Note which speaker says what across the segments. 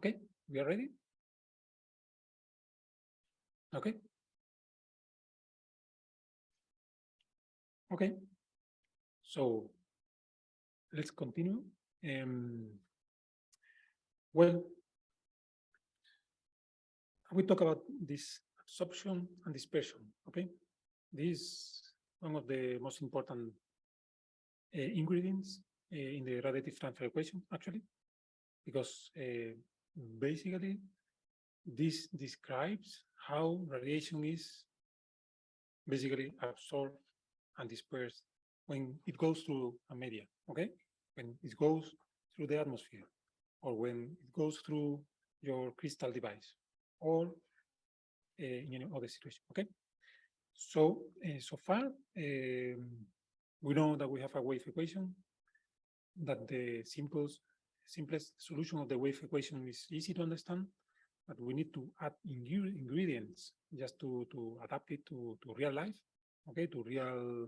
Speaker 1: Okay, we are ready? Okay. Okay. So let's continue. Well, we talk about this absorption and dispersion. Okay, this is one of the most important ingredients in the radiative transfer equation, actually, because basically this describes how radiation is basically absorbed and dispersed when it goes through a media, okay? When it goes through the atmosphere, or when it goes through your crystal device, or in any other situation, okay? So, so far, we know that we have a wave equation, that the simplest solution of the wave equation is easy to understand, but we need to add ingredients just to adapt it to real life, okay, to real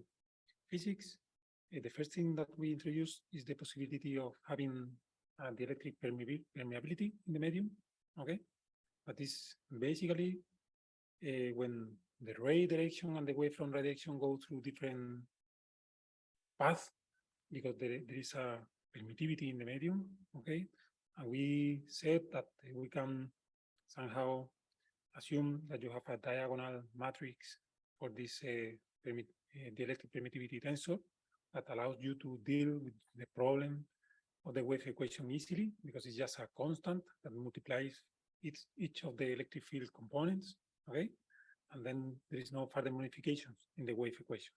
Speaker 1: physics. The first thing that we introduce is the possibility of having the electric permeability in the medium, okay? That is basically when the ray direction and the wavefront radiation go through different paths, because there is a permittivity in the medium, okay? And we said that we can somehow assume that you have a diagonal matrix for this the electric permittivity tensor that allows you to deal with the problem of the wave equation easily, because it's just a constant that multiplies each of the electric field components, okay? And then there is no further modifications in the wave equation.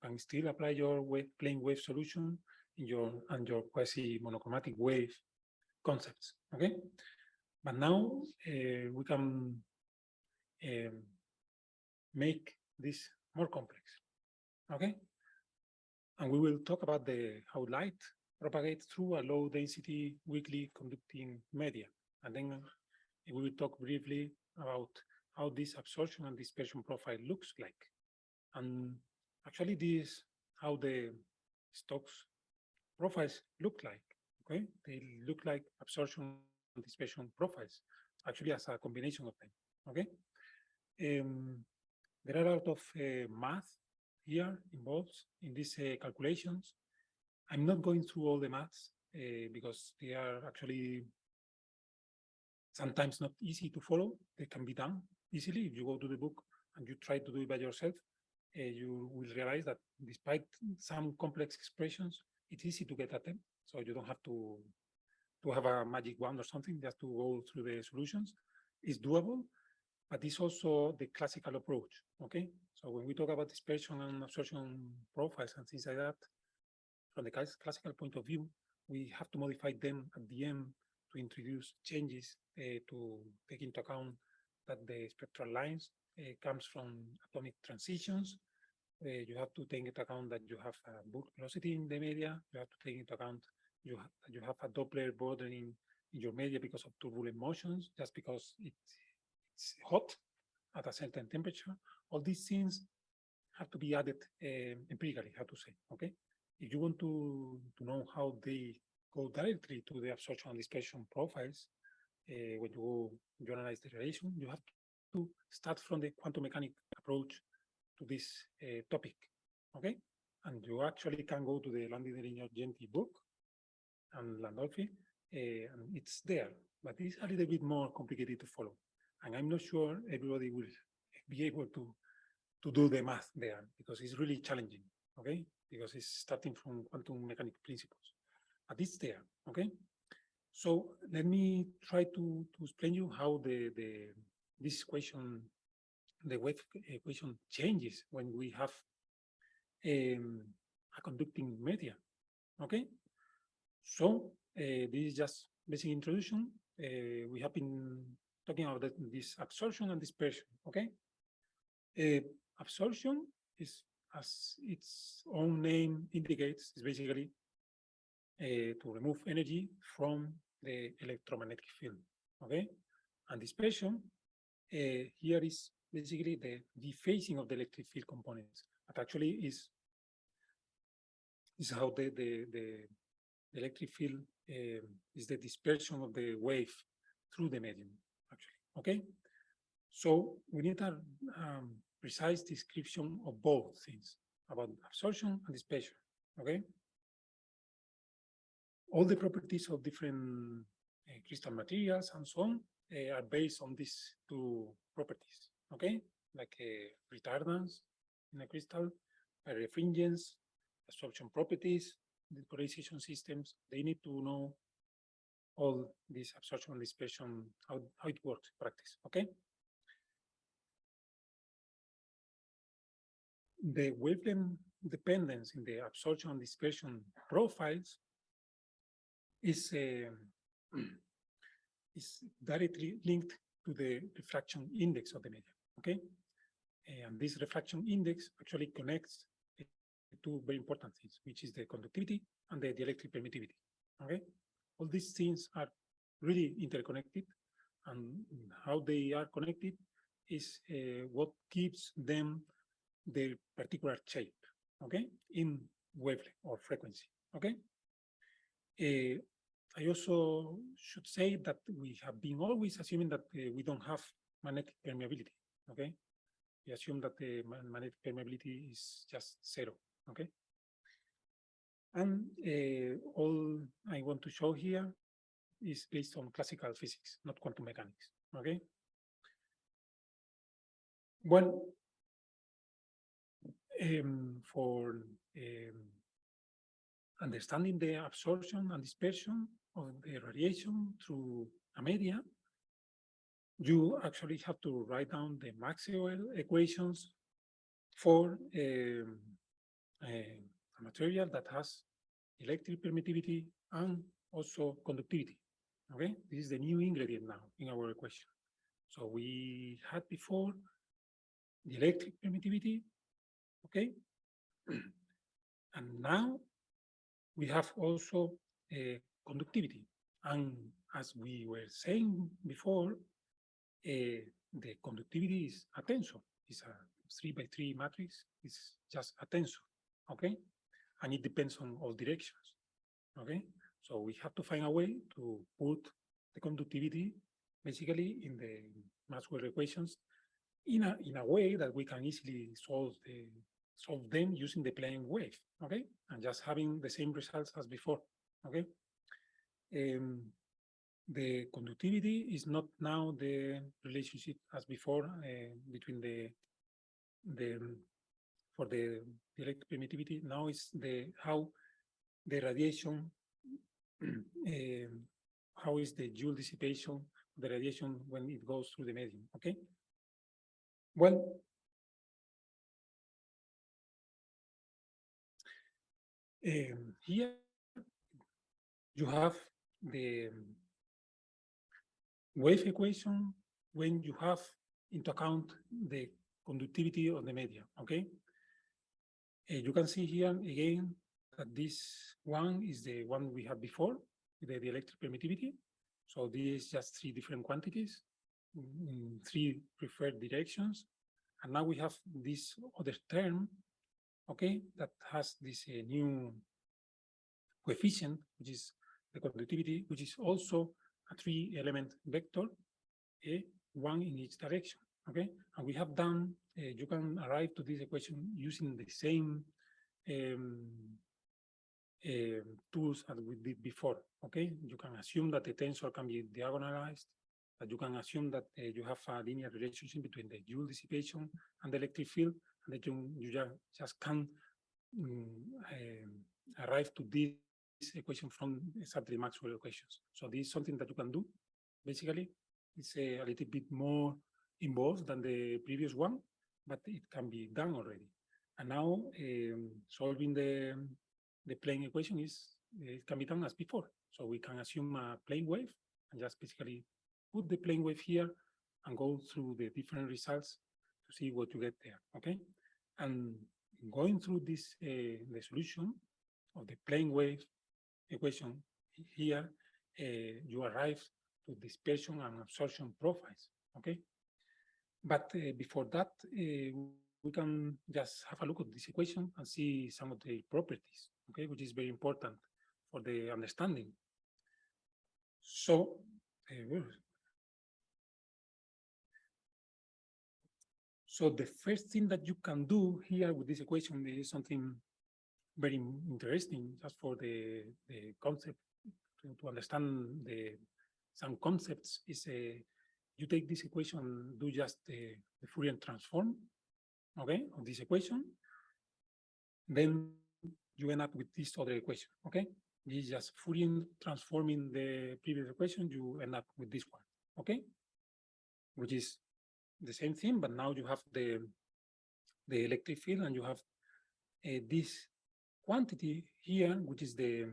Speaker 1: You can still apply your plane wave solution in your quasi-monochromatic wave concepts, okay? But now we can make this more complex, okay? And we will talk about how light propagates through a low density weakly conducting media. And then we will talk briefly about how this absorption and dispersion profile looks like. And actually this is how the Stokes profiles look like, okay? They look like absorption and dispersion profiles, actually as a combination of them, okay? There are a lot of math here involved in these calculations. I'm not going through all the maths because they are actually sometimes not easy to follow. They can be done easily if you go to the book and you try to do it by yourself. You will realize that despite some complex expressions, it's easy to get at them. So you don't have to have a magic wand or something just to go through the solutions. It's doable, but it's also the classical approach, okay? So when we talk about dispersion and absorption profiles and things like that, from the classical point of view, we have to modify them at the end to introduce changes to take into account that the spectral lines comes from atomic transitions. You have to take into account that you have a bulk velocity in the media. You have to take into account you have a Doppler bordering in your media because of turbulent motions, just because it's hot at a certain temperature. All these things have to be added empirically, how to say, okay? If you want to know how they go directly to the absorption and dispersion profiles, when you analyze the relation, you have to start from the quantum mechanics approach to this topic, okay? And you actually can go to the Landiner-Genti book and Landolfi, and it's there, but it's a little bit more complicated to follow. And I'm not sure everybody will be able to do the math there, because it's really challenging, okay? Because it's starting from quantum mechanics principles, but it's there, okay? So let me try to explain you how this equation, the wave equation, changes when we have a conducting media, okay? So this is just basic introduction. We have been talking about this absorption and dispersion, okay? Absorption is, as its own name indicates, is basically to remove energy from the electromagnetic field, okay? And dispersion here is basically the dephasing of the electric field components. But actually is how the electric field is the dispersion of the wave through the medium, actually, okay? So we need a precise description of both things, about absorption and dispersion, okay? All the properties of different crystal materials and so on are based on these two properties, okay? Like retardance in a crystal, refringence, absorption properties, the polarization systems. They need to know all this absorption and dispersion, how it works in practice, okay? The wavelength dependence in the absorption and dispersion profiles is directly linked to the refraction index of the medium, okay? And this refraction index actually connects two very important things, which is the conductivity and the dielectric permittivity, okay? All these things are really interconnected, and how they are connected is what gives them their particular shape, okay, in wavelength or frequency, okay? I also should say that we have been always assuming that we don't have magnetic permeability, okay? We assume that the magnetic permeability is just zero, okay? And all I want to show here is based on classical physics, not quantum mechanics, okay? Well, for understanding the absorption and dispersion of the radiation through a media, you actually have to write down the Maxwell equations for a material that has electric permittivity and also conductivity, okay? This is the new ingredient now in our equation. So we had before the electric permittivity, okay? And now we have also conductivity. And as we were saying before, the conductivity is a tensor. It's a 3x3 matrix. It's just a tensor, okay? And it depends on all directions, okay? So we have to find a way to put the conductivity basically in the Maxwell equations in a way that we can easily solve them using the plane wave, okay? And just having the same results as before, okay? The conductivity is not now the relationship as before between for the direct permittivity. Now is how the radiation, how is the Joule dissipation of the radiation when it goes through the medium, okay? Well, here you have the wave equation when you have into account the conductivity of the media, okay? You can see here again that this one is the one we had before, the electric permittivity. So this is just three different quantities in three preferred directions. And now we have this other term, okay, that has this new coefficient, which is the conductivity, which is also a three-element vector, one in each direction, okay? And we have done, you can arrive to this equation using the same tools as we did before, okay? You can assume that the tensor can be diagonalized, that you can assume that you have a linear relationship between the Joule dissipation and the electric field, and that you just can arrive to this equation from exactly Maxwell equations. So this is something that you can do. Basically, it's a little bit more involved than the previous one, but it can be done already. And now solving the plane equation it can be done as before. So we can assume a plane wave and just basically put the plane wave here and go through the different results to see what you get there, okay? And going through this, the solution of the plane wave equation here, you arrive to dispersion and absorption profiles, okay? But before that, we can just have a look at this equation and see some of the properties, okay, which is very important for the understanding. So So the first thing that you can do here with this equation is something very interesting, just for the concept, to understand some concepts, is you take this equation, do just the Fourier transform, okay, of this equation, then you end up with this other equation, okay? This is just Fourier transforming the previous equation, you end up with this one, okay? Which is the same thing, but now you have the electric field, and you have this quantity here, which is the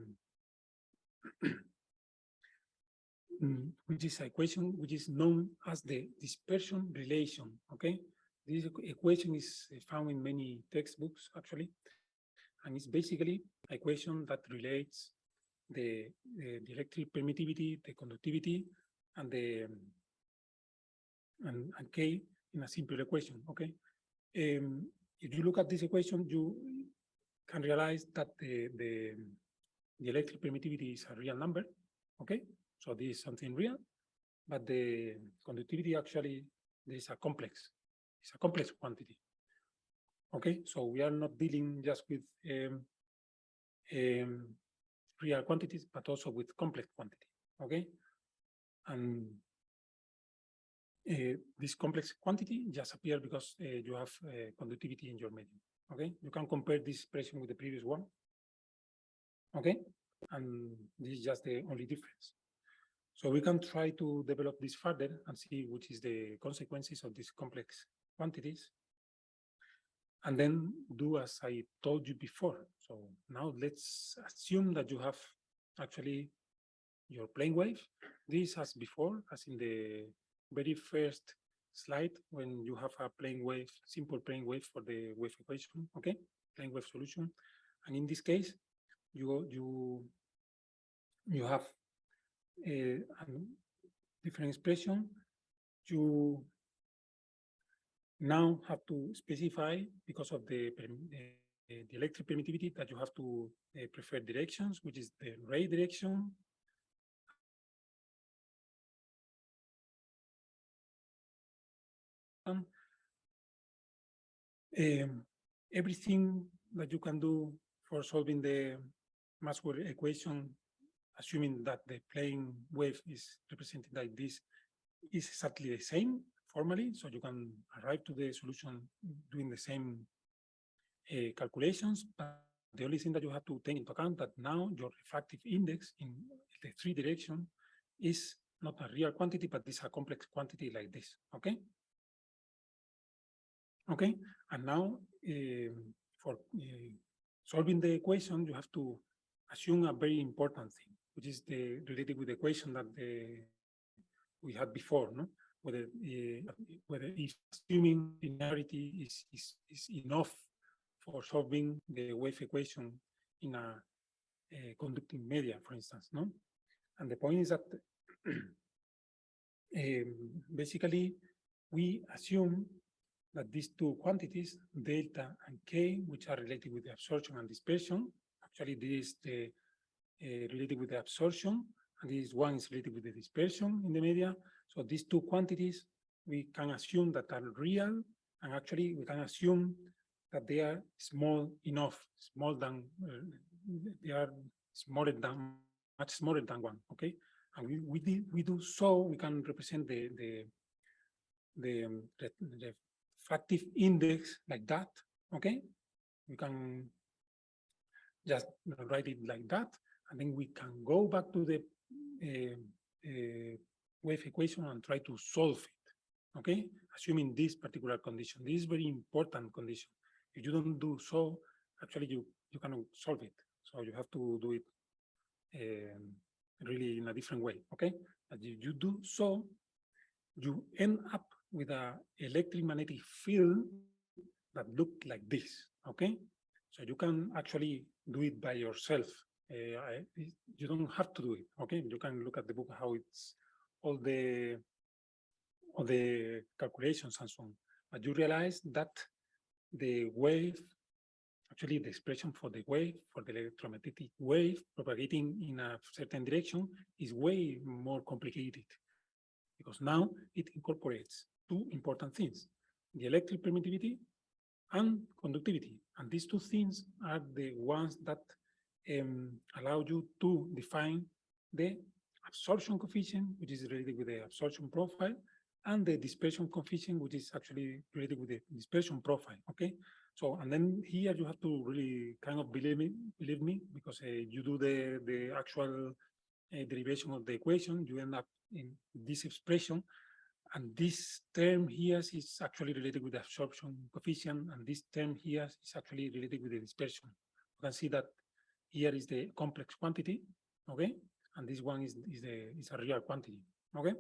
Speaker 1: which is an equation which is known as the dispersion relation, okay? This equation is found in many textbooks, actually, and it's basically an equation that relates the electric permittivity, the conductivity, and the and K in a simple equation, okay? If you look at this equation, you can realize that the electric permittivity is a real number, okay? So this is something real, but the conductivity actually is a complex. It's a complex quantity. Okay, so we are not dealing just with real quantities, but also with complex quantity. Okay, and this complex quantity just appears because you have conductivity in your medium. Okay, you can compare this expression with the previous one. Okay, and this is just the only difference. So we can try to develop this further and see which is the consequences of these complex quantities, and then do as I told you before. So now let's assume that you have actually your plane wave. This as before, as in the very first slide, when you have a plane wave, simple plane wave for the wave equation, okay, plane wave solution. And in this case, you have a different expression. You now have to specify, because of the electric permittivity, that you have to prefer directions, which is the ray direction. Everything that you can do for solving the Maxwell equation, assuming that the plane wave is represented like this, is exactly the same formally, so you can arrive to the solution doing the same calculations, but the only thing that you have to take into account that now your refractive index in the three direction is not a real quantity, but it's a complex quantity like this, okay? Okay, and now for solving the equation, you have to assume a very important thing, which is related with the equation that we had before, no? Whether if assuming linearity is enough for solving the wave equation in a conducting media, for instance, no? And the point is that basically we assume that these two quantities, delta and K, which are related with the absorption and dispersion, actually this is related with the absorption, and this one is related with the dispersion in the media. So these two quantities, we can assume that are real, and actually we can assume that they are small enough, small than, they are smaller than, much smaller than one, okay? And we do so, we can represent the refractive index like that, okay? We can just write it like that, and then we can go back to the wave equation and try to solve it, okay? Assuming this particular condition. This is very important condition. If you don't do so, actually you cannot solve it. So you have to do it really in a different way, okay? But if you do so, you end up with an electromagnetic field that look like this, okay? So you can actually do it by yourself. You don't have to do it, okay? You can look at the book how it's all the calculations and so on. But you realize that the wave, actually the expression for the wave, for the electromagnetic wave propagating in a certain direction is way more complicated, because now it incorporates two important things. the electric permittivity and conductivity. And these two things are the ones that allow you to define the absorption coefficient, which is related with the absorption profile, and the dispersion coefficient, which is actually related with the dispersion profile, okay? So, and then here you have to really kind of believe me, because you do the actual derivation of the equation, you end up in this expression, and this term here is actually related with the absorption coefficient, and this term here is actually related with the dispersion. You can see that here is the complex quantity, okay? And this one is a real quantity, okay?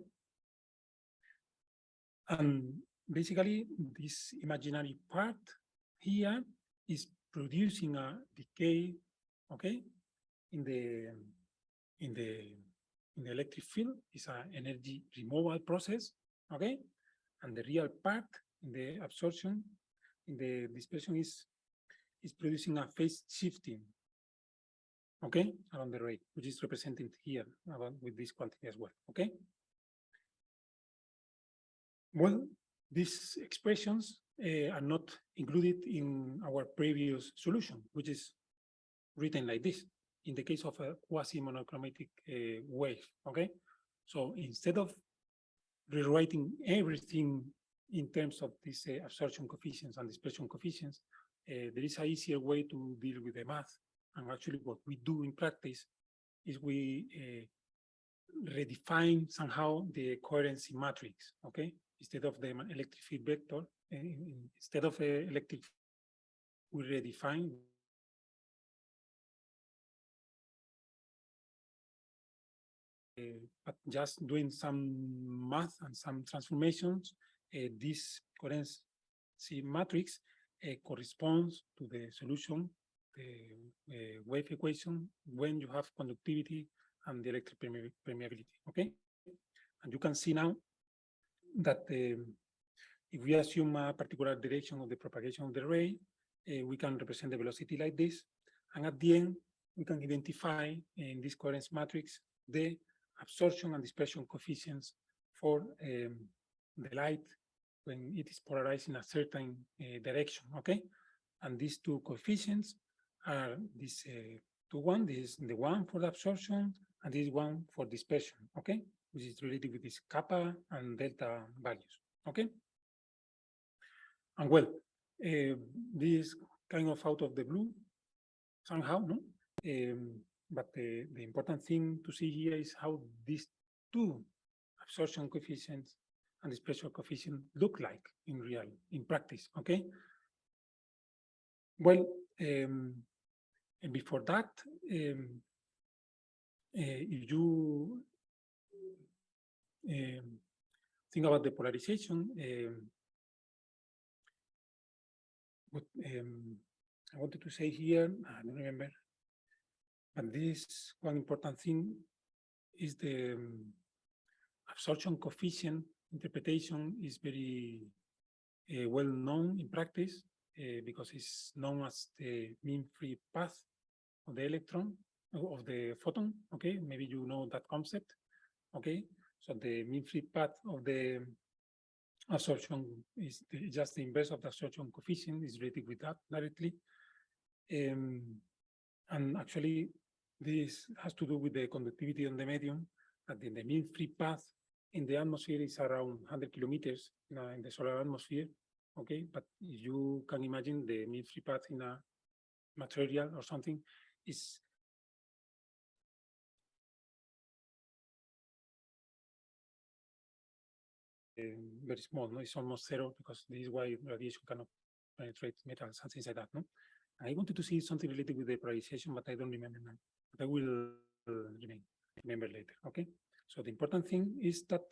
Speaker 1: And basically, this imaginary part here is producing a decay, okay, in the electric field. It's an energy removal process, okay, and the real part in the absorption, in the dispersion is producing a phase shifting, okay, along the ray, which is represented here with this quantity as well, okay. Well, these expressions are not included in our previous solution, which is written like this, in the case of a quasi-monochromatic wave, okay? So instead of rewriting everything in terms of these absorption coefficients and dispersion coefficients, there is an easier way to deal with the math. And actually what we do in practice is we redefine somehow the coherency matrix, okay? Instead of the electric field vector, instead of electric, we redefine but just doing some math and some transformations, this coherency matrix corresponds to the solution, the wave equation, when you have conductivity and the electric permeability, okay? And you can see now that if we assume a particular direction of the propagation of the ray, we can represent the velocity like this. And at the end, we can identify in this coherence matrix the absorption and dispersion coefficients for the light when it is polarized in a certain direction, okay? And these two coefficients are this one, this is the one for the absorption, and this one for dispersion, okay? Which is related with this kappa and delta values, okay? And well, this kind of out of the blue somehow, no? But the important thing to see here is how these two absorption coefficients and dispersion coefficient look like in practice, okay? Well, and before that, if you think about the polarization, what I wanted to say here, I don't remember, but this one important thing is the absorption coefficient interpretation is very well known in practice because it's known as the mean free path of the electron, of the photon, okay? Maybe you know that concept, okay? So the mean free path of the absorption is just the inverse of the absorption coefficient, is related with that directly. And actually, this has to do with the conductivity on the medium, that the mean free path in the atmosphere is around 100 kilometers in the solar atmosphere, okay? But if you can imagine the mean free path in a material or something is very small, no? It's almost zero because this is why radiation cannot penetrate metals and things like that, no? I wanted to see something related with the polarization, but I don't remember now. But I will remember later, okay? So the important thing is that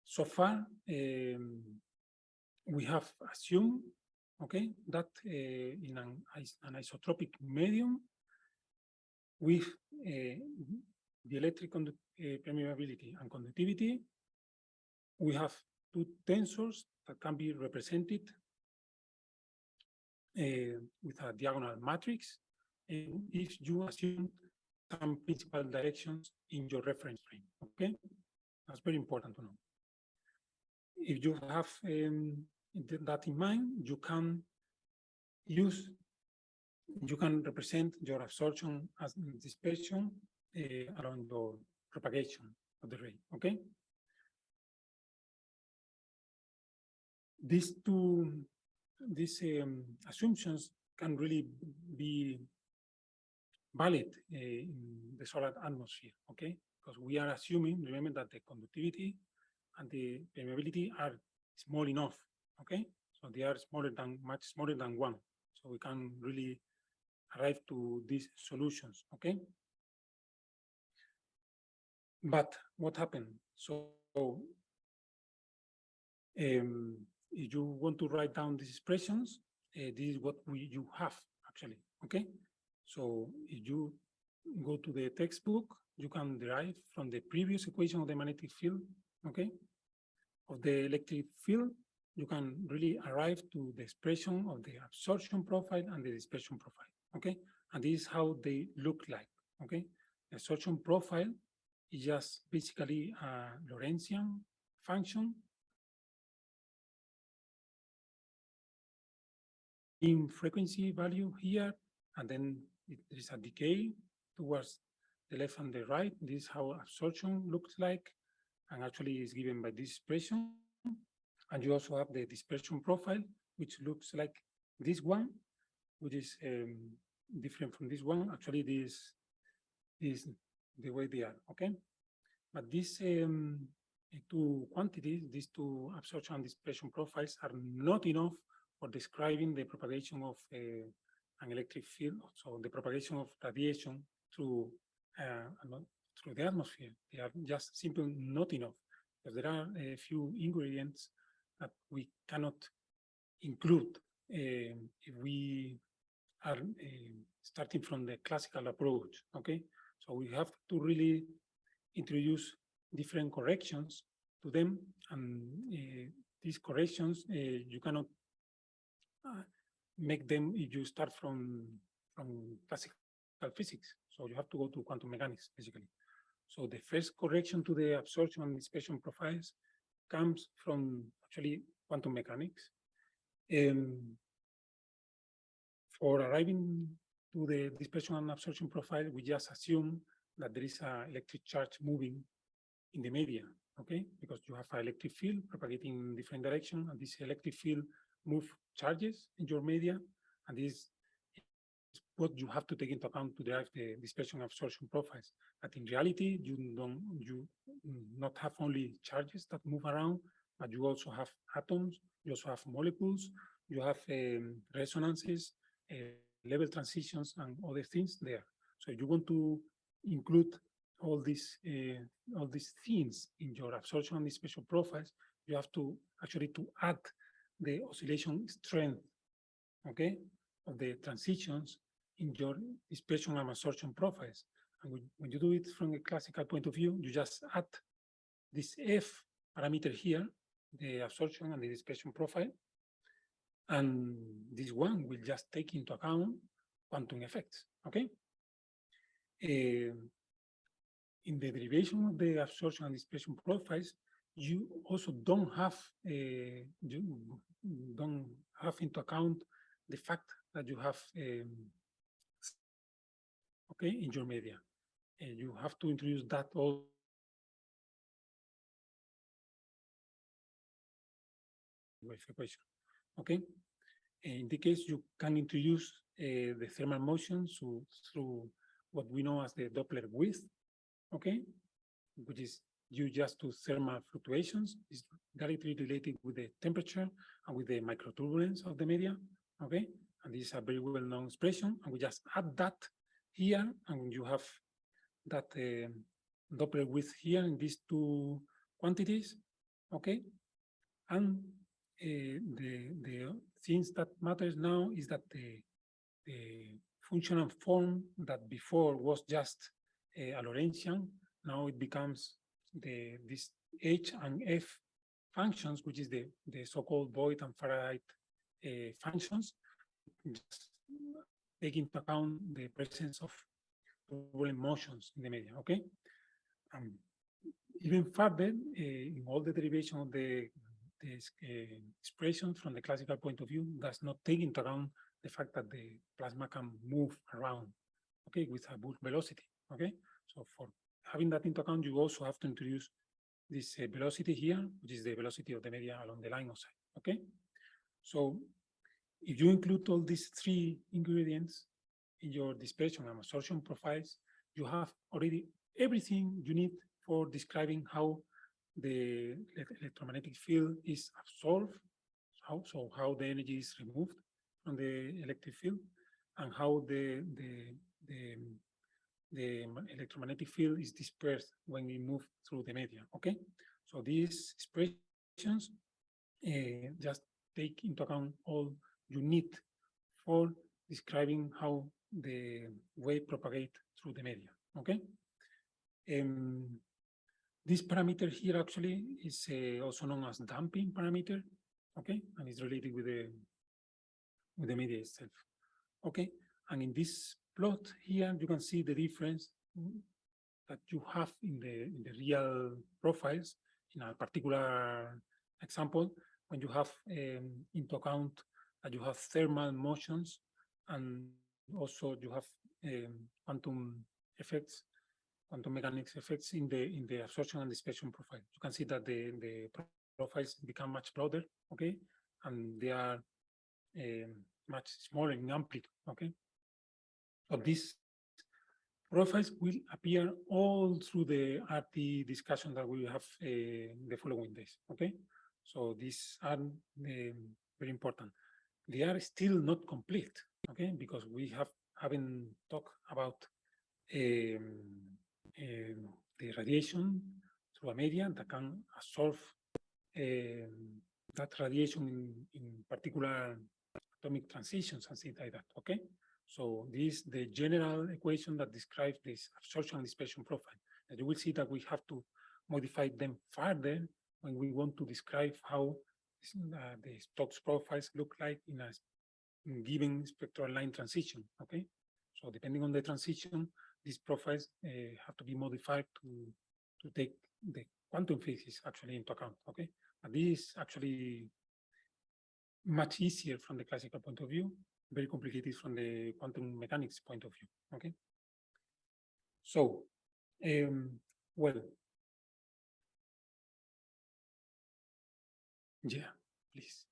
Speaker 1: so far we have assumed, okay, that in an isotropic medium with the electric permeability and conductivity, we have two tensors that can be represented with a diagonal matrix if you assume some principal directions in your reference frame, okay? That's very important to know. if you have that in mind, you can represent your absorption as dispersion around your propagation of the ray, okay? These assumptions can really be valid in the solar atmosphere, okay? Because we are assuming, remember, that the conductivity and the permeability are small enough, okay? So they are much smaller than 1. So we can really arrive to these solutions, okay? But what happened? So if you want to write down these expressions, this is what you have actually, okay? So if you go to the textbook, you can derive from the previous equation of the magnetic field, okay? Of the electric field, you can really arrive to the expression of the absorption profile and the dispersion profile, okay? And this is how they look like, okay? The absorption profile is just basically a Lorentzian function in frequency value here, and then there is a decay towards the left and the right. This is how absorption looks like, and actually is given by this expression. And you also have the dispersion profile, which looks like this one, which is different from this one. Actually, this is the way they are, okay? But these two quantities, these two absorption and dispersion profiles are not enough for describing the propagation of an electric field, so the propagation of radiation through the atmosphere. They are just simply not enough, because there are a few ingredients that we cannot include if we are starting from the classical approach, okay? So we have to really introduce different corrections to them, and these corrections, you cannot make them if you start from classical physics. So you have to go to quantum mechanics, basically. So the first correction to the absorption and dispersion profiles comes from actually quantum mechanics. For arriving to the dispersion and absorption profile, we just assume that there is an electric charge moving in the media, okay? Because you have an electric field propagating in different directions, and this electric field move charges in your media, and this is what you have to take into account to derive the dispersion and absorption profiles. But in reality, you not have only charges that move around, but you also have atoms, you also have molecules, you have resonances, level transitions, and other things there. So you want to include all these things in your absorption and dispersion profiles, you have to actually to add the oscillation strength, okay, of the transitions in your dispersion and absorption profiles. And when you do it from a classical point of view, you just add this F parameter here, the absorption and the dispersion profile, and this one will just take into account quantum effects, okay? In the derivation of the absorption and dispersion profiles, you also don't have into account the fact that you have okay, in your media. You have to introduce that all wave equation, okay? In the case, you can introduce the thermal motion through what we know as the Doppler width, okay? Which is due just to thermal fluctuations. It's directly related with the temperature and with the microturbulence of the media, okay? And this is a very well-known expression, and we just add that here, and you have that Doppler width here in these two quantities, okay? And the things that matters now is that the functional form that before was just a Lorentzian, now it becomes this H and F functions, which is the so-called Voigt and Faraday functions, just take into account the presence of turbulent motions in the media, okay? Even further, in all the derivation of the this expression from the classical point of view does not take into account the fact that the plasma can move around, okay, with a bulk velocity, okay? So for having that into account, you also have to introduce this velocity here, which is the velocity of the media along the line of sight, okay? So if you include all these three ingredients in your dispersion and absorption profiles, you have already everything you need for describing how the electromagnetic field is absorbed, how the energy is removed from the electric field, and how the electromagnetic field is dispersed when we move through the media, okay? So these expressions just take into account all you need for describing how the wave propagate through the media, okay? This parameter here actually is also known as damping parameter, okay? And it's related with the media itself, okay? And in this plot here, you can see the difference that you have in the real profiles in a particular example, when you have into account that you have thermal motions and also you have quantum effects, quantum mechanics effects in the absorption and dispersion profile. You can see that the profiles become much broader, okay, and they are much smaller in amplitude, okay. So these profiles will appear all through the RT discussion that we have the following days, okay. So these are very important. They are still not complete, okay, because we haven't talked about the radiation through a media that can absorb that radiation in particular atomic transitions and things like that, okay? So this is the general equation that describes this absorption and dispersion profile. And you will see that we have to modify them further when we want to describe how the Stokes profiles look like in a given spectral line transition, okay? So depending on the transition, these profiles have to be modified to take the quantum physics actually into account, okay? And this is actually much easier from the classical point of view, very complicated from the quantum mechanics point of view, okay? So, well, yeah, please.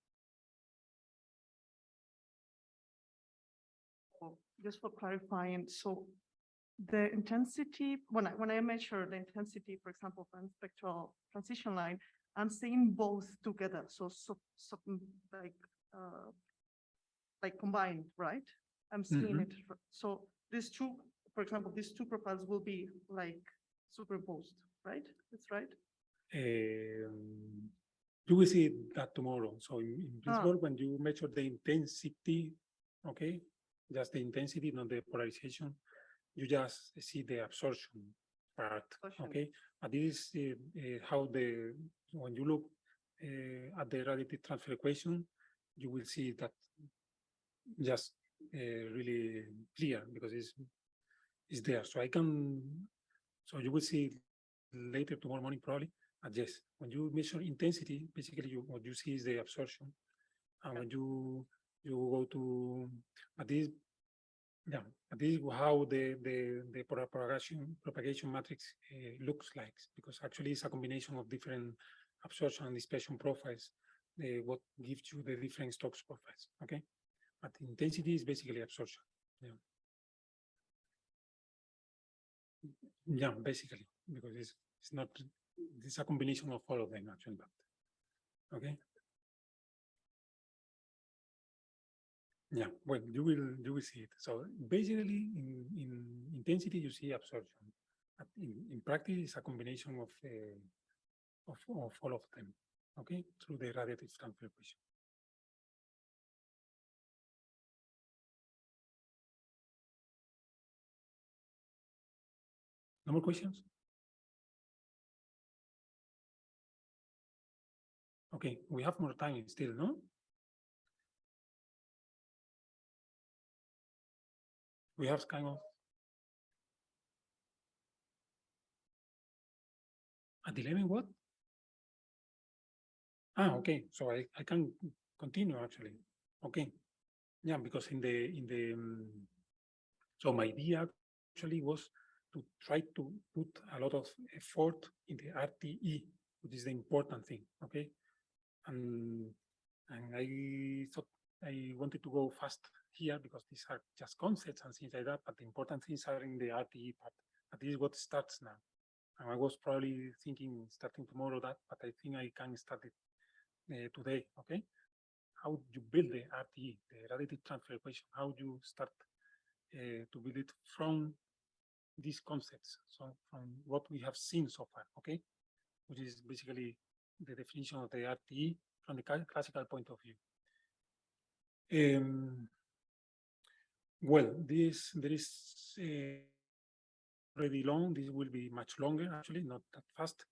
Speaker 2: Just for clarifying, so the intensity, when I measure the intensity, for example, from spectral transition line, I'm seeing both together, so like combined, right? I'm seeing it. So these two, for example, these two profiles will be like superimposed, right? That's right.
Speaker 1: You will see that tomorrow. So in principle, when you measure the intensity, okay, just the intensity, not the polarization, you just see the absorption part, okay? And this is how when you look at the radiative transfer equation, you will see that just really clear because it's there. So so you will see later tomorrow morning probably. And yes, when you measure intensity, basically what you see is the absorption. And when you go to this is how the propagation matrix looks like, because actually it's a combination of different absorption and dispersion profiles, what gives you the different Stokes profiles, okay? But intensity is basically absorption, yeah, basically, because it's not, it's a combination of all of them actually, but, okay? Yeah, well, you will see it. So basically, in intensity, you see absorption. But in practice, it's a combination of all of them, okay, through the radiative transfer equation. No more questions? Okay, we have more time still, no? We have kind of at 11 what? Okay. So I can continue actually. Okay. Yeah, because so my idea actually was to try to put a lot of effort in the RTE, which is the important thing. Okay. And I thought I wanted to go fast here because these are just concepts and things like that, but the important things are in the RTE part. But this is what starts now. And I was probably thinking starting tomorrow that, but I think I can start it today, okay? How you build the RTE, the radiative transfer equation, how you start to build it from these concepts, so from what we have seen so far, okay? Which is basically the definition of the RTE from the classical point of view. Well, there is already long. This will be much longer, actually, not that fast.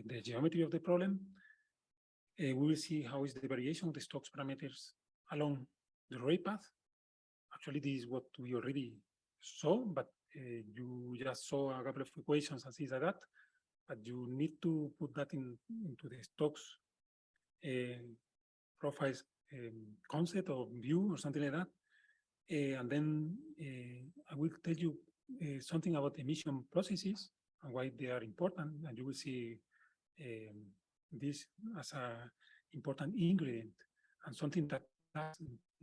Speaker 1: The geometry of the problem. We will see how is the variation of the Stokes parameters along the ray path. Actually, this is what we already saw, but you just saw a couple of equations and things like that. But you need to put that into the Stokes profiles concept or view or something like that. And then I will tell you something about emission processes and why they are important. And you will see this as an important ingredient and something that does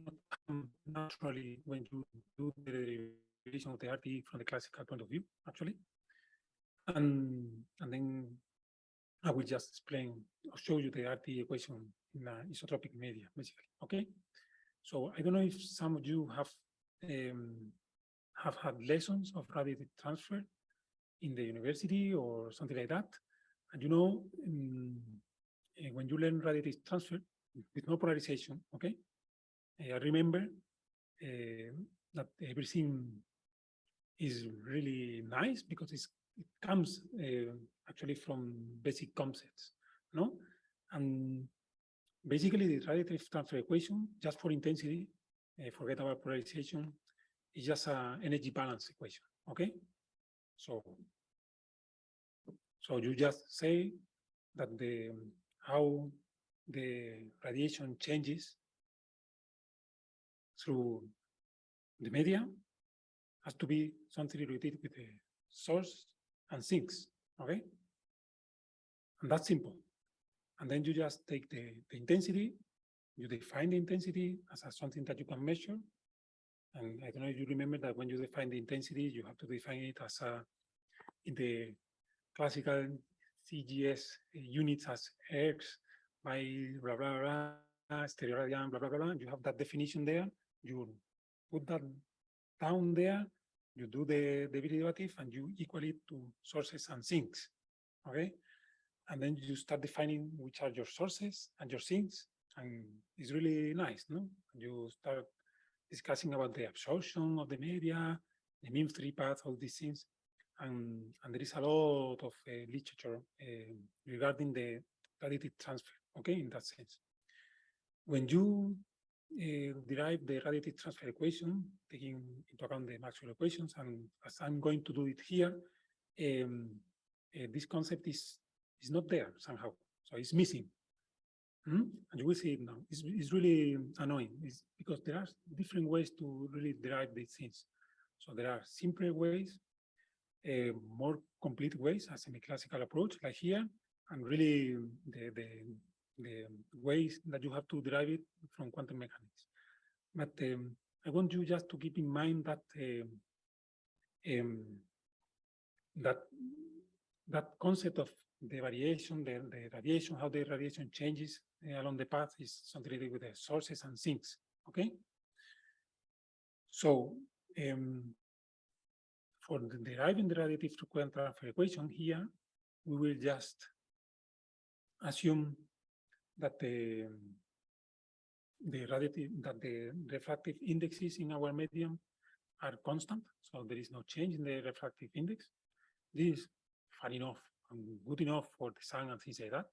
Speaker 1: not come naturally when you do the derivation of the RTE from the classical point of view, actually. And then I will just explain or show you the RTE equation in an isotropic media, basically. Okay. So I don't know if some of you have had lessons of radiative transfer in the university or something like that. And you know, when you learn radiative transfer with no polarization, okay, I remember that everything is really nice because it comes actually from basic concepts, no? And basically the radiative transfer equation, just for intensity, forget about polarization, is just an energy balance equation, okay? So you just say that how the radiation changes through the media has to be something related with the source and sinks, okay? And that's simple. And then you just take the intensity, you define the intensity as something that you can measure. And I don't know if you remember that when you define the intensity, you have to define it as in the classical CGS units as Hertz by blah, blah, blah, stereo radian, blah, blah, blah, blah. You have that definition there. You put that down there, you do the derivative, and you equal it to sources and sinks, okay? And then you start defining which are your sources and your sinks, and it's really nice, no? You start discussing about the absorption of the media, the mean free path, all these things. And there is a lot of literature regarding the radiative transfer, okay, in that sense. When you derive the radiative transfer equation, taking into account the Maxwell equations, and as I'm going to do it here, this concept is not there somehow, so it's missing. And you will see it now. It's really annoying. It's because there are different ways to really derive these things. So there are simpler ways, more complete ways, a semi-classical approach like here, and really the ways that you have to derive it from quantum mechanics. But I want you just to keep in mind that that concept of the variation, the radiation, how the radiation changes along the path is something to do with the sources and sinks, okay? So for deriving the radiative quantum transfer equation here, we will just assume that the refractive indexes in our medium are constant, so there is no change in the refractive index. This is far enough and good enough for the sun and things like that.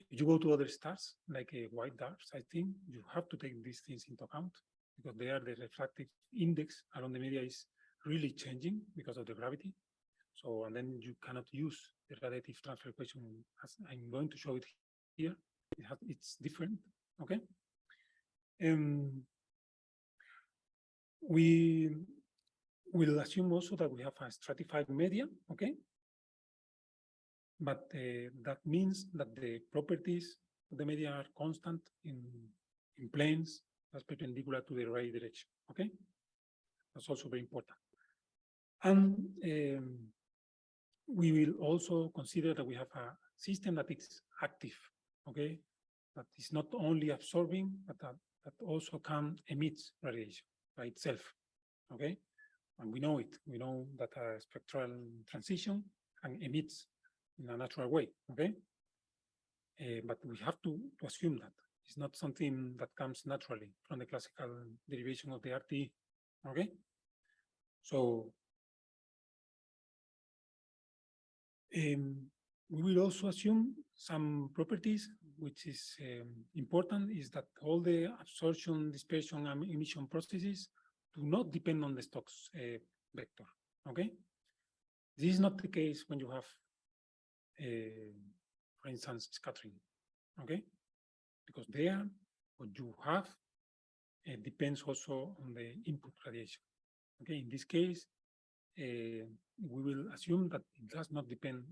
Speaker 1: If you go to other stars, like white dwarfs, I think you have to take these things into account because they are the refractive index along the media is really changing because of the gravity. So, and then you cannot use the radiative transfer equation as I'm going to show it here. It's different, okay? We will assume also that we have a stratified media, okay? But that means that the properties of the media are constant in planes that's perpendicular to the ray direction, okay? That's also very important. And we will also consider that we have a system that is active, okay? That is not only absorbing, but that also can emit radiation by itself, okay? And we know it. We know that a spectral transition can emit in a natural way, okay? But we have to assume that it's not something that comes naturally from the classical derivation of the RT, okay? So we will also assume some properties, which is important, is that all the absorption, dispersion, and emission processes do not depend on the Stokes vector, okay? This is not the case when you have, for instance, scattering, okay? Because there, what you have depends also on the input radiation, okay? In this case, we will assume that it does not depend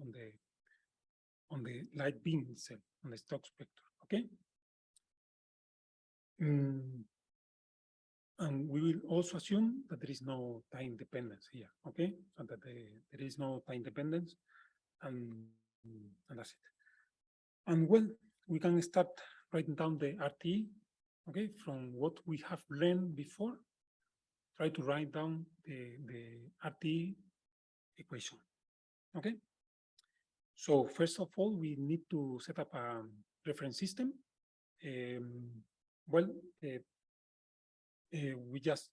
Speaker 1: on the light beam itself, on the Stokes vector, okay? And we will also assume that there is no time dependence here, okay? So that there is no time dependence, and that's it. And well, we can start writing down the RT, okay? From what we have learned before, try to write down the RT equation, okay? So first of all, we need to set up a reference system. We just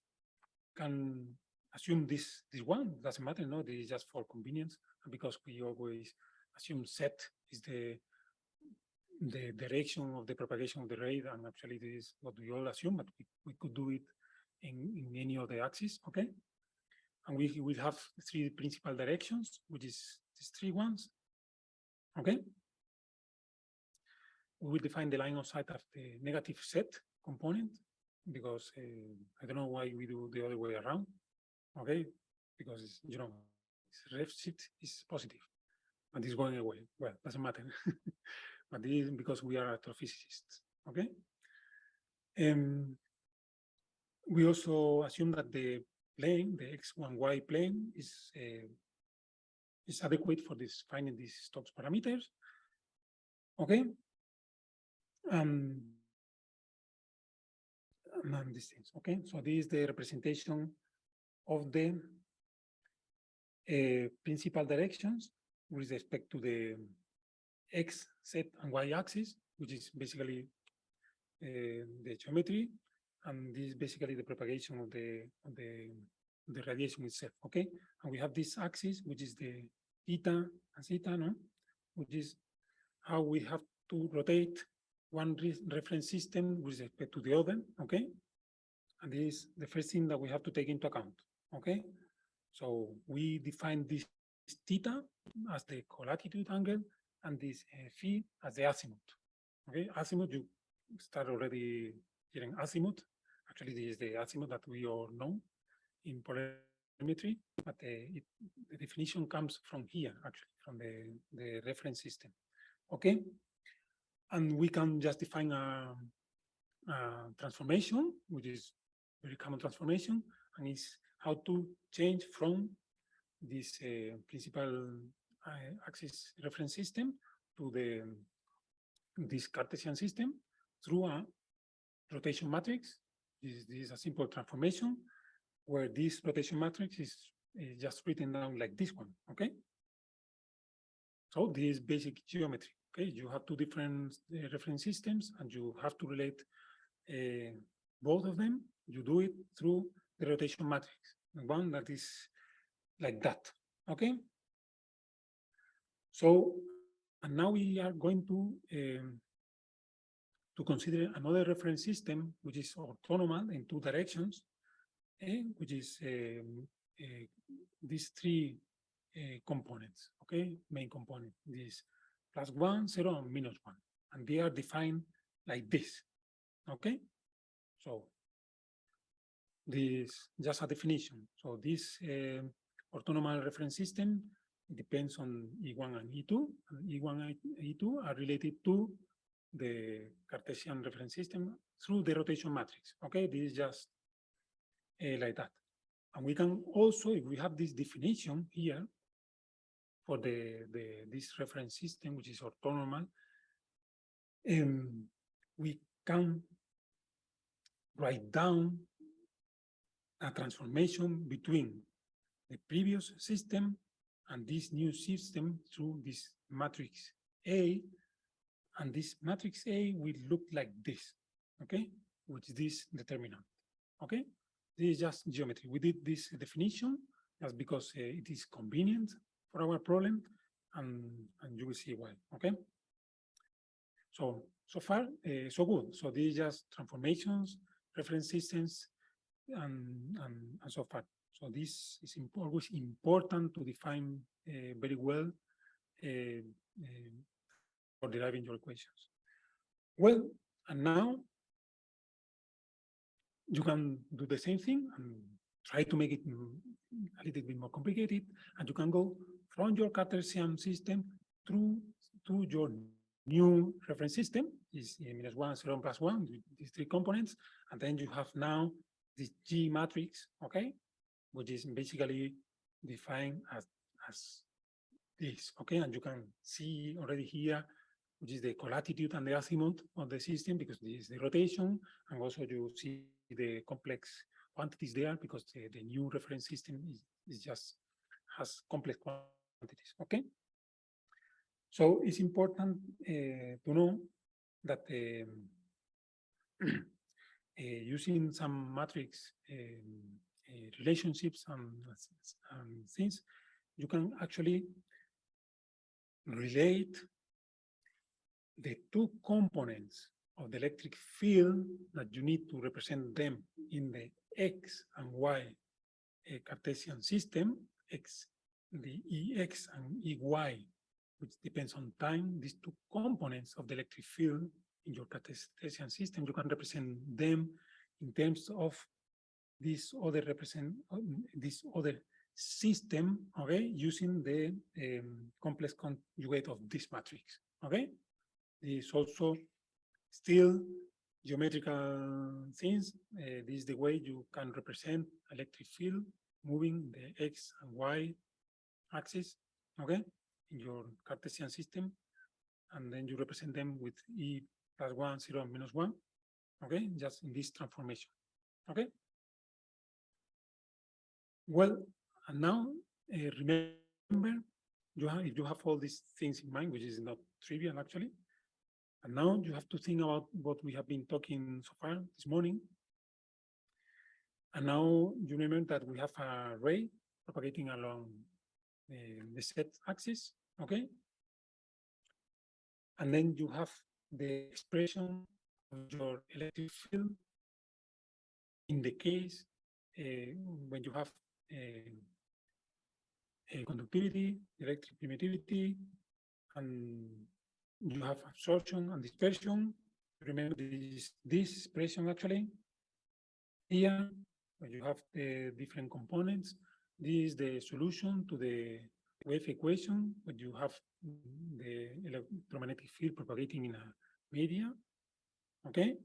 Speaker 1: can assume this one, doesn't matter, no, this is just for convenience, because we always assume Z is the direction of the propagation of the ray, and actually this is what we all assume, but we could do it in any of the axes, okay? And we will have three principal directions, which is these three ones, okay? We will define the line of sight of the negative Z component, because I don't know why we do the other way around, okay? Because, you know, ref Z is positive, and it's going away. Well, doesn't matter. But this is because we are astrophysicists, okay? We also assume that the plane, the X1Y plane, is adequate for finding these Stokes parameters, okay? And these things, okay? So this is the representation of the principal directions with respect to the X, Z, and Y axis, which is basically the geometry, and this is basically the propagation of the radiation itself, okay? And we have this axis, which is the eta and zeta, no? Which is how we have to rotate one reference system with respect to the other, okay? And this is the first thing that we have to take into account, okay? So we define this theta as the colatitude angle, and this phi as the azimuth, okay? Azimuth, you start already hearing azimuth. Actually, this is the azimuth that we all know in polarimetry, but the definition comes from here, actually, from the reference system, okay? And we can just define a transformation, which is very common transformation, and is how to change from this principal axis reference system to this Cartesian system through a rotation matrix. This is a simple transformation where this rotation matrix is just written down like this one, okay? So this is basic geometry, okay? You have two different reference systems, and you have to relate both of them. You do it through the rotation matrix, the one that is like that, okay? So, and now we are going to consider another reference system, which is orthonormal in two directions, which is these three components, okay? Main component, this +1, 0, and -1. And they are defined like this, okay? So this just a definition. So this orthonormal reference system depends on E1 and E2. And E1 and E2 are related to the Cartesian reference system through the rotation matrix. Okay, this is just like that. And we can also, if we have this definition here for this reference system, which is orthonormal, we can write down a transformation between the previous system and this new system through this matrix A. And this matrix A will look like this, okay? Which is this determinant, okay? This is just geometry. We did this definition just because it is convenient for our problem, and you will see why, okay? So far, so good. So these are just transformations, reference systems, and so far. So this is always important to define very well for deriving your equations. Well, and now you can do the same thing and try to make it a little bit more complicated, and you can go from your Cartesian system through to your new reference system, is -1, 0, and +1, these three components, and then you have now this G matrix, okay, which is basically defined as this, okay, and you can see already here, which is the colatitude and the azimuth of the system, because this is the rotation, and also you see the complex quantities there, because the new reference system is just has complex quantities, okay? So it's important to know that using some matrix relationships and things, you can actually relate the two components of the electric field that you need to represent them in the X and Y Cartesian system, the EX and EY, which depends on time. These two components of the electric field in your Cartesian system, you can represent them in terms of this other system, okay, using the complex conjugate of this matrix, okay? This also still geometrical things. This is the way you can represent electric field moving the X and Y axis, okay, in your Cartesian system, and then you represent them with E +1, 0, and -1, okay, just in this transformation, okay? Well, and now remember, if you have all these things in mind, which is not trivial actually, and now you have to think about what we have been talking so far this morning. And now you remember that we have a ray propagating along the Z axis, okay? And then you have the expression of your electric field in the case when you have conductivity, electric permittivity, and you have absorption and dispersion. Remember this expression actually. Here, when you have the different components, this is the solution to the wave equation, when you have the electromagnetic field propagating in a media, okay?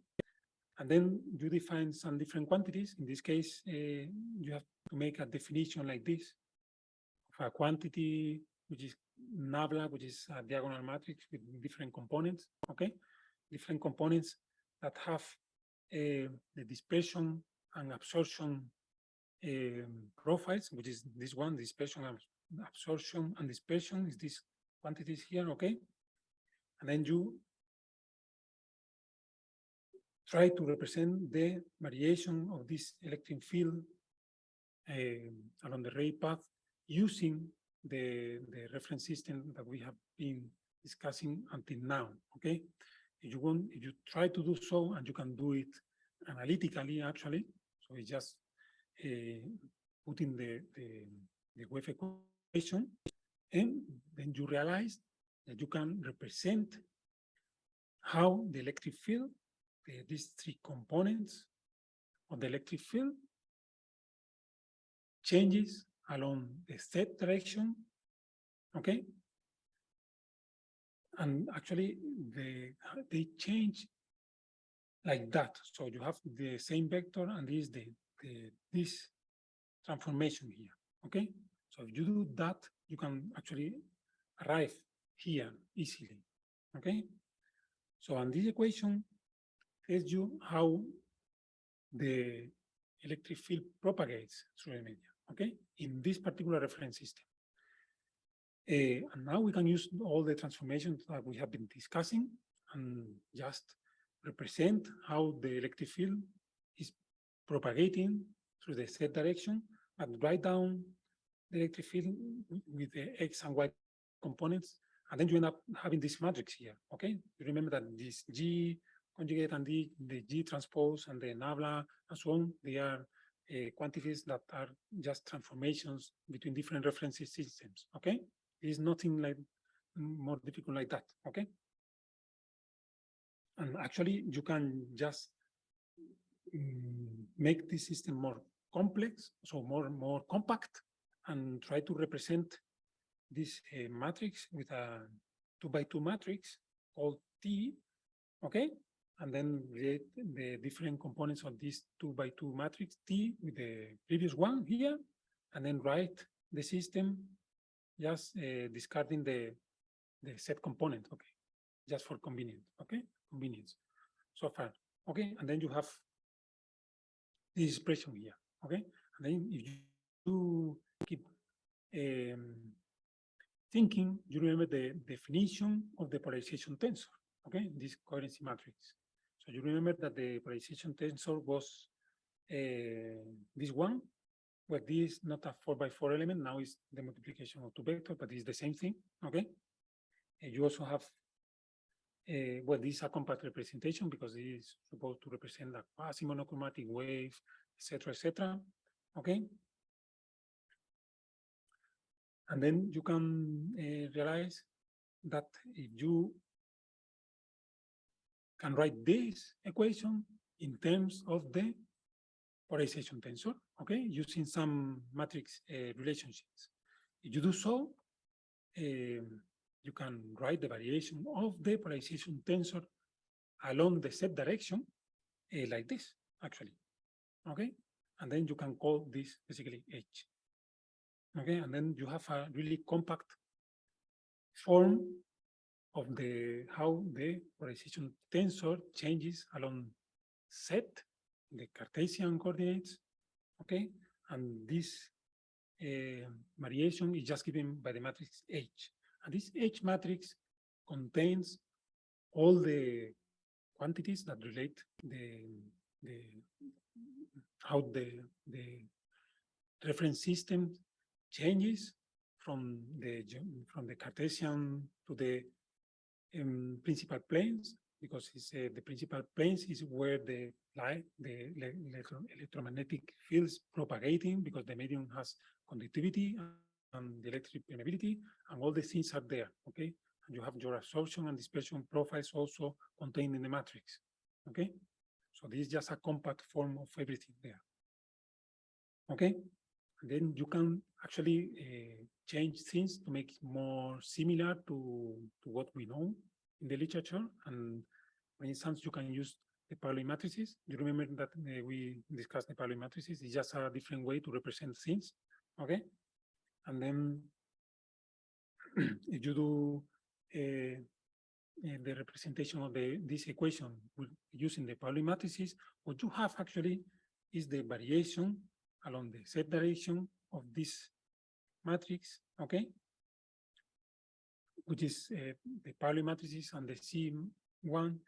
Speaker 1: And then you define some different quantities. In this case, you have to make a definition like this of a quantity, which is nabla, which is a diagonal matrix with different components, okay? Different components that have the dispersion and absorption profiles, which is this one, dispersion, absorption, and dispersion is these quantities here, okay? And then you try to represent the variation of this electric field along the ray path using the reference system that we have been discussing until now, okay? If you try to do so, and you can do it analytically actually, so it's just putting the wave equation and then you realize that you can represent how the electric field, these three components of the electric field, changes along the Z direction, okay? And actually, they change like that. So you have the same vector, and this transformation here, okay? So if you do that, you can actually arrive here easily, okay? So, and this equation tells you how the electric field propagates through the media, okay? In this particular reference system. And now we can use all the transformations that we have been discussing and just represent how the electric field is propagating through the Z direction, and write down the electric field with the X and Y components, and then you end up having this matrix here, okay? You remember that this G conjugate and the G transpose and the nabla and so on, they are quantities that are just transformations between different reference systems, okay? It's nothing like more difficult like that, okay? And actually, you can just make this system more complex, so more compact, and try to represent this matrix with a 2x2 matrix called T, okay? And then create the different components of this 2x2 matrix T with the previous one here, and then write the system just discarding the set component, okay? Just for convenience, okay? Convenience so far, okay? And then you have this expression here, okay? And then if you keep thinking, you remember the definition of the polarization tensor, okay? This coherency matrix. So you remember that the polarization tensor was this one, where this is not a 4x4 element, now is the multiplication of two vectors, but it's the same thing, okay? And you also have, well, this is a compact representation because it is supposed to represent a quasi-monochromatic wave, etc., okay? And then you can realize that if you can write this equation in terms of the polarization tensor, okay, using some matrix relationships. If you do so, you can write the variation of the polarization tensor along the Z direction like this, actually, okay? And then you can call this basically H, okay? And then you have a really compact form of how the polarization tensor changes along Z, the Cartesian coordinates, okay? And this variation is just given by the matrix H. And this H matrix contains all the quantities that relate how the reference system changes from the Cartesian to the principal planes, because it's, the principal planes is where the electromagnetic fields propagating, because the medium has conductivity and the electric permeability, and all the things are there, okay? And you have your absorption and dispersion profiles also contained in the matrix, okay? So this is just a compact form of everything there, okay? And then you can actually change things to make it more similar to what we know in the literature. And for instance, you can use the Pauli matrices. You remember that we discussed the Pauli matrices. It's just a different way to represent things, okay? And then if you do the representation of this equation using the Pauli matrices, what you have actually is the variation along the Z direction of this matrix, okay? Which is the Pauli matrices and the C1.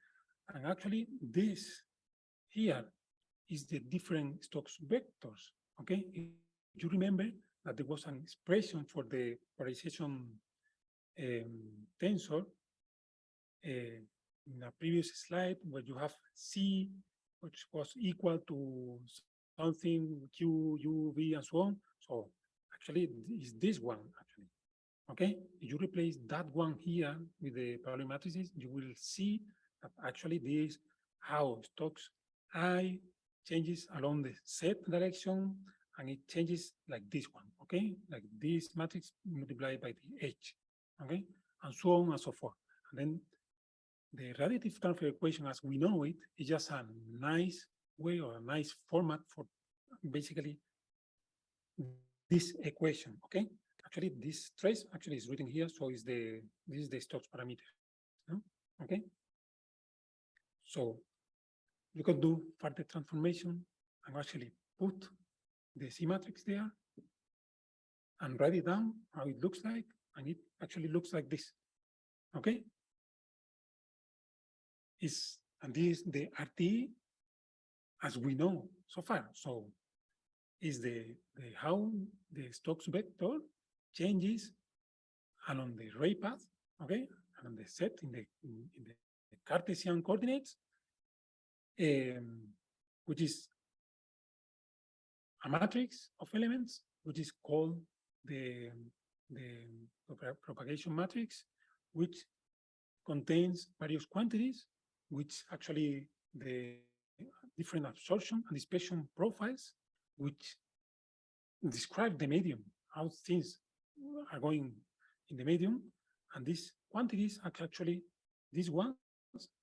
Speaker 1: And actually, this here is the different Stokes vectors, okay? You remember that there was an expression for the polarization tensor in a previous slide where you have C, which was equal to something Q, U, V, and so on. So actually, it's this one, actually, Okay, if you replace that one here with the parallel matrices, you will see that actually this how Stokes I changes along the Z direction, and it changes like this one, okay? Like this matrix multiplied by the H, okay? And so on and so forth. And then the radiative transfer equation as we know it is just a nice way or a nice format for basically this equation, okay? Actually, this trace actually is written here, so is this is the Stokes parameter, no? Okay? So you could do further transformation and actually put the C matrix there and write it down how it looks like, and it actually looks like this, okay? And this is the RT as we know so far. So is the how the Stokes vector changes along the ray path, okay, along the set in the Cartesian coordinates, which is a matrix of elements, which is called the propagation matrix, which contains various quantities, which actually the different absorption and dispersion profiles, which describe the medium, how things are going in the medium. And these quantities are actually these ones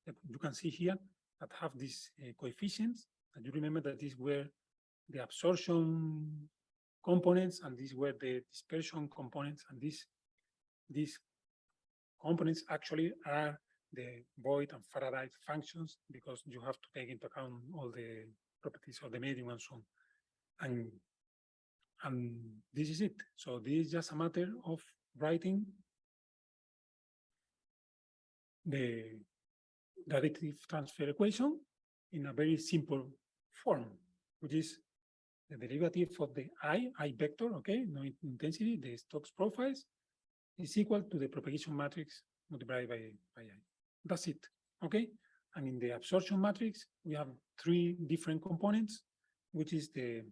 Speaker 1: that you can see here that have these coefficients. And you remember that these were the absorption components, and these were the dispersion components, and these components actually are the Voigt and Faraday functions, because you have to take into account all the properties of the medium and so on. And this is it. So this is just a matter of writing the radiative transfer equation in a very simple form, which is the derivative of the I vector, okay, no intensity, the Stokes profiles, is equal to the propagation matrix multiplied by I. That's it, okay? And in the absorption matrix, we have three different components, which is the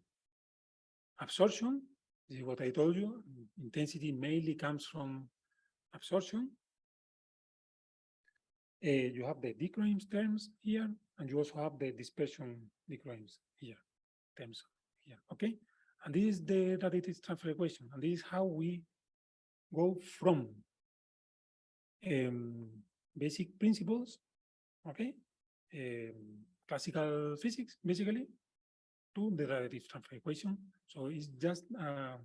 Speaker 1: absorption. This is what I told you. Intensity mainly comes from absorption. You have the Dickroims terms here, and you also have the dispersion Dickroims here, terms here, okay? And this is the radiative transfer equation, and this is how we go from basic principles, okay, classical physics, basically, to the radiative transfer equation. So it's just a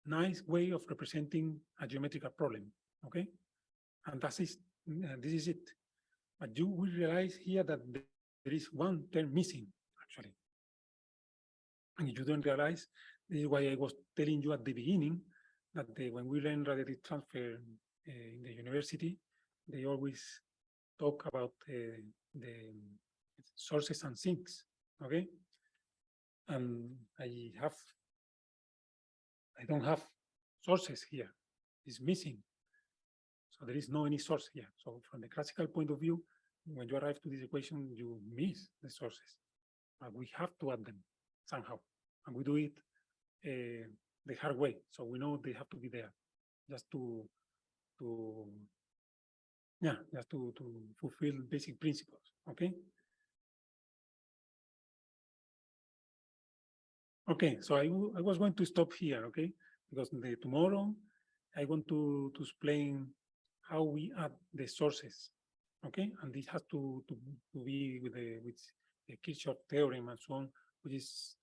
Speaker 1: nice way of representing a geometrical problem, okay? And this is it. But you will realize here that there is one term missing, actually. And you don't realize, this is why I was telling you at the beginning that when we learn radiative transfer in the university, they always talk about the sources and sinks, okay? And I don't have sources here. It's missing. So there is no any source here. So from the classical point of view, when you arrive to this equation, you miss the sources. But we have to add them somehow. And we do it the hard way. So we know they have to be there just to fulfill basic principles, okay? Okay, so I was going to stop here, okay? Because tomorrow I want to explain how we add the sources, okay? And this has to be with the Kirchhoff theorem and so on, which is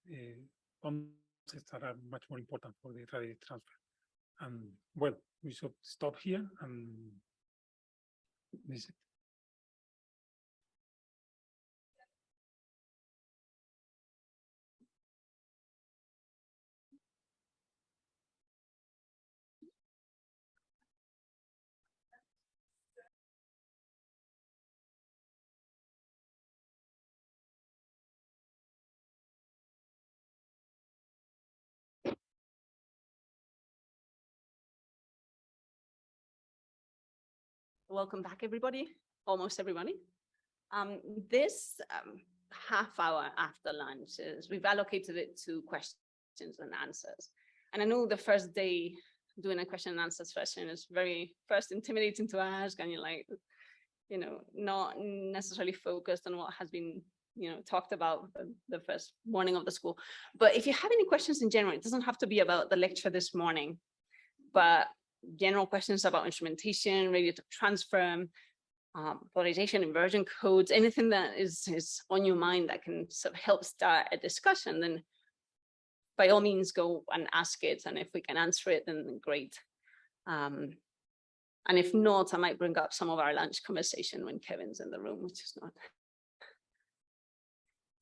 Speaker 1: concepts that are much more important for the radiative transfer. And well, we should stop here, and this is it.
Speaker 3: Welcome back, everybody, almost everybody. This half hour after lunch we've allocated it to questions and answers. And I know the first day doing a question and answer session is very first intimidating to ask, and you're like, you know, not necessarily focused on what has been, you know, talked about the first morning of the school. But if you have any questions in general, it doesn't have to be about the lecture this morning, but general questions about instrumentation, radiative transfer, polarization, inversion codes, anything that is on your mind that can sort of help start a discussion, then by all means go and ask it. And if we can answer it, then great. And if not, I might bring up some of our lunch conversation when Kevin's in the room, which is not.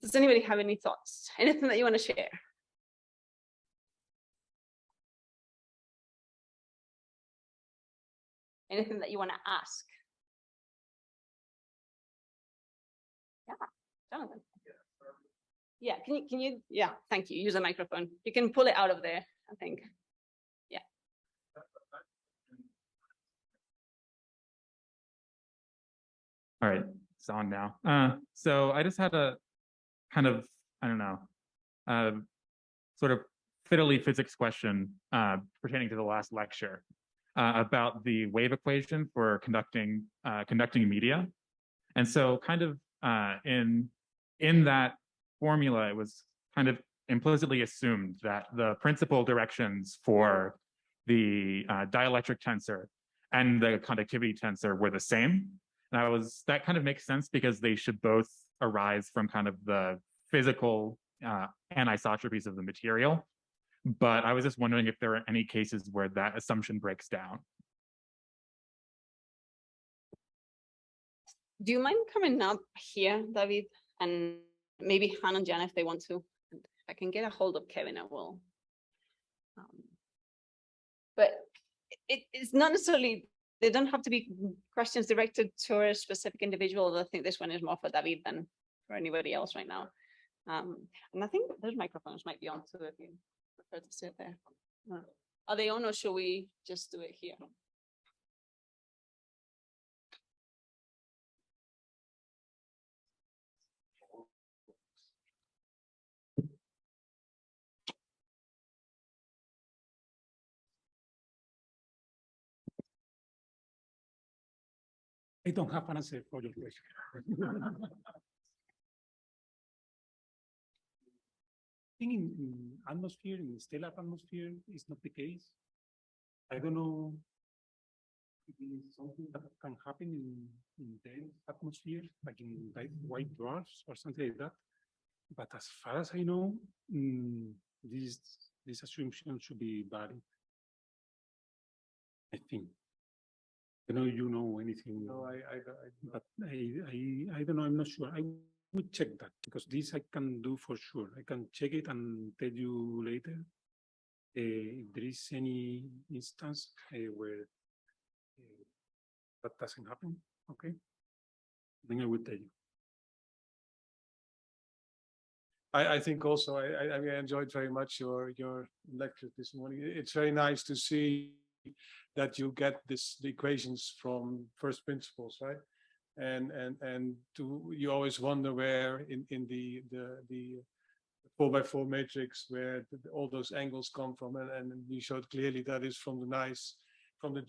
Speaker 3: Does anybody have any thoughts? Anything that you want to share? Anything that you want to ask? Yeah, Jonathan. Yeah, can you, yeah, thank you. Use a microphone. You can pull it out of there, I think. Yeah.
Speaker 4: All right, it's on now. So I just had a kind of, I don't know, sort of fiddly physics question pertaining to the last lecture about the wave equation for conducting media. And so kind of in that formula, it was kind of implicitly assumed that the principal directions for the dielectric tensor and the conductivity tensor were the same. And that kind of makes sense because they should both arise from kind of the physical anisotropies of the material. But I was just wondering if there are any cases where that assumption breaks down.
Speaker 3: Do you mind coming up here, David, and maybe Han and Jan if they want to? If I can get a hold of Kevin, I will. But it's not necessarily, they don't have to be questions directed to a specific individual. I think this one is more for David than for anybody else right now. And I think those microphones might be on too if you prefer to sit there. Are they on, or should we just do it here?
Speaker 1: I don't have an answer for your question. I think in atmosphere, in stellar atmosphere, is not the case. I don't know if it is something that can happen in dense atmosphere, like in white dwarfs or something like that. But as far as I know, this assumption should be valid. I think. I know you know anything. No, but I don't know. I'm not sure. I would check that because this I can do for sure. I can check it and tell you later if there is any instance where that doesn't happen. Okay, then I will tell you.
Speaker 5: I think also I enjoyed very much your lecture this morning. It's very nice to see that you get the equations from first principles, right? And you always wonder where in the 4x4 matrix where all those angles come from, and you showed clearly that is from the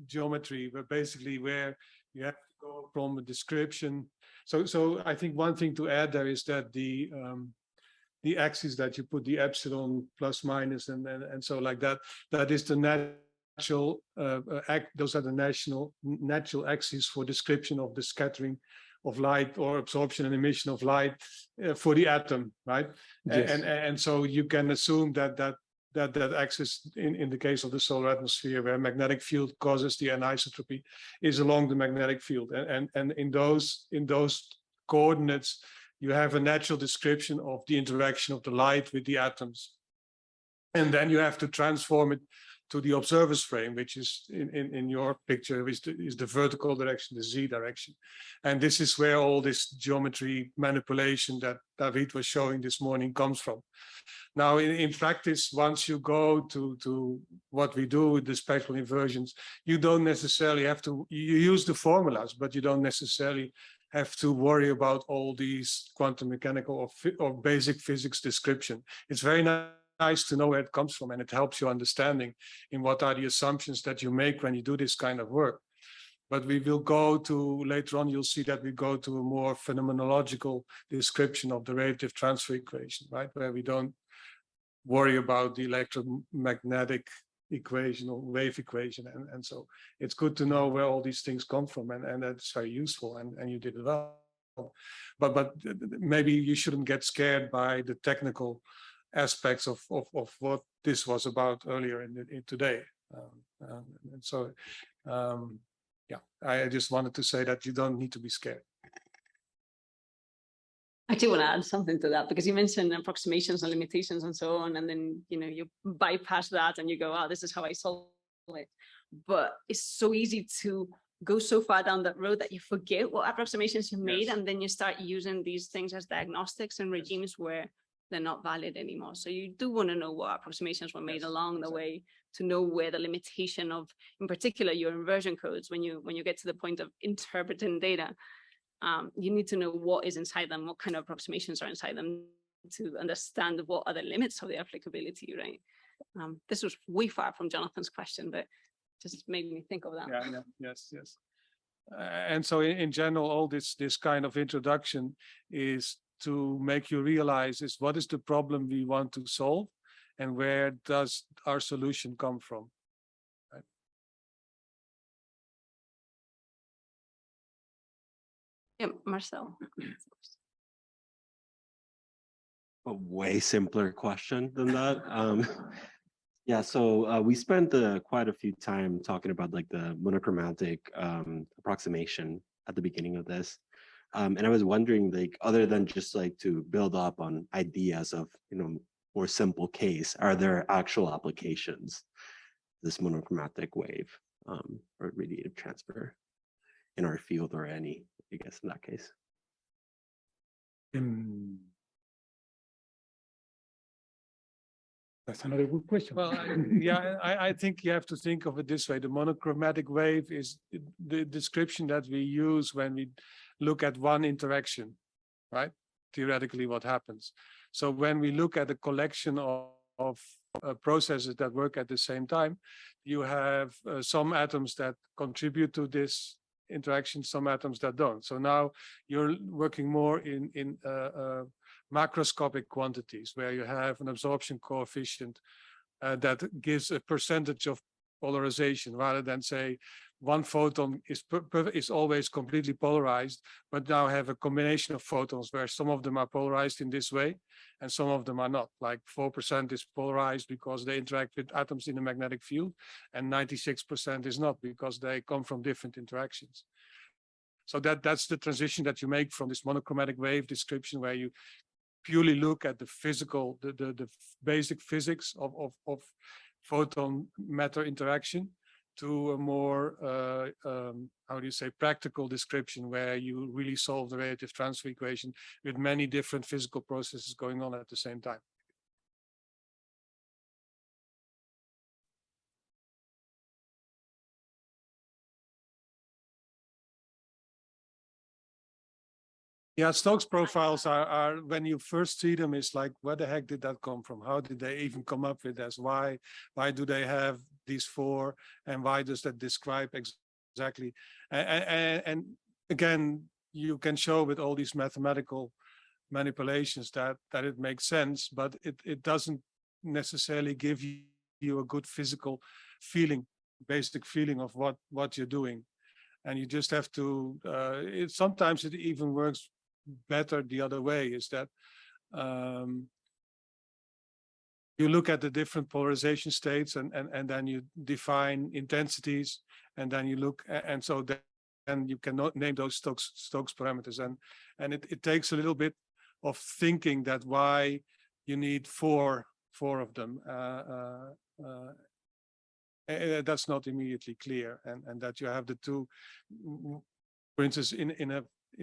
Speaker 5: geometry, but basically where you have to go from a description. So I think one thing to add there is that the axis that you put the epsilon plus minus and so like that is the natural those are the natural axes for description of the scattering of light or absorption and emission of light for the atom, right? Yes. And so you can assume that axis in the case of the solar atmosphere where magnetic field causes the anisotropy is along the magnetic field, and in those coordinates you have a natural description of the interaction of the light with the atoms, and then you have to transform it to the observer's frame, which is in your picture is the vertical direction, the z direction. And this is where all this geometry manipulation that David was showing this morning comes from. Now, in practice, once you go to what we do with the spectral inversions, you don't necessarily have to, you use the formulas, but you don't necessarily have to worry about all these quantum mechanical or basic physics description. It's very nice nice to know where it comes from, and it helps you understanding in what are the assumptions that you make when you do this kind of work. But we will go to, later on, you'll see that we go to a more phenomenological description of the radiative transfer equation, right? Where we don't worry about the electromagnetic equation or wave equation. And so it's good to know where all these things come from, and that's very useful, and you did it well. But maybe you shouldn't get scared by the technical aspects of what this was about earlier in today. And so, yeah, I just wanted to say that you don't need to be scared.
Speaker 3: I do want to add something to that, because you mentioned approximations and limitations and so on, and then you bypass that and you go, oh, this is how I solve it. But it's so easy to go so far down that road that you forget what approximations you made, and then you start using these things as diagnostics and regimes where they're not valid anymore. So you do want to know what approximations were made along the way, to know where the limitation of, in particular, your inversion codes, when you get to the point of interpreting data, you need to know what is inside them, what kind of approximations are inside them, to understand what are the limits of the applicability, right? This was way far from Jonathan's question, but just made me think of that.
Speaker 5: Yeah, yes. And so in general, all this kind of introduction is to make you realize is what is the problem we want to solve, and where does our solution come from? Right?
Speaker 3: Yeah, Marcel.
Speaker 6: A way simpler question than that. Yeah, so we spent quite a few time talking about like the monochromatic approximation at the beginning of this. And I was wondering, like, other than just like to build up on ideas of, more simple case, are there actual applications, this monochromatic wave or radiative transfer in our field, or any, I guess, in that case?
Speaker 1: That's another good question.
Speaker 5: Well, I think you have to think of it this way. The monochromatic wave is the description that we use when we look at one interaction, right? Theoretically, what happens. So when we look at a collection of processes that work at the same time, you have some atoms that contribute to this interaction, some atoms that don't. So now you're working more in macroscopic quantities, where you have an absorption coefficient that gives a percentage of polarization, rather than say one photon is always completely polarized, but now have a combination of photons where some of them are polarized in this way and some of them are not. Like 4% is polarized because they interact with atoms in the magnetic field, and 96% is not, because they come from different interactions. So that's the transition that you make from this monochromatic wave description, where you purely look at the physical, the basic physics of photon matter interaction, to a more, how do you say, practical description, where you really solve the radiative transfer equation with many different physical processes going on at the same time. Yeah, Stokes profiles are when you first see them, it's like, where the heck did that come from? How did they even come up with this? Why do they have these four, and why does that describe exactly? And again, you can show with all these mathematical manipulations that it makes sense, but it doesn't necessarily give you a good physical feeling, basic feeling of what you're doing. And you just have to, sometimes it even works better the other way, is that you look at the different polarization states, and then you define intensities, and then you look, and so then you cannot name those Stokes parameters, and it takes a little bit of thinking that why you need four of them. That's not immediately clear, and that you have the two, for instance, in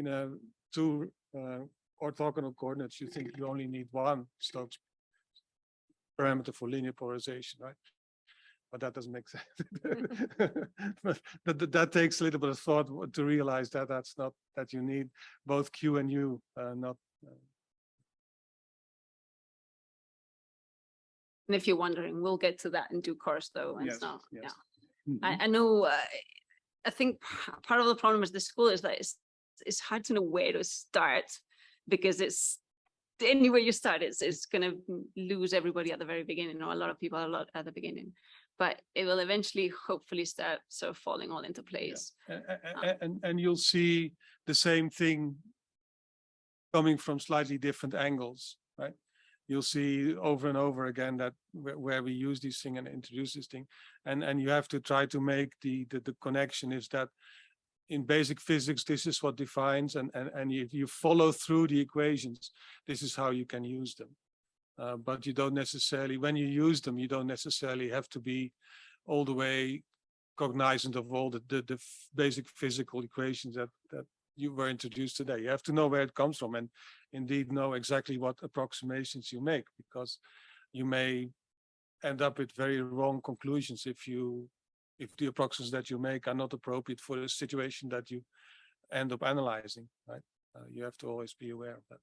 Speaker 5: a two orthogonal coordinates, you think you only need one Stokes parameter for linear polarization, right? But that doesn't make sense. But that takes a little bit of thought to realize that that's not, that you need both Q and U, not
Speaker 3: And if you're wondering, we'll get to that in due course, though. And it's not,
Speaker 5: yes.
Speaker 3: yeah.
Speaker 5: Mhm.
Speaker 3: I know, I think part of the problem with the school is that it's hard to know where to start, because it's anywhere you start, it's going to lose everybody at the very beginning, or a lot of people at the beginning, but it will eventually, hopefully, start sort of falling all into place.
Speaker 5: And you'll see the same thing coming from slightly different angles, right? You'll see over and over again that where we use this thing and introduce this thing, and you have to try to make the connection is that in basic physics, this is what defines, and if you follow through the equations, this is how you can use them. But you don't necessarily, when you use them, you don't necessarily have to be all the way cognizant of all the basic physical equations that you were introduced today. You have to know where it comes from, and indeed know exactly what approximations you make, because you may end up with very wrong conclusions if the approximations that you make are not appropriate for the situation that you end up analyzing, right? You have to always be aware of that.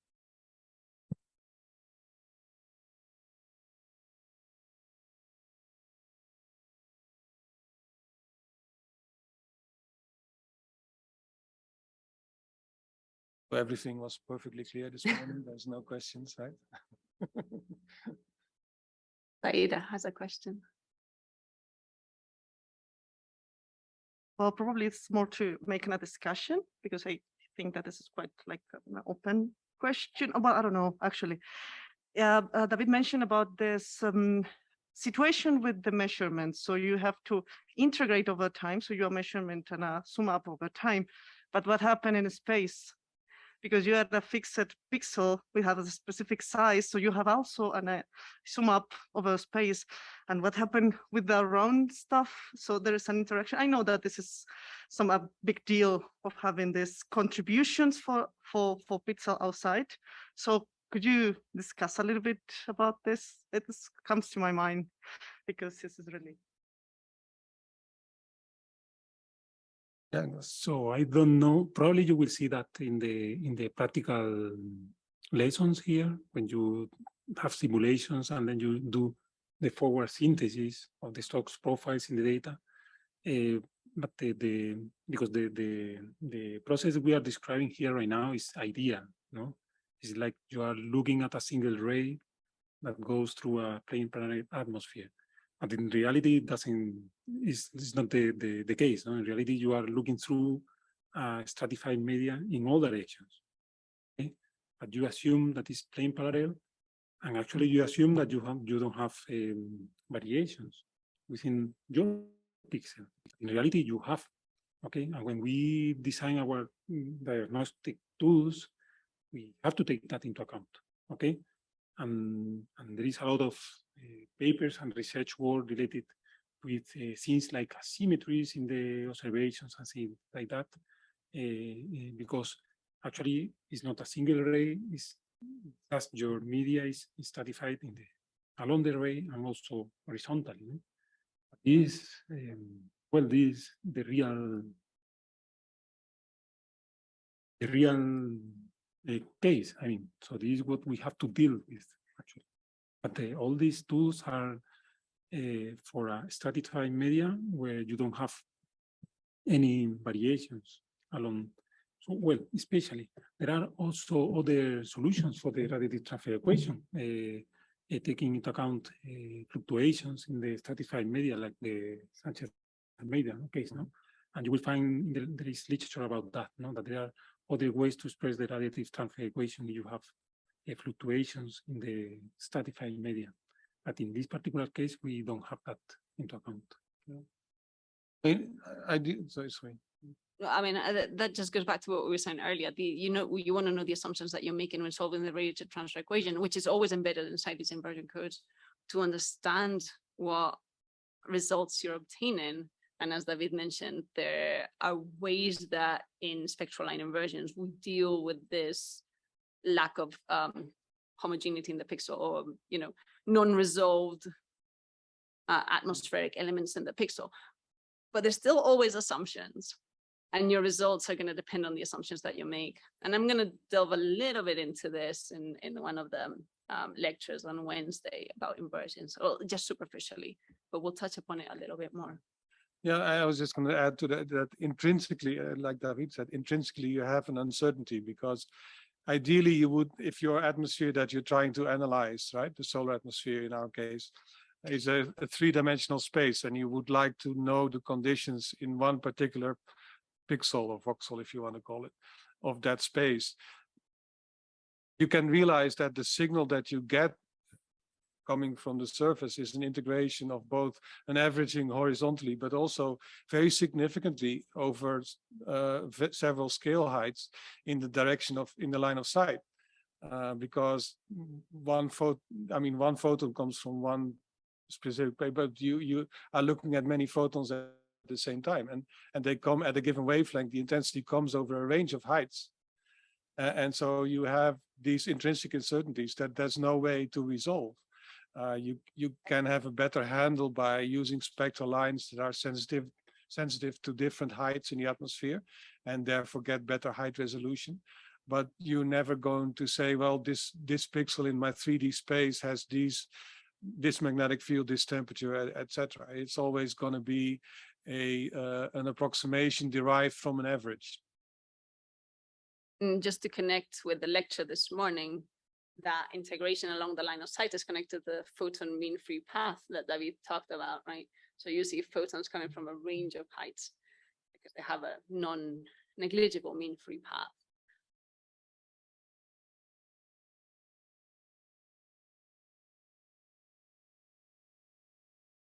Speaker 5: So everything was perfectly clear this morning. There's no questions, right?
Speaker 3: Saida has a question.
Speaker 2: Well, probably it's more to make a discussion, because I think that this is quite like an open question. Well, I don't know, actually. David mentioned about this situation with the measurements. So you have to integrate over time. So your measurement and sum up over time. But what happened in space? Because you had a fixed pixel, we have a specific size. So you have also a sum up over space. And what happened with the round stuff? So there is an interaction. I know that this is a big deal of having these contributions for pixel outside. So could you discuss a little bit about this? It comes to my mind because this is really.
Speaker 1: Yeah, so I don't know. Probably you will see that in the practical lessons here, when you have simulations and then you do the forward synthesis of the stocks profiles in the data. But because the process we are describing here right now is ideal, no? It's like you are looking at a single ray that goes through a plane planetary atmosphere. But in reality, it's not the case. No? In reality, you are looking through stratified media in all directions. Okay? But you assume that it's plane parallel, and actually you assume that you don't have variations within your pixel. In reality, you have. Okay, and when we design our diagnostic tools, we have to take that into account. Okay, and there is a lot of papers and research work related with things like asymmetries in the observations and things like that, because actually it's not a single ray, it's just your media is stratified along the ray and also horizontally. No? This, the real case. I mean, so this is what we have to deal with actually. But all these tools are for a stratified media where you don't have any variations along. So, well, especially there are also other solutions for the radiative transfer equation, taking into account fluctuations in the stratified media, like the Sanchez media case, no? And you will find there is literature about that, no? That there are other ways to express the radiative transfer equation if you have fluctuations in the stratified media. But in this particular case, we don't have that into account.
Speaker 5: I did, sorry.
Speaker 3: I mean, that just goes back to what we were saying earlier. You want to know the assumptions that you're making when solving the radiative transfer equation, which is always embedded inside these inversion codes, to understand what results you're obtaining. And as David mentioned, there are ways that in spectral line inversions we deal with this lack of homogeneity in the pixel, or non-resolved atmospheric elements in the pixel. But there's still always assumptions, and your results are going to depend on the assumptions that you make. And I'm going to delve a little bit into this in one of the lectures on Wednesday about inversions, well, just superficially, but we'll touch upon it a little bit more.
Speaker 5: Yeah, I was just going to add to that, that intrinsically, like David said, intrinsically you have an uncertainty, because ideally you would, if your atmosphere that you're trying to analyze, right, the solar atmosphere in our case, is a three-dimensional space, and you would like to know the conditions in one particular pixel or voxel, if you want to call it, of that space. You can realize that the signal that you get coming from the surface is an integration of both an averaging horizontally, but also very significantly over several scale heights in the direction of, in the line of sight. Because one photon comes from one specific place, but you are looking at many photons at the same time, and they come at a given wavelength. The intensity comes over a range of heights. And so you have these intrinsic uncertainties that there's no way to resolve. You can have a better handle by using spectral lines that are sensitive to different heights in the atmosphere, and therefore get better height resolution. But you're never going to say, well, this pixel in my 3D space has this magnetic field, this temperature, etc. It's always going to be an approximation derived from an average.
Speaker 3: And just to connect with the lecture this morning, that integration along the line of sight is connected to the photon mean free path that David talked about, right? So you see photons coming from a range of heights because they have a non-negligible mean free path.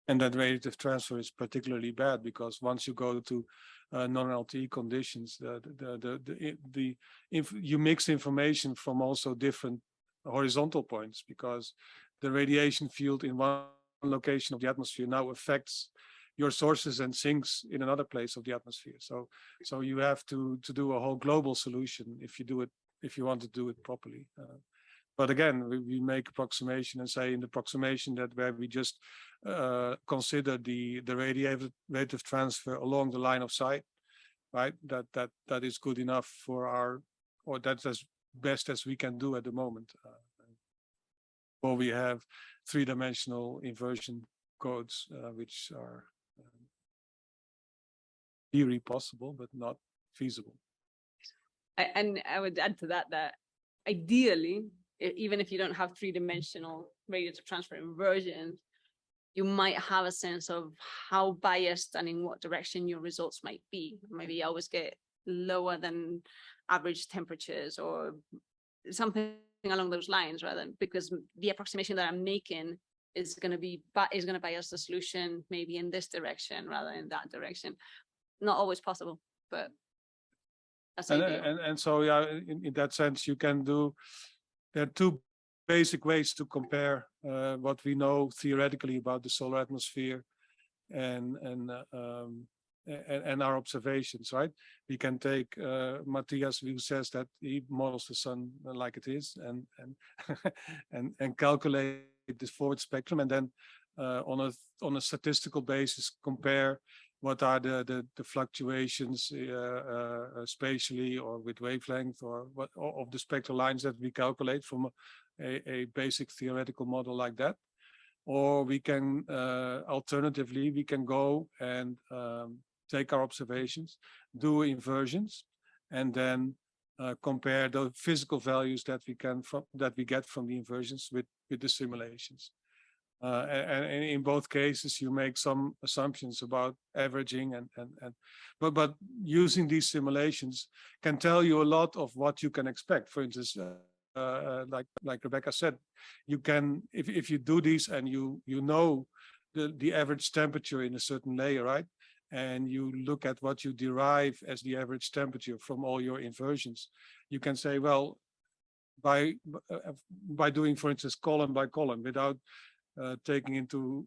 Speaker 5: And that radiative transfer is particularly bad because once you go to non-LTE conditions, you mix information from also different horizontal points, because the radiation field in one location of the atmosphere now affects your sources and sinks in another place of the atmosphere. So you have to do a whole global solution if you want to do it properly. But again, we make approximation and say in the approximation that where we just consider the radiative transfer along the line of sight, right? That is good enough for or that's as best as we can do at the moment. Or we have three-dimensional inversion codes, which are theory possible, but not feasible.
Speaker 3: And I would add to that ideally, even if you don't have three-dimensional radiative transfer inversions, you might have a sense of how biased and in what direction your results might be. Maybe you always get lower than average temperatures or something along those lines, rather than, because the approximation that I'm making is going to bias the solution maybe in this direction rather than that direction. Not always possible, but that's ideal.
Speaker 5: And so yeah, in that sense, you can do. There are two basic ways to compare what we know theoretically about the solar atmosphere and our observations, right? We can take Matthias, who says that he models the sun like it is, and calculate this forward spectrum, and then on a statistical basis compare what are the fluctuations spatially or with wavelength or what of the spectral lines that we calculate from a basic theoretical model like that. Or we can alternatively we can go and take our observations, do inversions, and then compare the physical values that we get from the inversions with the simulations. And in both cases, you make some assumptions about averaging but using these simulations can tell you a lot of what you can expect. For instance, like Rebecca said, you can if you do these and you know the average temperature in a certain layer, right? And you look at what you derive as the average temperature from all your inversions, you can say, well, by doing, for instance, column by column without taking into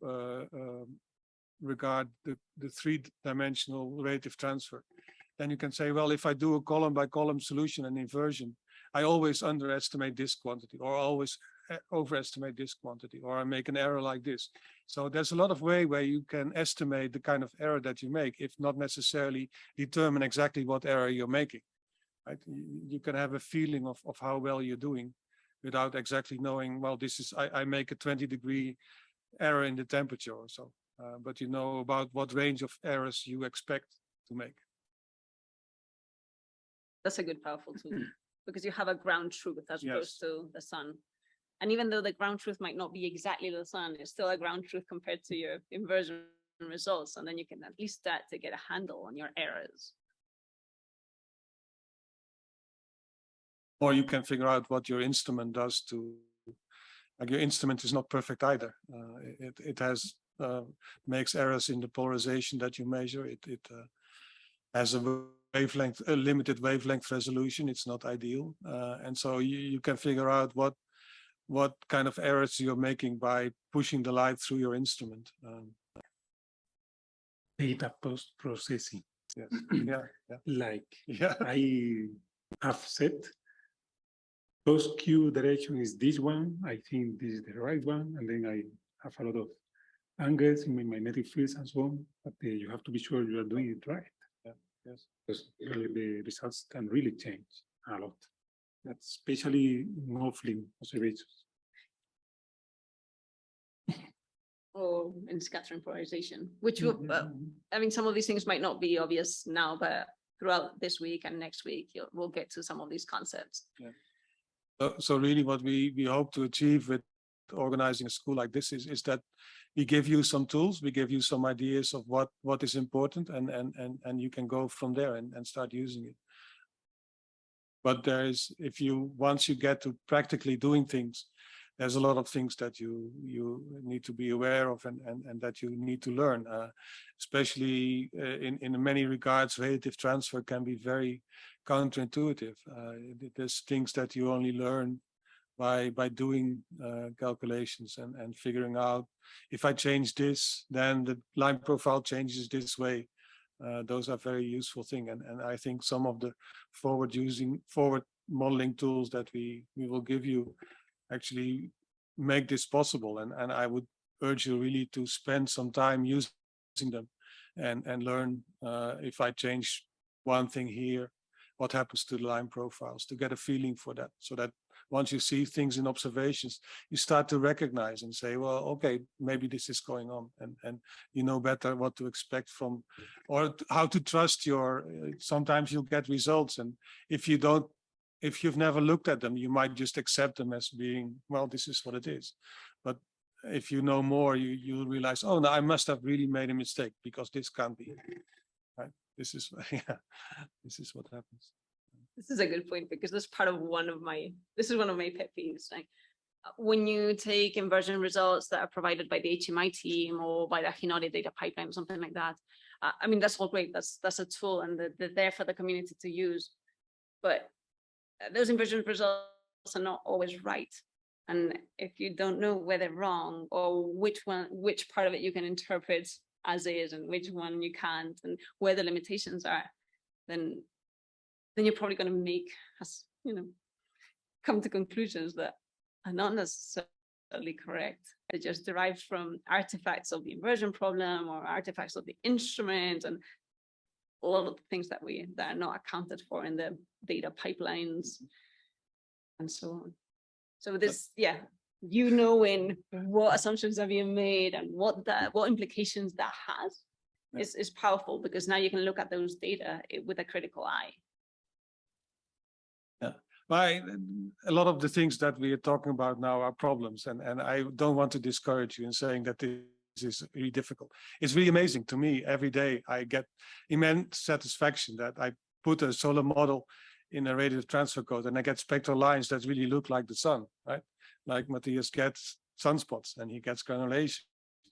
Speaker 5: regard the three-dimensional radiative transfer, then you can say, well, if I do a column by column solution and inversion, I always underestimate this quantity, or always overestimate this quantity, or I make an error like this. So there's a lot of way where you can estimate the kind of error that you make, if not necessarily determine exactly what error you're making. Right? You can have a feeling of how well you're doing without exactly knowing, well, this is, I make a 20-degree error in the temperature or so. But you know about what range of errors you expect to make.
Speaker 3: That's a good, powerful tool because you have a ground truth as
Speaker 5: Yes.
Speaker 3: opposed to the sun. And even though the ground truth might not be exactly the sun, it's still a ground truth compared to your inversion results. And then you can at least start to get a handle on your errors.
Speaker 5: Or you can figure out what your instrument does to, like your instrument is not perfect either. It has, makes errors in the polarization that you measure. It has a wavelength, a limited wavelength resolution. It's not ideal. And so you can figure out what kind of errors you're making by pushing the light through your instrument.
Speaker 1: Data post-processing.
Speaker 5: Yes. Yeah.
Speaker 1: Like
Speaker 5: Yeah.
Speaker 1: I have said, post Q direction is this one. I think this is the right one. And then I have a lot of angles in my magnetic fields and so on. But you have to be sure you are doing it right.
Speaker 5: Yeah. Yes.
Speaker 1: Because the results can really change a lot. That's especially in offline observations.
Speaker 3: Or in scattering polarization, which will, I mean, some of these things might not be obvious now, but throughout this week and next week, we'll get to some of these concepts.
Speaker 5: Yeah. So really what we hope to achieve with organizing a school like this is that we give you some tools, we give you some ideas of what is important, and you can go from there and start using it. But there is, once you get to practically doing things, there's a lot of things that you need to be aware of and that you need to learn, especially in many regards. Radiative transfer can be very counterintuitive. There's things that you only learn by doing calculations and figuring out, if I change this, then the line profile changes this way. Those are very useful things, and I think some of the forward modeling tools that we will give you actually make this possible, and I would urge you really to spend some time using them and learn, if I change one thing here, what happens to the line profiles, to get a feeling for that, so that once you see things in observations, you start to recognize and say, well, okay, maybe this is going on, and you know better what to expect from, or how to trust your, sometimes you'll get results, and if you've never looked at them, you might just accept them as being, well, this is what it is. But if you know more, you'll realize, oh, no, I must have really made a mistake, because this can't be, right? This is, yeah, this is what happens.
Speaker 3: This is a good point, because this is part of one of my pet peeves. Like when you take inversion results that are provided by the HMI team or by the Hinode data pipeline or something like that, I mean, that's all great. That's a tool, and they're there for the community to use. But those inversion results are not always right. And if you don't know where they're wrong, or which part of it you can interpret as is and which one you can't, and where the limitations are, then you're probably going to make us, come to conclusions that are not necessarily correct. They're just derived from artifacts of the inversion problem or artifacts of the instrument, and a lot of the things that are not accounted for in the data pipelines and so on. So this, knowing what assumptions have you made and what implications that has is powerful, because now you can look at those data with a critical eye.
Speaker 5: Yeah, a lot of the things that we are talking about now are problems, and I don't want to discourage you in saying that this is really difficult. It's really amazing to me. Every day I get immense satisfaction that I put a solar model in a radiative transfer code and I get spectral lines that really look like the sun, right? Like Matthias gets sunspots and he gets granulation,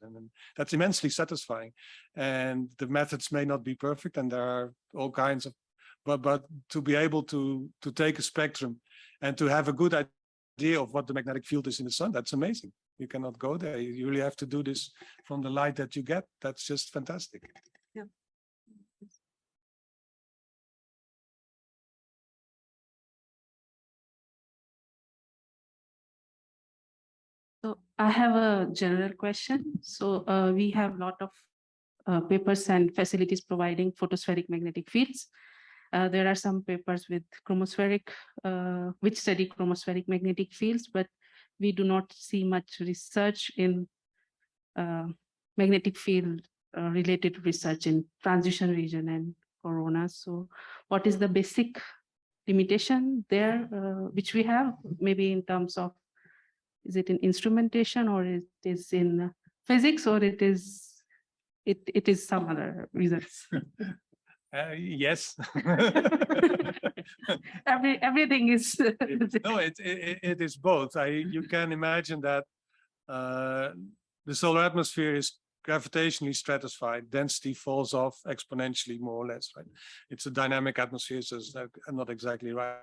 Speaker 5: and that's immensely satisfying. And the methods may not be perfect, and there are all kinds of, but to be able to take a spectrum and to have a good idea of what the magnetic field is in the sun, that's amazing. You cannot go there. You really have to do this from the light that you get. That's just fantastic.
Speaker 3: Yeah.
Speaker 7: So I have a general question. So we have a lot of papers and facilities providing photospheric magnetic fields. There are some papers with chromospheric, which study chromospheric magnetic fields, but we do not see much research in magnetic field related research in transition region and corona. So what is the basic limitation there, which we have, maybe in terms of, is it in instrumentation, or it is in physics, or it is some other reasons?
Speaker 5: Yes.
Speaker 7: Everything is.
Speaker 5: No, it is both. You can imagine that the solar atmosphere is gravitationally stratified. Density falls off exponentially, more or less, right? It's a dynamic atmosphere, so it's not exactly right.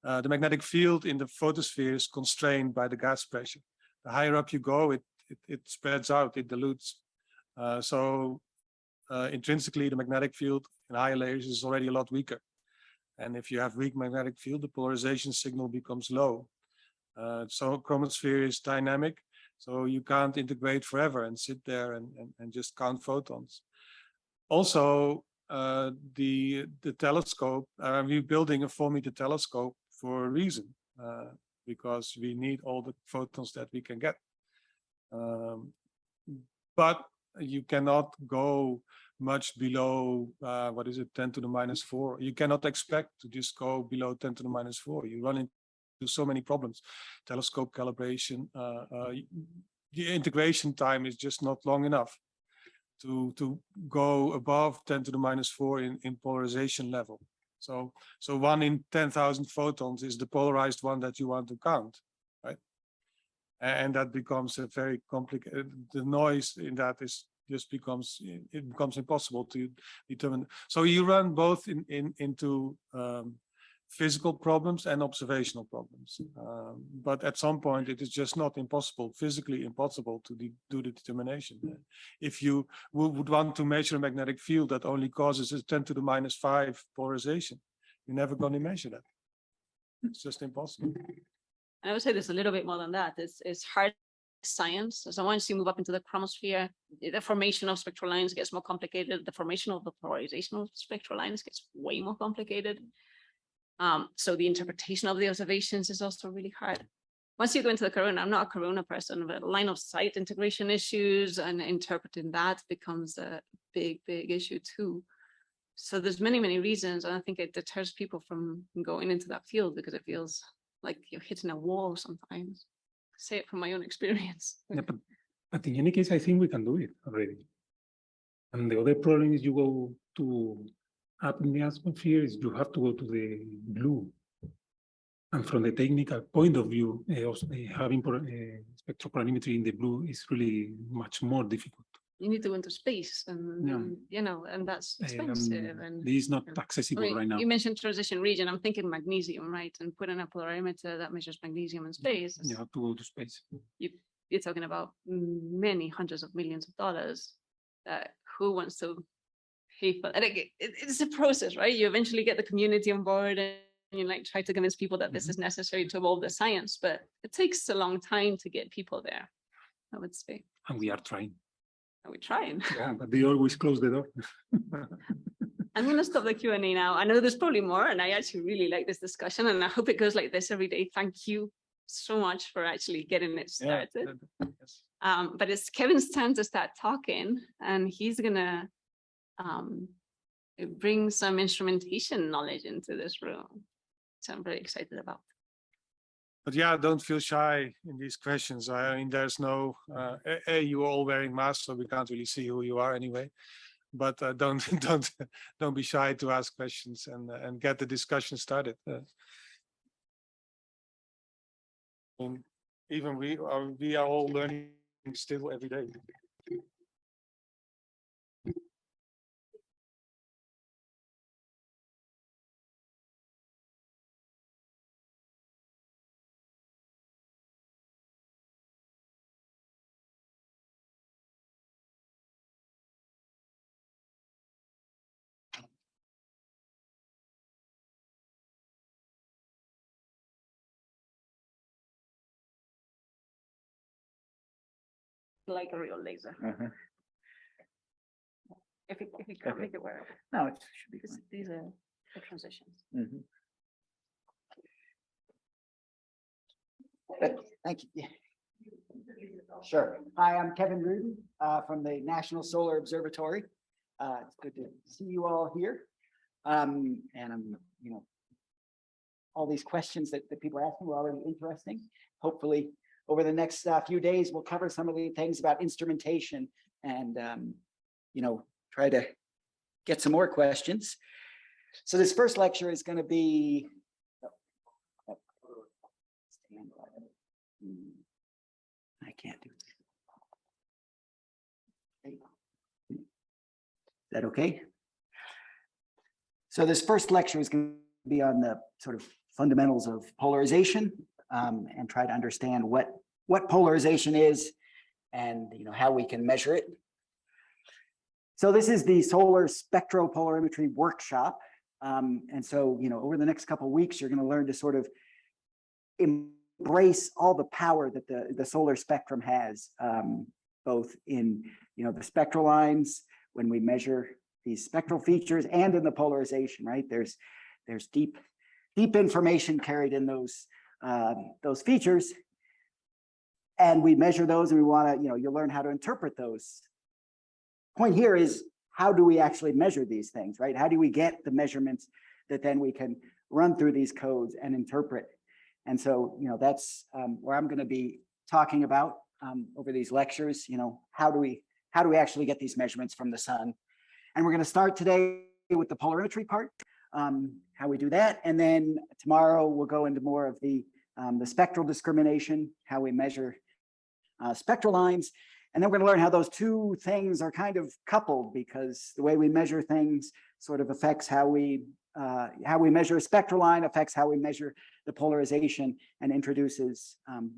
Speaker 5: The magnetic field in the photosphere is constrained by the gas pressure. The higher up you go, it spreads out, it dilutes. Intrinsically, the magnetic field in higher layers is already a lot weaker. And if you have weak magnetic field, the polarization signal becomes low. So chromosphere is dynamic, so you can't integrate forever and sit there and just count photons. Also, the telescope, we're building a 4-meter telescope for a reason, because we need all the photons that we can get. But you cannot go much below, 10 to the minus 4. You cannot expect to just go below 10 to the minus 4. You run into so many problems. Telescope calibration, the integration time is just not long enough to go above 10 to the minus 4 in polarization level. So 1 in 10,000 photons is the polarized one that you want to count, right? And that becomes a very complicated, the noise in that becomes impossible to determine. So you run both into physical problems and observational problems. But at some point it is just not impossible, physically impossible to do the determination. If you would want to measure a magnetic field that only causes a 10 to the minus 5 polarization, you're never going to measure that. It's just impossible.
Speaker 3: I would say there's a little bit more than that. It's hard science. So once you move up into the chromosphere, the formation of spectral lines gets more complicated. The formation of the polarization of spectral lines gets way more complicated. So the interpretation of the observations is also really hard. Once you go into the corona, I'm not a corona person, but line of sight integration issues and interpreting that becomes a big issue too. So there's many reasons, and I think it deters people from going into that field because it feels like you're hitting a wall sometimes. I say it from my own experience.
Speaker 1: Yeah, but in any case, I think we can do it already. And the other problem is you go to up in the atmosphere is you have to go to the blue. And from the technical point of view, having spectropolarimetry in the blue is really much more difficult.
Speaker 3: You need to go into space, and you know, and that's expensive. And
Speaker 1: this is not accessible right now.
Speaker 3: You mentioned transition region. I'm thinking magnesium, right? And putting a polarimeter that measures magnesium in space.
Speaker 1: You have to go to space.
Speaker 3: You're talking about many hundreds of millions of dollars. Who wants to pay for? And it's a process, right? You eventually get the community on board, and you like try to convince people that this is necessary to evolve the science, but it takes a long time to get people there, I would say.
Speaker 1: And we are trying.
Speaker 3: We're trying.
Speaker 1: Yeah, but they always close the door.
Speaker 3: I'm going to stop the Q&A now. I know there's probably more, and I actually really like this discussion, and I hope it goes like this every day. Thank you so much for actually getting it started.
Speaker 5: Yeah, yes.
Speaker 3: But it's Kevin's turn to start talking, and he's going to bring some instrumentation knowledge into this room. So I'm very excited about.
Speaker 5: But yeah, don't feel shy in these questions. I mean, there's no, you're all wearing masks, so we can't really see who you are anyway. But don't be shy to ask questions and get the discussion started. And even we are all learning still every day.
Speaker 3: Like a real laser. If you can't make it work.
Speaker 8: No, it should be.
Speaker 3: These are the transitions.
Speaker 8: Mhm. Good, thank you. Yeah. Sure. Hi, I'm Kevin Rudin from the National Solar Observatory. It's good to see you all here. And I'm, all these questions that people are asking were already interesting. Hopefully, over the next few days, we'll cover some of the things about instrumentation and, try to get some more questions. So this first lecture is going to be. I can't do it. Is that okay? So this first lecture is going to be on the sort of fundamentals of polarization and try to understand what polarization is and how we can measure it. So this is the Solar Spectropolarimetry Workshop. And so, over the next couple of weeks, you're going to learn to sort of embrace all the power that the solar spectrum has, both in the spectral lines when we measure these spectral features and in the polarization, right? There's deep information carried in those features, and we measure those, and we want to you'll learn how to interpret those. Point here is, how do we actually measure these things, right? How do we get the measurements that then we can run through these codes and interpret? And so, that's where I'm going to be talking about over these lectures. How do we actually get these measurements from the sun? And we're going to start today with the polarimetry part, how we do that, and then tomorrow we'll go into more of the spectral discrimination, how we measure spectral lines, and then we're going to learn how those two things are kind of coupled, because the way we measure things sort of affects how we measure a spectral line, affects how we measure the polarization, and introduces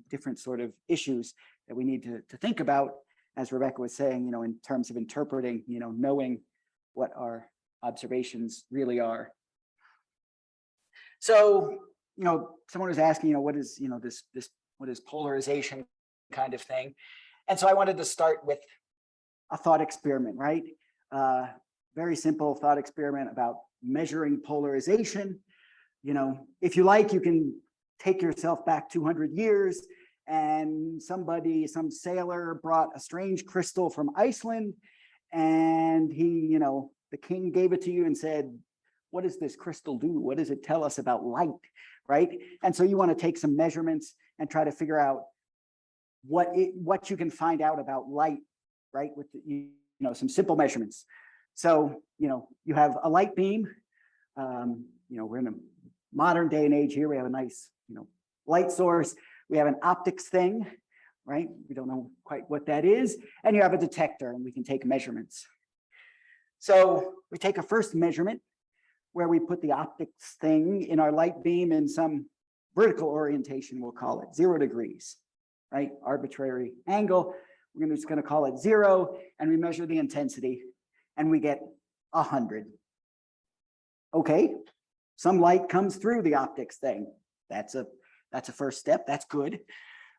Speaker 8: different sort of issues that we need to think about, as Rebecca was saying, in terms of interpreting, knowing what our observations really are. So, someone was asking, what is, what is polarization kind of thing? And so I wanted to start with a thought experiment, right? Very simple thought experiment about measuring polarization. If you like, you can take yourself back 200 years and some sailor brought a strange crystal from Iceland, and he, the king gave it to you and said, what does this crystal do? What does it tell us about light, right? And so you want to take some measurements and try to figure out what you can find out about light, right? With some simple measurements. So, you have a light beam. We're in a modern day and age here. We have a nice, light source. We have an optics thing, right? We don't know quite what that is. And you have a detector, and we can take measurements. So we take a first measurement where we put the optics thing in our light beam in some vertical orientation, we'll call it 0 degrees, right? Arbitrary angle. We're just going to call it 0, and we measure the intensity, and we get 100. Okay, some light comes through the optics thing. That's a first step. That's good.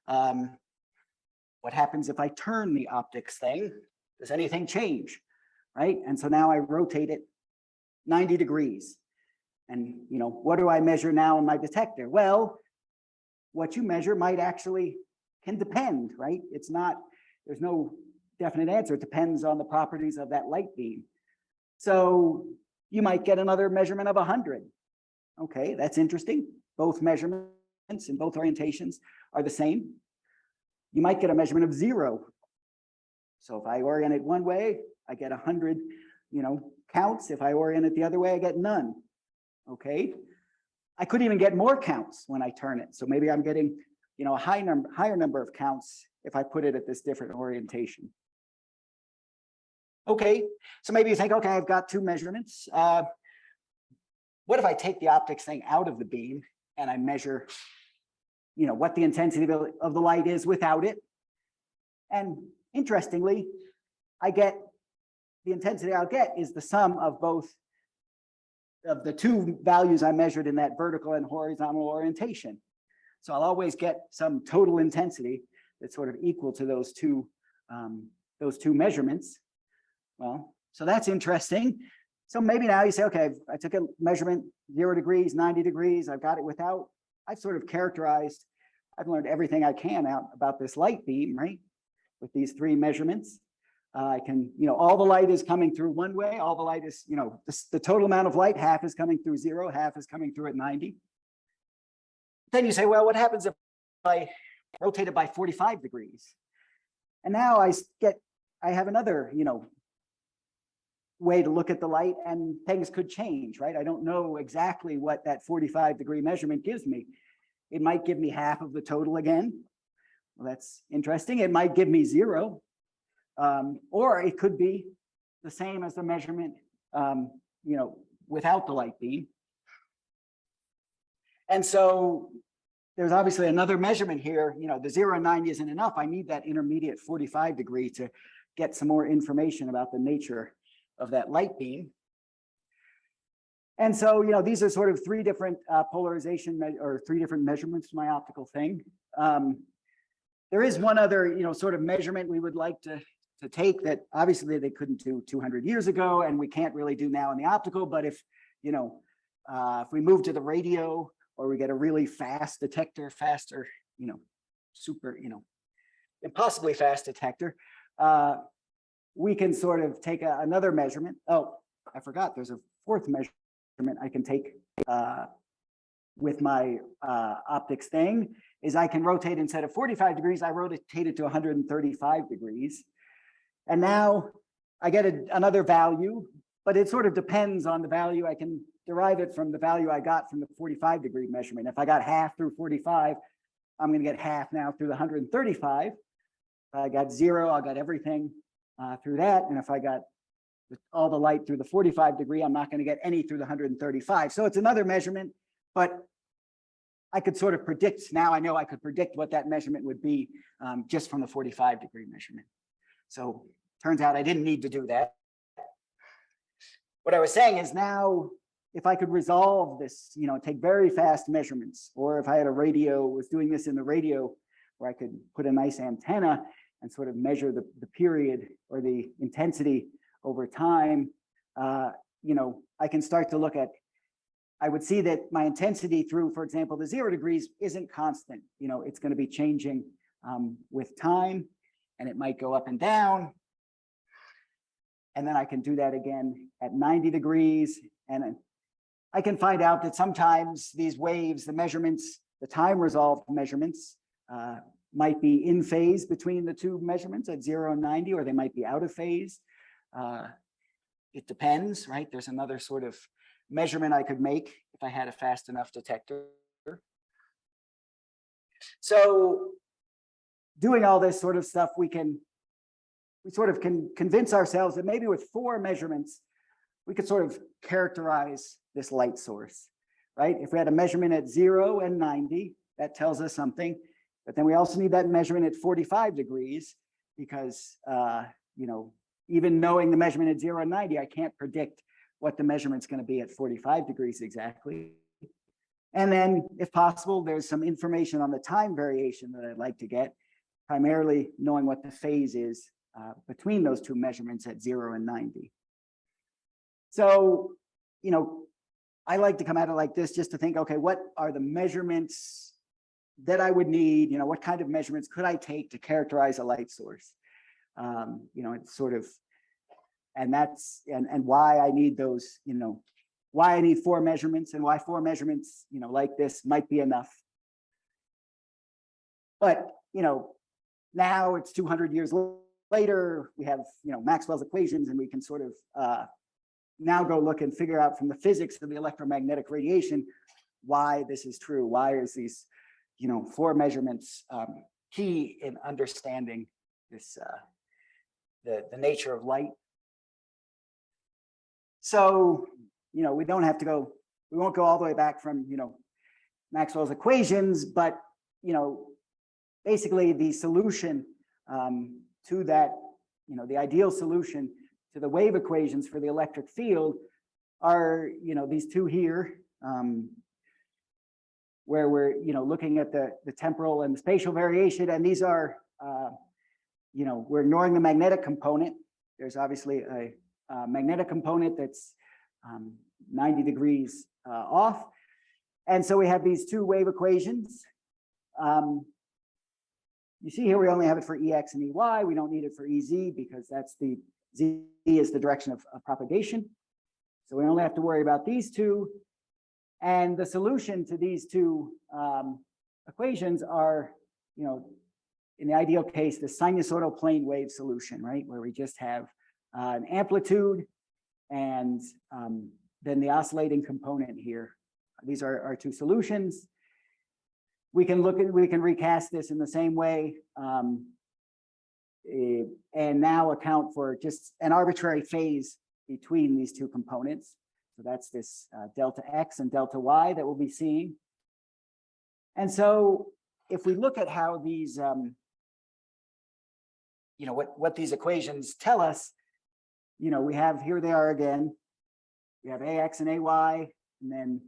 Speaker 8: What happens if I turn the optics thing? Does anything change, right? And so now I rotate it 90 degrees. And, what do I measure now in my detector? Well, what you measure can depend, right? There's no definite answer. It depends on the properties of that light beam. So you might get another measurement of 100. Okay, that's interesting. Both measurements in both orientations are the same. You might get a measurement of 0. So if I orient it one way, I get 100, counts. If I orient it the other way, I get none. Okay. I could even get more counts when I turn it. So maybe I'm getting, a higher number of counts if I put it at this different orientation. Okay. So maybe you think, okay, I've got two measurements. What if I take the optics thing out of the beam and I measure, what the intensity of the light is without it? And interestingly, the intensity I'll get is the sum of both of the two values I measured in that vertical and horizontal orientation. So I'll always get some total intensity that's sort of equal to those two measurements. Well, so that's interesting. So maybe now you say, okay, I took a measurement, 0 degrees, 90 degrees, I've got it without, I've sort of characterized, I've learned everything I can out about this light beam, right? With these 3 measurements. I can, all the light is coming through one way, all the light is, the total amount of light, half is coming through 0, half is coming through at 90. Then you say, well, what happens if I rotate it by 45 degrees? And now I have another, way to look at the light, and things could change, right? I don't know exactly what that 45-degree measurement gives me. It might give me half of the total again. Well, that's interesting. It might give me 0, or it could be the same as the measurement, without the light beam. And so there's obviously another measurement here. The 0 and 90 isn't enough. I need that intermediate 45 degree to get some more information about the nature of that light beam. And so, these are sort of 3 different polarization or 3 different measurements for my optical thing. There is one other, sort of measurement we would like to take that obviously they couldn't do 200 years ago, and we can't really do now in the optical. But if we move to the radio, or we get a really fast detector, faster, super, impossibly fast detector, we can sort of take another measurement. Oh, I forgot, there's a 4th measurement I can take with my optics thing, is I can rotate, instead of 45 degrees, I rotate it to 135 degrees. And now I get another value, but it sort of depends on the value. I can derive it from the value I got from the 45-degree measurement. If I got half through 45, I'm going to get half now through the 135. If I got 0, I got everything through that. And if I got all the light through the 45-degree, I'm not going to get any through the 135. So it's another measurement, but I could sort of predict, now I know I could predict what that measurement would be just from the 45-degree measurement. So turns out I didn't need to do that. What I was saying is, now if I could resolve this, take very fast measurements, or if I had a radio, was doing this in the radio, where I could put a nice antenna and sort of measure the period or the intensity over time, I can start to look at, I would see that my intensity through, for example, the 0 degrees isn't constant. It's going to be changing with time, and it might go up and down. And then I can do that again at 90 degrees. And I can find out that sometimes these waves, the measurements, the time resolved measurements, might be in phase between the 2 measurements at 0 and 90, or they might be out of phase. It depends, right? There's another sort of measurement I could make if I had a fast enough detector. So doing all this sort of stuff, we sort of can convince ourselves that maybe with 4 measurements, we could sort of characterize this light source, right? If we had a measurement at 0 and 90, that tells us something. But then we also need that measurement at 45 degrees, because, even knowing the measurement at 0 and 90, I can't predict what the measurement's going to be at 45 degrees exactly. And then, if possible, there's some information on the time variation that I'd like to get, primarily knowing what the phase is between those 2 measurements at 0 and 90. So, I like to come at it like this, just to think, okay, what are the measurements that I would need? What kind of measurements could I take to characterize a light source? It's sort of, and that's, and why I need those, why I need 4 measurements, and why 4 measurements, like this might be enough. But, now it's 200 years later, we have, Maxwell's equations, and we can sort of now go look and figure out from the physics of the electromagnetic radiation why this is true. Why is these, 4 measurements key in understanding this, the nature of light. So, we don't have to go, we won't go all the way back from, Maxwell's equations, but, basically the solution to that, the ideal solution to the wave equations for the electric field are, these 2 here, where we're, looking at the temporal and the spatial variation. And these are, we're ignoring the magnetic component. There's obviously a magnetic component that's 90 degrees off. And so we have these two wave equations. You see here, we only have it for EX and EY. We don't need it for EZ because that's the Z is the direction of propagation. So we only have to worry about these two. And the solution to these two equations are, in the ideal case, the sinusoidal plane wave solution, right? Where we just have an amplitude and then the oscillating component here. These are our two solutions. We can recast this in the same way and now account for just an arbitrary phase between these two components. So that's this delta X and delta Y that we'll be seeing. And so if we look at how these, what these equations tell us, we have, here they are again. We have AX and AY, and then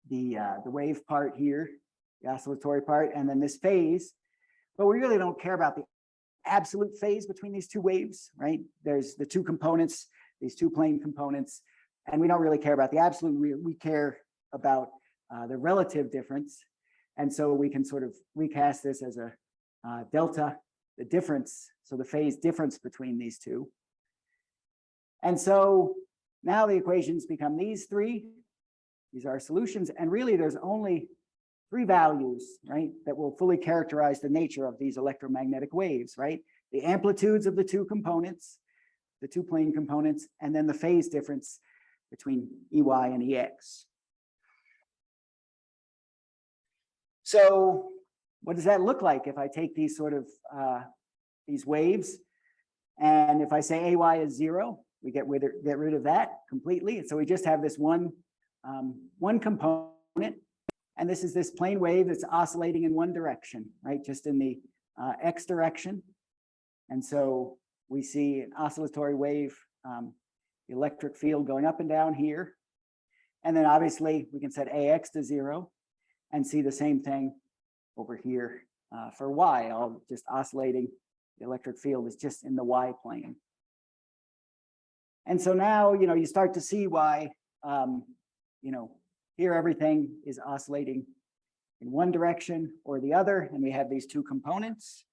Speaker 8: the wave part here, the oscillatory part, and then this phase. But we really don't care about the absolute phase between these two waves, right? There's the two components, these two plane components, and we don't really care about the absolute. We care about the relative difference. And so we can sort of recast this as a delta, the difference, so the phase difference between these two. And so now the equations become these three. These are solutions, and really there's only three values, right, that will fully characterize the nature of these electromagnetic waves, right? The amplitudes of the two components, the two plane components, and then the phase difference between EY and EX. So what does that look like if I take these sort of, these waves, and if I say AY is 0, we get rid of that completely. And so we just have this one component, and this is this plane wave that's oscillating in one direction, right? Just in the X direction. And so we see an oscillatory wave, the electric field going up and down here. And then obviously we can set AX to 0 and see the same thing over here for Y, all just oscillating. The electric field is just in the Y plane. And so now, you start to see why, here everything is oscillating in one direction or the other, and we have these two components.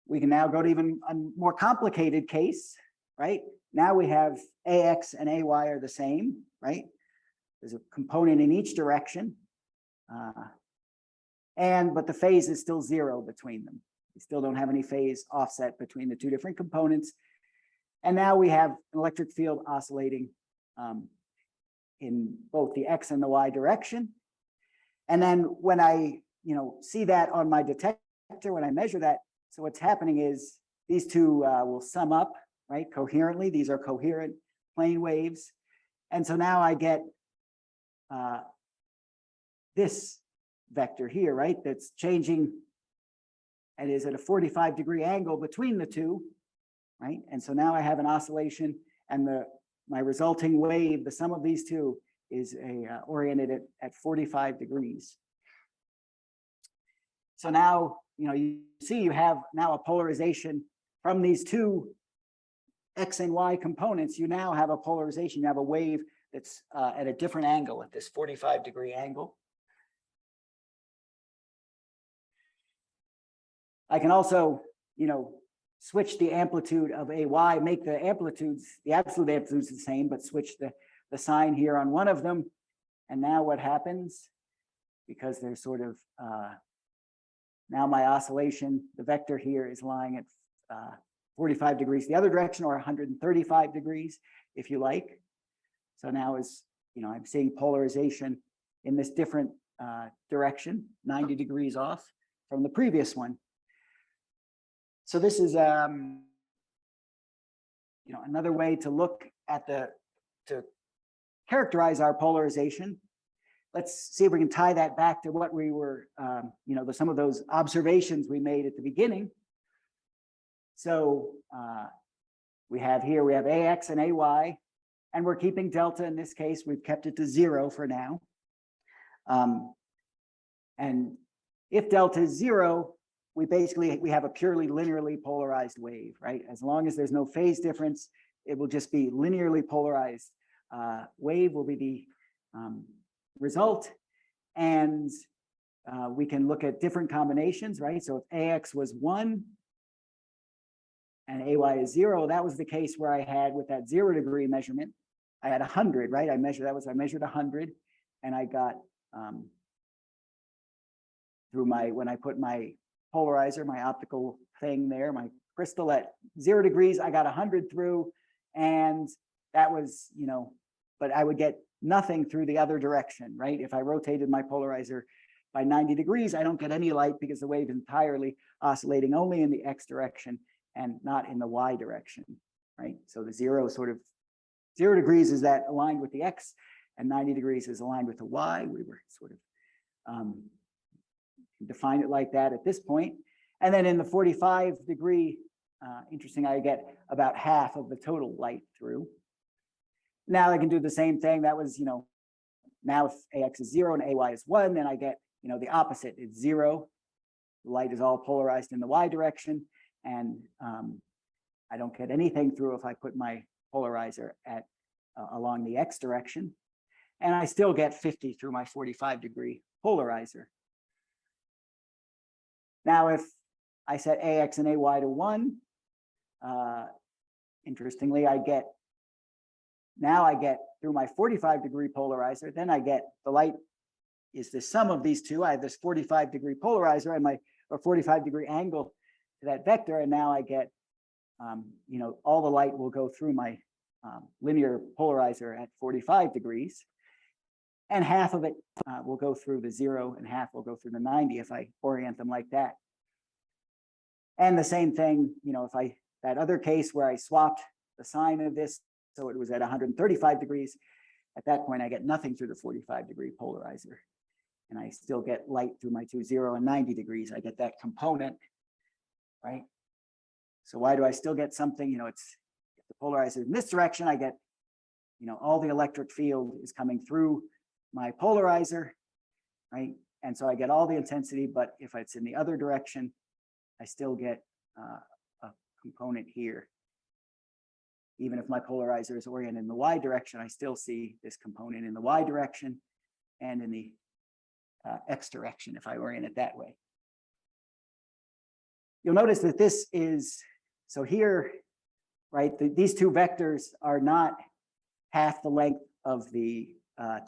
Speaker 8: We can now go to even a more complicated case, right? Now we have AX and AY are the same, right? There's a component in each direction, but the phase is still 0 between them. We still don't have any phase offset between the two different components. And now we have an electric field oscillating in both the X and the Y direction. And then when I, see that on my detector, when I measure that, so what's happening is these two will sum up, right, coherently. These are coherent plane waves. And so now I get this vector here, right, that's changing and is at a 45-degree angle between the two, right? And so now I have an oscillation, and my resulting wave, the sum of these two, is oriented at 45 degrees. So now, you see you have now a polarization from these two X and Y components. You now have a polarization. You have a wave that's at a different angle, at this 45-degree angle. I can also, switch the amplitude of AY, make the amplitudes, the absolute amplitudes the same, but switch the sign here on one of them. And now what happens, because there's sort of, now my oscillation, the vector here is lying at 45 degrees the other direction, or 135 degrees, if you like. So now I'm seeing polarization in this different direction, 90 degrees off from the previous one. So this is, another way to look at to characterize our polarization. Let's see if we can tie that back to what we were, some of those observations we made at the beginning. So we have AX and AY, and we're keeping delta. In this case, we've kept it to 0 for now. And if delta is 0, we have a purely linearly polarized wave, right? As long as there's no phase difference, it will just be linearly polarized wave will be the result. And we can look at different combinations, right? So if AX was 1 and AY is 0, that was the case where I had with that 0 degree measurement, I had 100, right? I measured 100 and I got through when I put my polarizer, my optical thing there, my crystal at 0 degrees, I got 100 through, and that was, but I would get nothing through the other direction, right? If I rotated my polarizer by 90 degrees, I don't get any light because the wave is entirely oscillating only in the X direction and not in the Y direction, right? So the 0 degrees is that aligned with the X, and 90 degrees is aligned with the Y. We were sort of define it like that at this point. And then in the 45 degree, interesting, I get about half of the total light through. Now I can do the same thing. That was, now if AX is 0 and AY is 1, then I get, the opposite. It's 0. The light is all polarized in the Y direction. And I don't get anything through if I put my polarizer at along the X direction. And I still get 50 through my 45 degree polarizer. Now, if I set AX and AY to 1, interestingly, I get through my 45 degree polarizer, then I get the light is the sum of these two. I have this 45 degree polarizer and or 45 degree angle to that vector. And now I get, all the light will go through my linear polarizer at 45 degrees. And half of it will go through the 0 and half will go through the 90 if I orient them like that. And the same thing, if that other case where I swapped the sign of this, so it was at 135 degrees, at that point I get nothing through the 45 degree polarizer. And I still get light through my 0 and 90 degrees. I get that component, right? So why do I still get something? It's the polarizer in this direction, I get, all the electric field is coming through my polarizer, right? And so I get all the intensity, but if it's in the other direction, I still get a component here. Even if my polarizer is oriented in the Y direction, I still see this component in the Y direction and in the X direction if I orient it that way. You'll notice that this is, so here, right, these two vectors are not half the length of the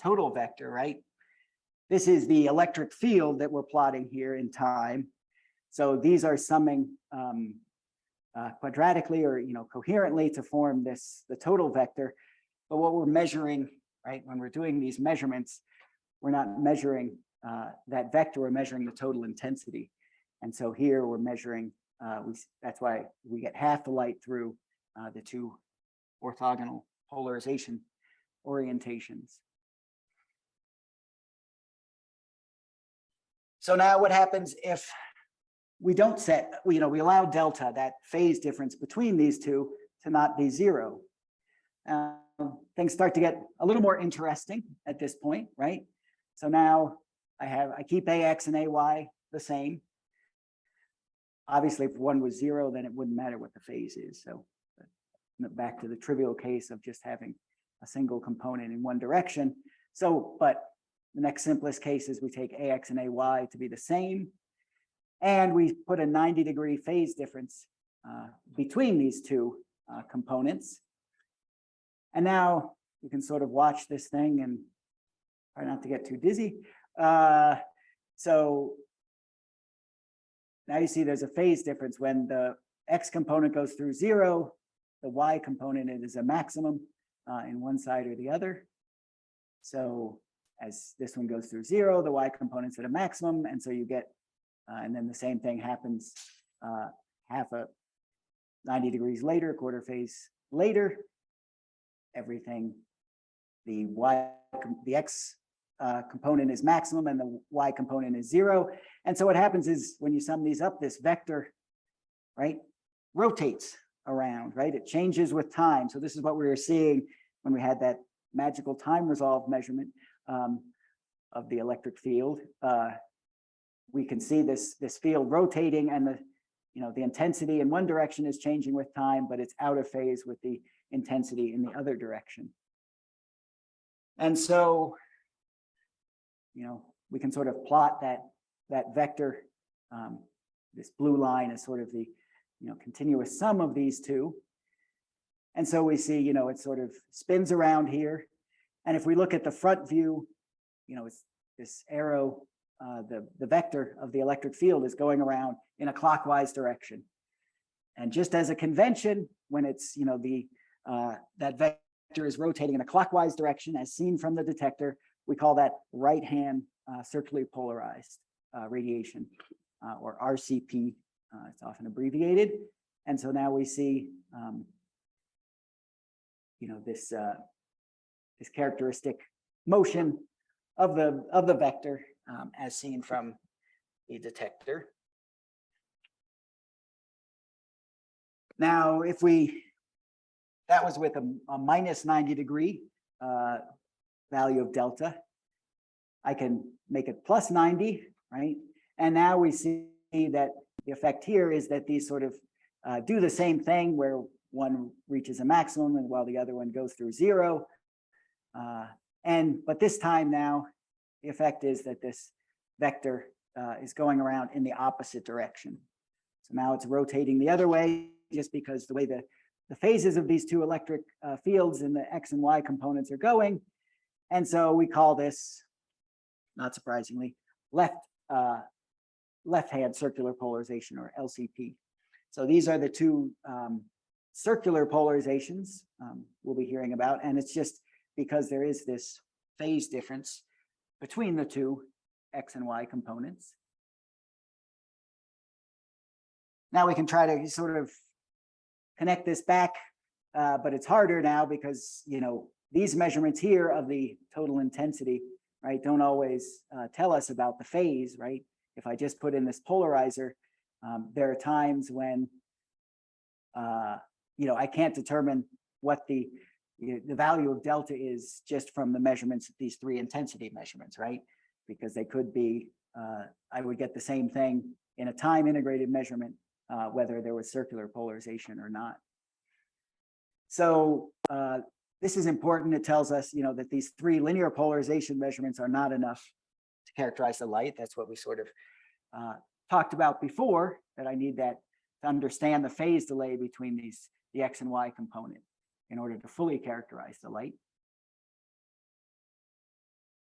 Speaker 8: total vector, right? This is the electric field that we're plotting here in time. So these are summing quadratically or coherently to form the total vector. But what we're measuring, right, when we're doing these measurements, we're not measuring that vector, we're measuring the total intensity. And so here we're measuring, that's why we get half the light through the two orthogonal polarization orientations. So now what happens if we don't set, we allow delta, that phase difference between these two, to not be 0? Things start to get a little more interesting at this point, right? So now I keep AX and AY the same. Obviously, if one was 0, then it wouldn't matter what the phase is. So back to the trivial case of just having a single component in one direction. So, but the next simplest case is we take AX and AY to be the same, and we put a 90 degree phase difference between these two components. And now you can sort of watch this thing and try not to get too dizzy. So now you see there's a phase difference when the X component goes through 0, the Y component is a maximum in one side or the other. So as this one goes through 0, the Y component's at a maximum, and so you get, and then the same thing happens half a 90 degrees later, quarter phase later, everything, the X component is maximum and the Y component is 0. And so what happens is when you sum these up, this vector, right, rotates around, right? It changes with time. So this is what we were seeing when we had that magical time resolved measurement of the electric field. we can see this field rotating, and the intensity in one direction is changing with time, but it's out of phase with the intensity in the other direction. And so, we can sort of plot that vector. This blue line is sort of the continuous sum of these two. And so we see, it sort of spins around here. And if we look at the front view, it's this arrow, the vector of the electric field is going around in a clockwise direction. And just as a convention, when it's, that vector is rotating in a clockwise direction as seen from the detector, we call that right-hand circularly polarized radiation, or RCP, it's often abbreviated. And so now we see, this characteristic motion of the vector as seen from the detector. Now, that was with a minus 90 degree value of delta. I can make it plus 90, right? And now we see that the effect here is that these sort of do the same thing, where one reaches a maximum and while the other one goes through zero. But this time now, the effect is that this vector is going around in the opposite direction. So now it's rotating the other way, just because the way the phases of these two electric fields and the X and Y components are going. And so we call this, not surprisingly, left-hand circular polarization, or LCP. So these are the two circular polarizations we'll be hearing about. And it's just because there is this phase difference between the two X and Y components. Now we can try to sort of connect this back, but it's harder now because, these measurements here of the total intensity, right, don't always tell us about the phase, right? If I just put in this polarizer, there are times when, I can't determine what the value of delta is just from the measurements of these three intensity measurements, right? Because they could be, I would get the same thing in a time integrated measurement, whether there was circular polarization or not. So this is important. It tells us, that these three linear polarization measurements are not enough to characterize the light. That's what we sort of talked about before, that I need that to understand the phase delay between the X and Y component in order to fully characterize the light.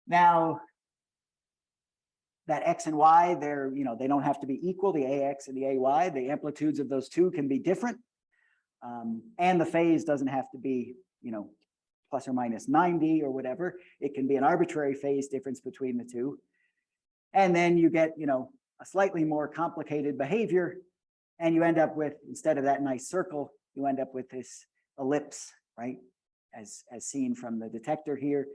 Speaker 8: Now, that X and Y, they don't have to be equal, the AX and the AY. The amplitudes of those two can be different. And the phase doesn't have to be, plus or minus 90 or whatever. It can be an arbitrary phase difference between the two. And then you get, a slightly more complicated behavior, and you end up with, instead of that nice circle, you end up with this ellipse, right? As seen from the detector here.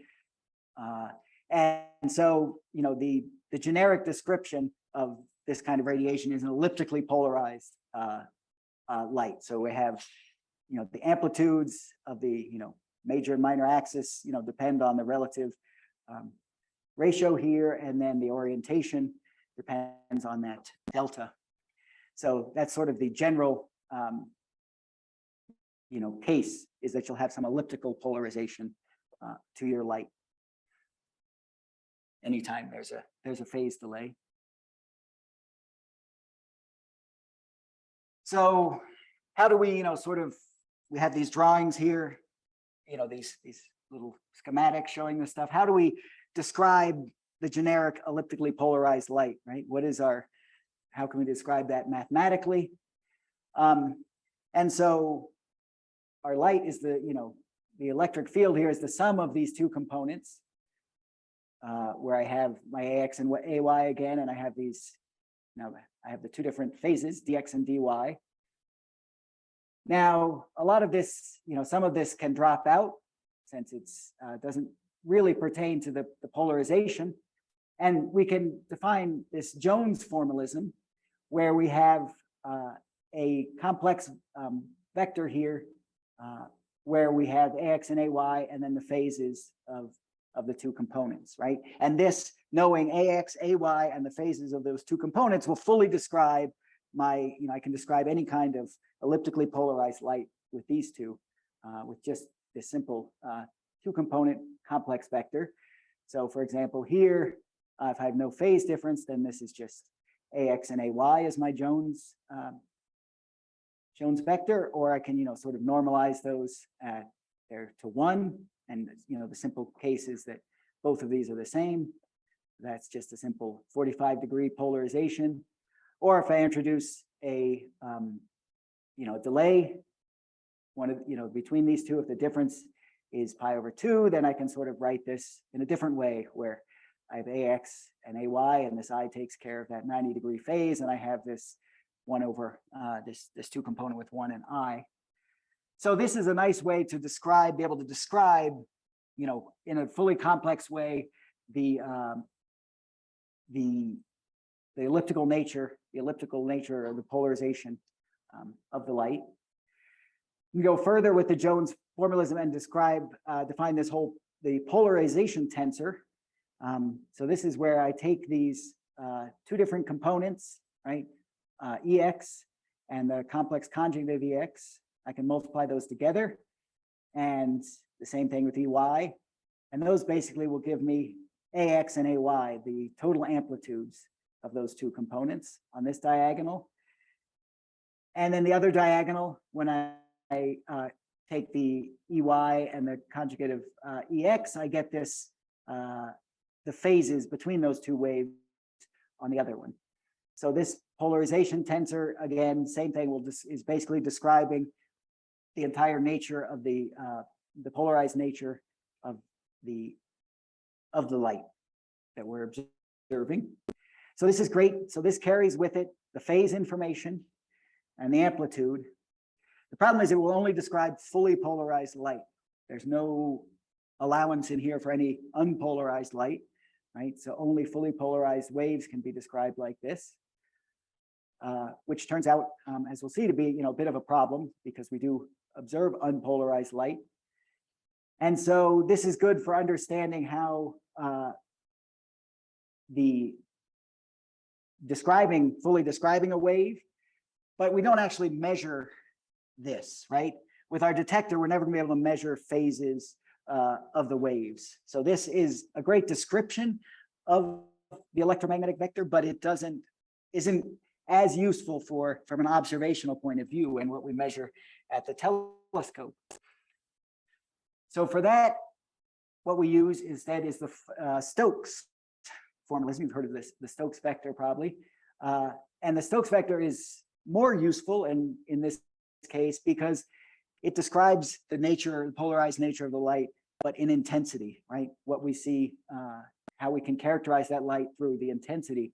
Speaker 8: And so, the generic description of this kind of radiation is an elliptically polarized light. So we have, the amplitudes of the, major and minor axis, depend on the relative ratio here, and then the orientation depends on that delta. So that's sort of the general, case, is that you'll have some elliptical polarization to your light anytime there's a phase delay. So how do we, we have these drawings here, these little schematics showing this stuff. How do we describe the generic elliptically polarized light, right? How can we describe that mathematically? And so our light is the electric field here is the sum of these two components, where I have my AX and AY again, and I have these, now I have the two different phases, DX and DY. Now, a lot of this, some of this can drop out since it's doesn't really pertain to the polarization. And we can define this Jones formalism, where we have a complex vector here, where we have AX and AY, and then the phases of of the two components, right? And this, knowing AX, AY, and the phases of those two components will fully describe my, I can describe any kind of elliptically polarized light with these two, with just this simple two-component complex vector. So for example, here, if I have no phase difference, then this is just AX and AY as my Jones vector, or I can, sort of normalize those there to 1. And, the simple case is that both of these are the same. That's just a simple 45-degree polarization. Or if I introduce a, delay, between these two, if the difference is pi/2, then I can sort of write this in a different way where I have AX and AY, and this I takes care of that 90-degree phase, and I have this 1 over this two component with 1 and I. So this is a nice way to describe, be able to describe, in a fully complex way, the elliptical nature of the polarization of the light. We go further with the Jones formalism and define this the polarization tensor. So this is where I take these two different components, right? EX and the complex conjugate of EX. I can multiply those together, and the same thing with EY. And those basically will give me AX and AY, the total amplitudes of those two components on this diagonal. And then the other diagonal, when I take the EY and the conjugate of EX, I get this, the phases between those two waves on the other one. So this polarization tensor, again, same thing, is basically describing the entire nature of the polarized nature of the light that we're observing. So this is great. So this carries with it the phase information and the amplitude. The problem is it will only describe fully polarized light. There's no allowance in here for any unpolarized light, right? So only fully polarized waves can be described like this, which turns out, as we'll see, to be a bit of a problem because we do observe unpolarized light. And so this is good for understanding how fully describing a wave, but we don't actually measure this, right? With our detector, we're never gonna be able to measure phases of the waves. So this is a great description of the electromagnetic vector, but it isn't as useful from an observational point of view and what we measure at the telescope. So for that, what we use instead is the Stokes formalism. You've heard of this, the Stokes vector probably. And the Stokes vector is more useful in this case because it describes the polarized nature of the light, but in intensity, right? What we see, how we can characterize that light through the intensity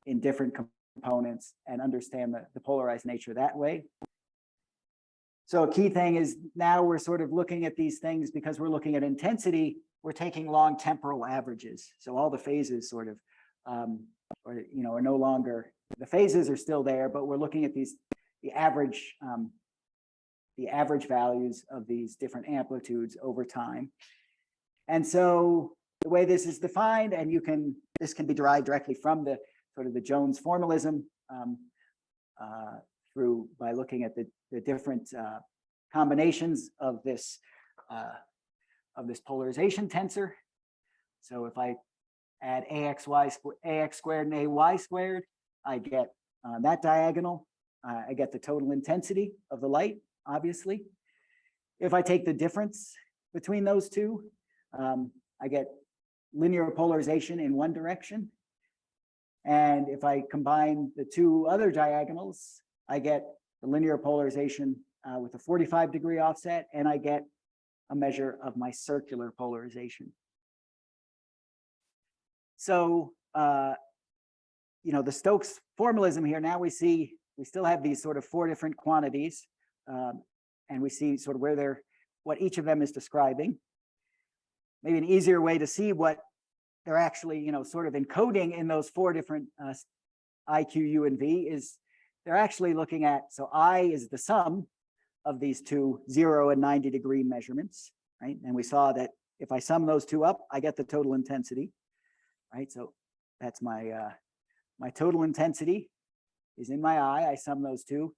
Speaker 8: in different components and understand the polarized nature that way. So a key thing is now we're sort of looking at these things because we're looking at intensity, we're taking long temporal averages. So all the phases sort of, are no longer, the phases are still there, but we're looking at the average values of these different amplitudes over time. And so the way this is defined, and this can be derived directly from the sort of the Jones formalism by looking at the different combinations of this polarization tensor. So if I add AX squared and AY squared, I get that diagonal. I get the total intensity of the light, obviously. If I take the difference between those two, I get linear polarization in one direction. And if I combine the two other diagonals, I get the linear polarization with a 45-degree offset, and I get a measure of my circular polarization. So, the Stokes formalism here, now we still have these sort of 4 different quantities, and we see sort of what each of them is describing. Maybe an easier way to see what they're actually, sort of encoding in those 4 different I, Q, U, and V is they're actually looking at, so I is the sum of these two 0 and 90-degree measurements, right? And we saw that if I sum those two up, I get the total intensity, right? So that's my, my total intensity is in my eye. I sum those two.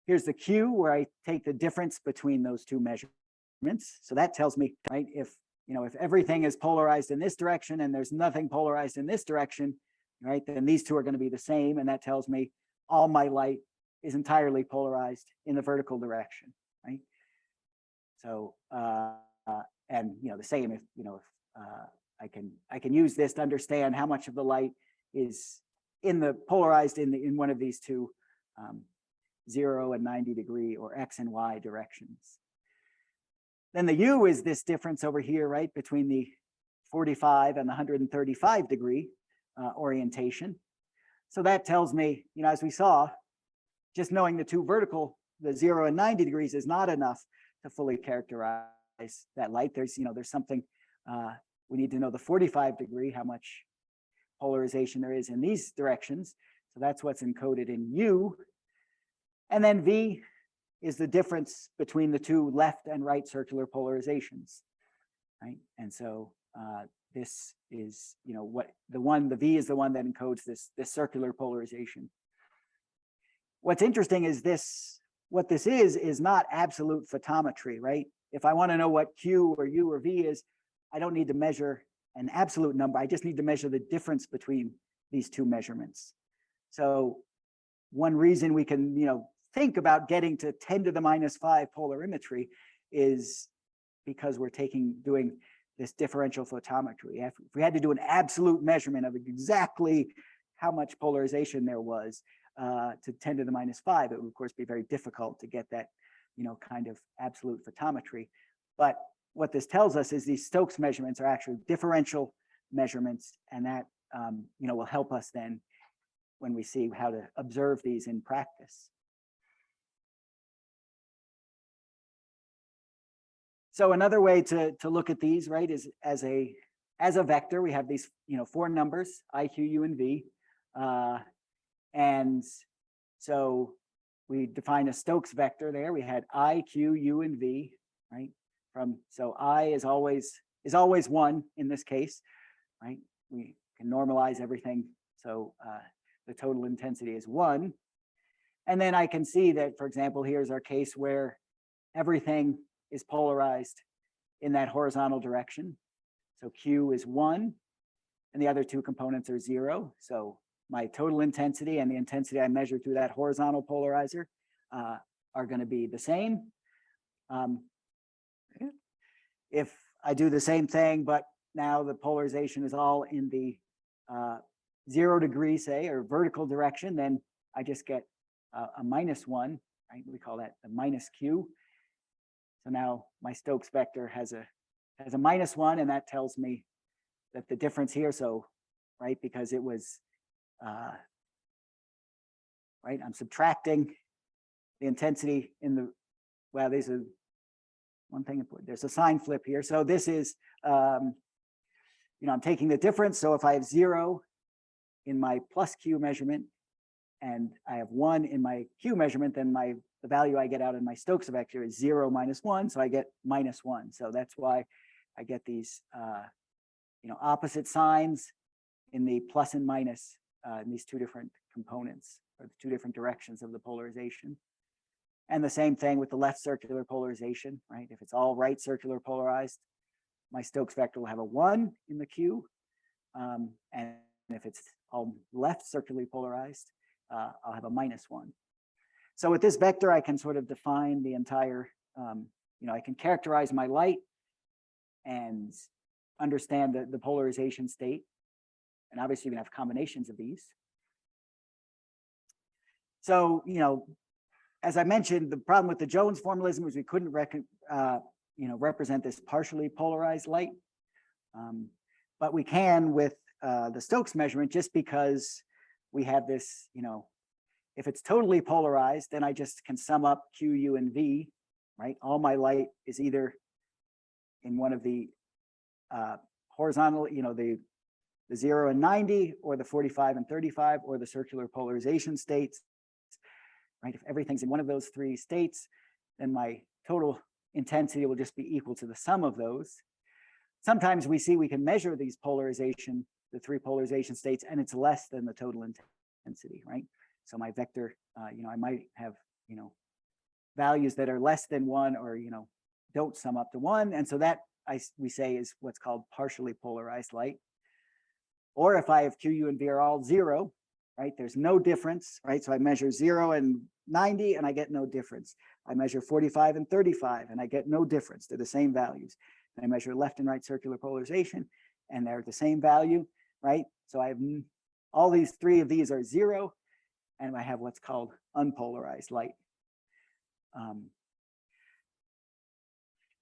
Speaker 8: Here's the Q where I take the difference between those two measurements. So that tells me, right, if, you know, if everything is polarized in this direction and there's nothing polarized in this direction, right, then these two are going to be the same. And that tells me all my light is entirely polarized in the vertical direction, right? So, and, you know, the same if, you know, if I can use this to understand how much of the light is polarized in one of these two 0 and 90 degree or X and Y directions. Then the U is this difference over here, right, between the 45 and the 135 degree orientation. So that tells me, you know, as we saw, just knowing the two vertical, the 0 and 90 degrees is not enough to fully characterize that light. There's, you know, there's something, we need to know the 45 degree, how much polarization there is in these directions. So that's what's encoded in U. And then V is the difference between the two left and right circular polarizations, right? And so this is, you know, what the V is the one that encodes this circular polarization. What's interesting is what this is not absolute photometry, right? If I want to know what Q or U or V is, I don't need to measure an absolute number. I just need to measure the difference between these two measurements. So one reason we can, you know, think about getting to 10 to the -5 polarimetry is because we're doing this differential photometry. If we had to do an absolute measurement of exactly how much polarization there was to 10 to the -5, it would of course be very difficult to get that, you know, kind of absolute photometry. But what this tells us is these Stokes measurements are actually differential measurements, and that, you know, will help us then when we see how to observe these in practice. So another way to look at these, right, is as a vector. We have these, you know, four numbers, I, Q, U, and V. And so we define a Stokes vector there. We had I, Q, U, and V, right? So I is always 1 in this case, right? We can normalize everything. So the total intensity is 1. And then I can see that, for example, here's our case where everything is polarized in that horizontal direction. So Q is 1 and the other two components are 0. So my total intensity and the intensity I measure through that horizontal polarizer are going to be the same. If I do the same thing, but now the polarization is all in the 0 degree, say, or vertical direction, then I just get a -1, right? We call that the minus Q. So now my Stokes vector has a -1, and that tells me that the difference here, so, right, because it was, right, I'm subtracting the intensity in the, well, there's a, one thing important, there's a sign flip here. So this is, you know, I'm taking the difference. So if I have 0 in my plus Q measurement and I have 1 in my Q measurement, then the value I get out in my Stokes vector is 0 minus 1. So I get -1. So that's why I get these, you know, opposite signs in the plus and minus in these two different components or the two different directions of the polarization. And the same thing with the left circular polarization, right? If it's all right circular polarized, my Stokes vector will have a 1 in the Q. And if it's all left circularly polarized, I'll have a -1. So with this vector, I can sort of define the entire, you know, I can characterize my light and understand the polarization state. And obviously you can have combinations of these. So, you know, as I mentioned, the problem with the Jones formalism is we couldn't you know, represent this partially polarized light. But we can with the Stokes measurement, just because we have this, you know, if it's totally polarized, then I just can sum up Q, U, and V, right? All my light is either in one of the horizontal, you know, the 0 and 90, or the 45 and 35, or the circular polarization states, right? If everything's in one of those three states, then my total intensity will just be equal to the sum of those. sometimes we see we can measure these polarization, the three polarization states, and it's less than the total intensity, right? So my vector, I might have, values that are less than 1 or, don't sum up to 1. And so that we say is what's called partially polarized light. Or if I have QU and V are all 0, right? There's no difference, right? So I measure 0 and 90 and I get no difference. I measure 45 and 35 and I get no difference. They're the same values. And I measure left and right circular polarization and they're the same value, right? So I have all these 3 of these are 0 and I have what's called unpolarized light.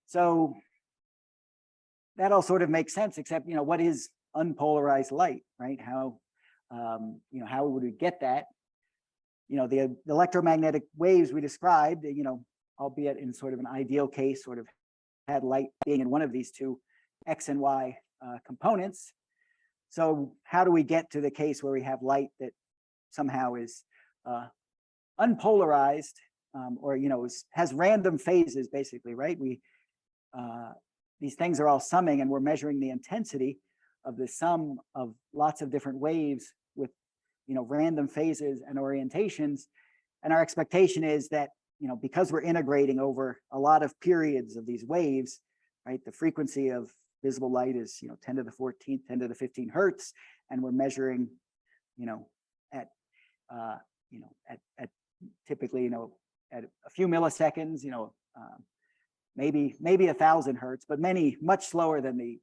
Speaker 8: So that all sort of makes sense, except, what is unpolarized light, right? How would we get that? The electromagnetic waves we described, albeit in sort of an ideal case, sort of had light being in one of these two X and Y components. So how do we get to the case where we have light that somehow is unpolarized or, has random phases basically, right? These things are all summing and we're measuring the intensity of the sum of lots of different waves with, random phases and orientations. And our expectation is that, because we're integrating over a lot of periods of these waves, right? The frequency of visible light is, 10 to the 14th, 10 to the 15 hertz. And we're measuring, at typically, at a few milliseconds, maybe 1,000 hertz, but much slower than the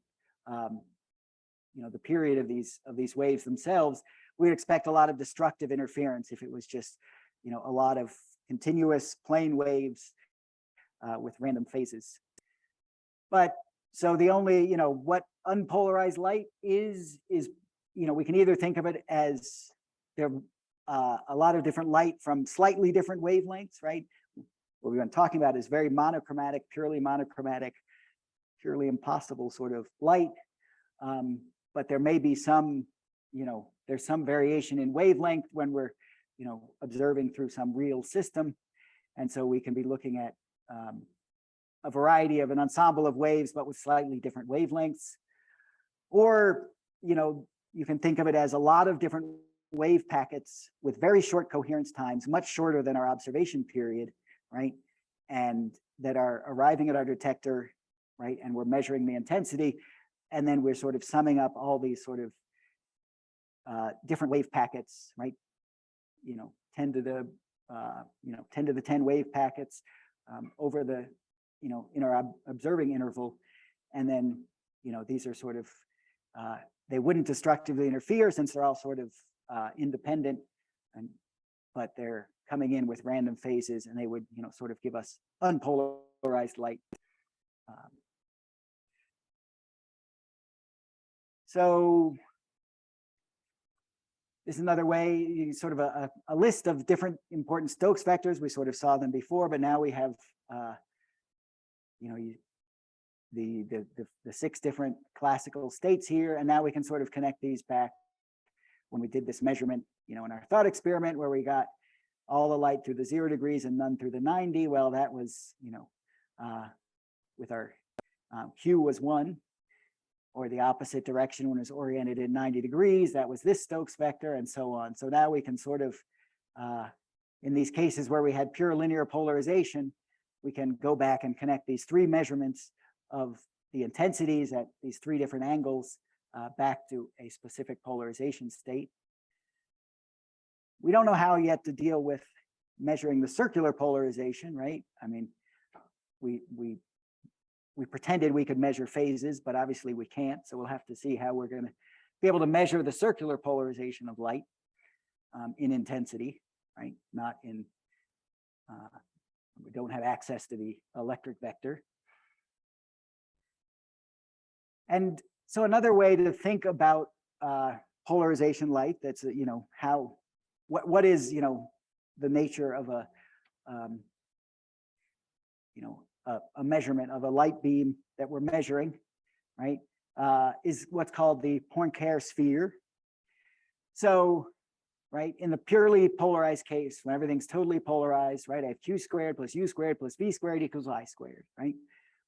Speaker 8: period of these waves themselves. We'd expect a lot of destructive interference if it was just, a lot of continuous plane waves with random phases. But so the only, what unpolarized light is, we can either think of it as there a lot of different light from slightly different wavelengths, right? What we've been talking about is very monochromatic, purely impossible sort of light. But there may be some, there's some variation in wavelength when we're, observing through some real system. And so we can be looking at a variety of an ensemble of waves, but with slightly different wavelengths. Or, you can think of it as a lot of different wave packets with very short coherence times, much shorter than our observation period, right? And that are arriving at our detector, right? And we're measuring the intensity. And then we're sort of summing up all these sort of different wave packets, right? 10 to the 10 to the 10 wave packets over the, in our observing interval. And then, these are sort of, they wouldn't destructively interfere since they're all sort of independent, but they're coming in with random phases and they would, sort of give us unpolarized light. So this is another way, sort of a list of different important Stokes vectors. We sort of saw them before, but now we have, the 6 different classical states here. And now we can sort of connect these back when we did this measurement, in our thought experiment where we got all the light through the 0 degrees and none through the 90. Well, that was, with our Q was 1, or the opposite direction when it's oriented in 90 degrees, that was this Stokes vector, and so on. So now we can sort of, in these cases where we had pure linear polarization, we can go back and connect these 3 measurements of the intensities at these 3 different angles back to a specific polarization state. We don't know how yet to deal with measuring the circular polarization, right? I mean, we pretended we could measure phases, but obviously we can't. So we'll have to see how we're going to be able to measure the circular polarization of light in intensity, right? Not in, we don't have access to the electric vector. And so another way to think about polarization light, that's, what is, the nature of a, a measurement of a light beam that we're measuring, right, is what's called the Poincare sphere. So, right, in the purely polarized case, when everything's totally polarized, right, I have Q squared plus U squared plus V squared equals I squared, right?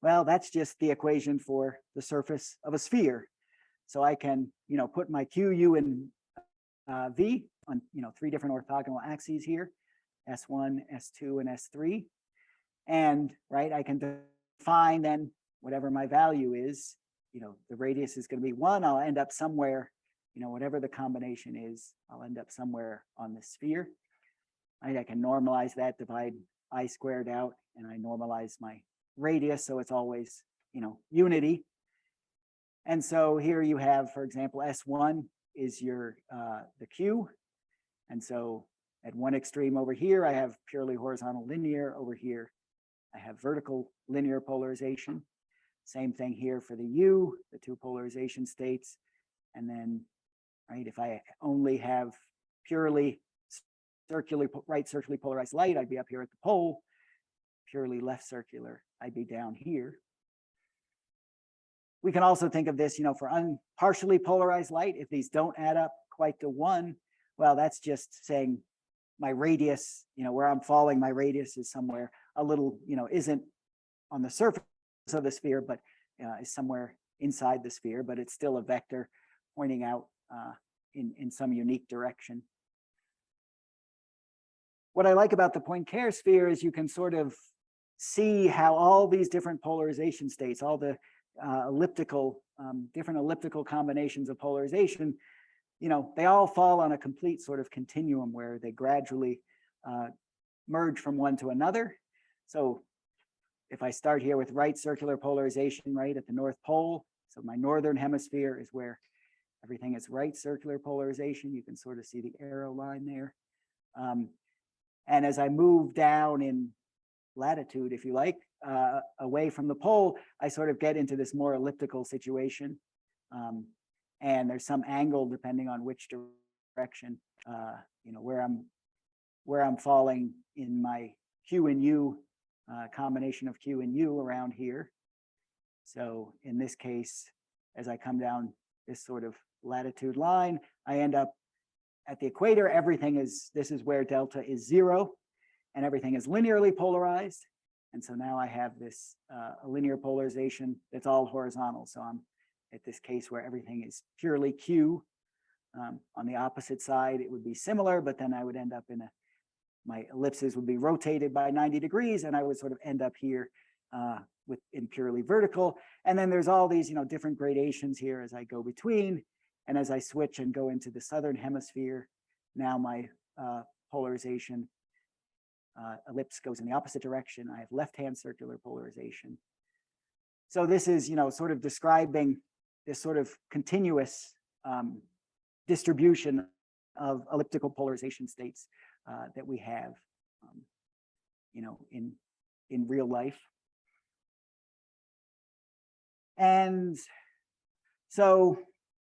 Speaker 8: Well, that's just the equation for the surface of a sphere. So I can, put my Q, U, and V on, 3 different orthogonal axes here, S1, S2, and S3. And, right, I can define then whatever my value is, the radius is going to be 1. I'll end up somewhere, whatever the combination is, I'll end up somewhere on the sphere. Right, I can normalize that, divide I squared out, and I normalize my radius, so it's always, unity. And so here you have, for example, S1 is your the Q. And so at one extreme over here, I have purely horizontal linear. Over here, I have vertical linear polarization. Same thing here for the U, the 2 polarization states. And then, right, if I only have purely right circularly polarized light, I'd be up here at the pole. Purely left circular, I'd be down here. We can also think of this, for partially polarized light. If these don't add up quite to 1, well, that's just saying my radius, where I'm falling, my radius is somewhere a little, isn't on the surface of the sphere, but is somewhere inside the sphere, but it's still a vector pointing out in some unique direction. What I like about the Poincare sphere is you can sort of see how all these different polarization states, all the different elliptical combinations of polarization, they all fall on a complete sort of continuum where they gradually merge from one to another. So if I start here with right circular polarization right at the North Pole, so my northern hemisphere is where everything is right circular polarization. You can sort of see the arrow line there. And as I move down in latitude, if you like, away from the pole, I sort of get into this more elliptical situation. And there's some angle depending on which direction, where I'm falling in my Q and U, combination of Q and U around here. So in this case, as I come down this sort of latitude line, I end up at the equator. This is where delta is 0 and everything is linearly polarized. And so now I have this a linear polarization that's all horizontal. So I'm at this case where everything is purely Q. On the opposite side, it would be similar, but then I would end up my ellipses would be rotated by 90 degrees, and I would sort of end up here in purely vertical. And then there's all these, different gradations here as I go between. And as I switch and go into the southern hemisphere, now my polarization ellipse goes in the opposite direction. I have left-hand circular polarization. So this is, sort of describing this sort of continuous distribution of elliptical polarization states that we have, in real life. And so,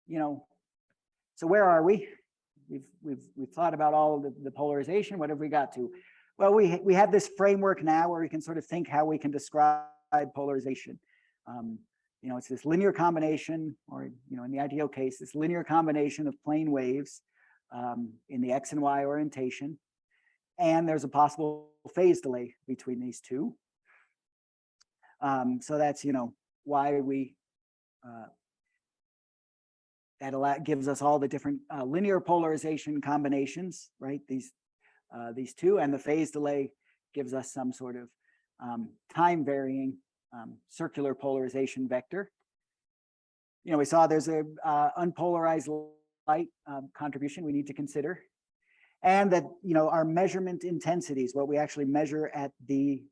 Speaker 8: so where are we? We've thought about all of the polarization. What have we got to? Well, we have this framework now where we can sort of think how we can describe polarization. It's this linear combination, or in the ideal case, this linear combination of plane waves in the X and Y orientation, and there's a possible phase delay between these two. So that's why we that gives us all the different linear polarization combinations, right? These two, and the phase delay gives us some sort of time varying circular polarization vector. We saw there's a unpolarized light contribution we need to consider, and that our measurement intensities, what we actually measure at the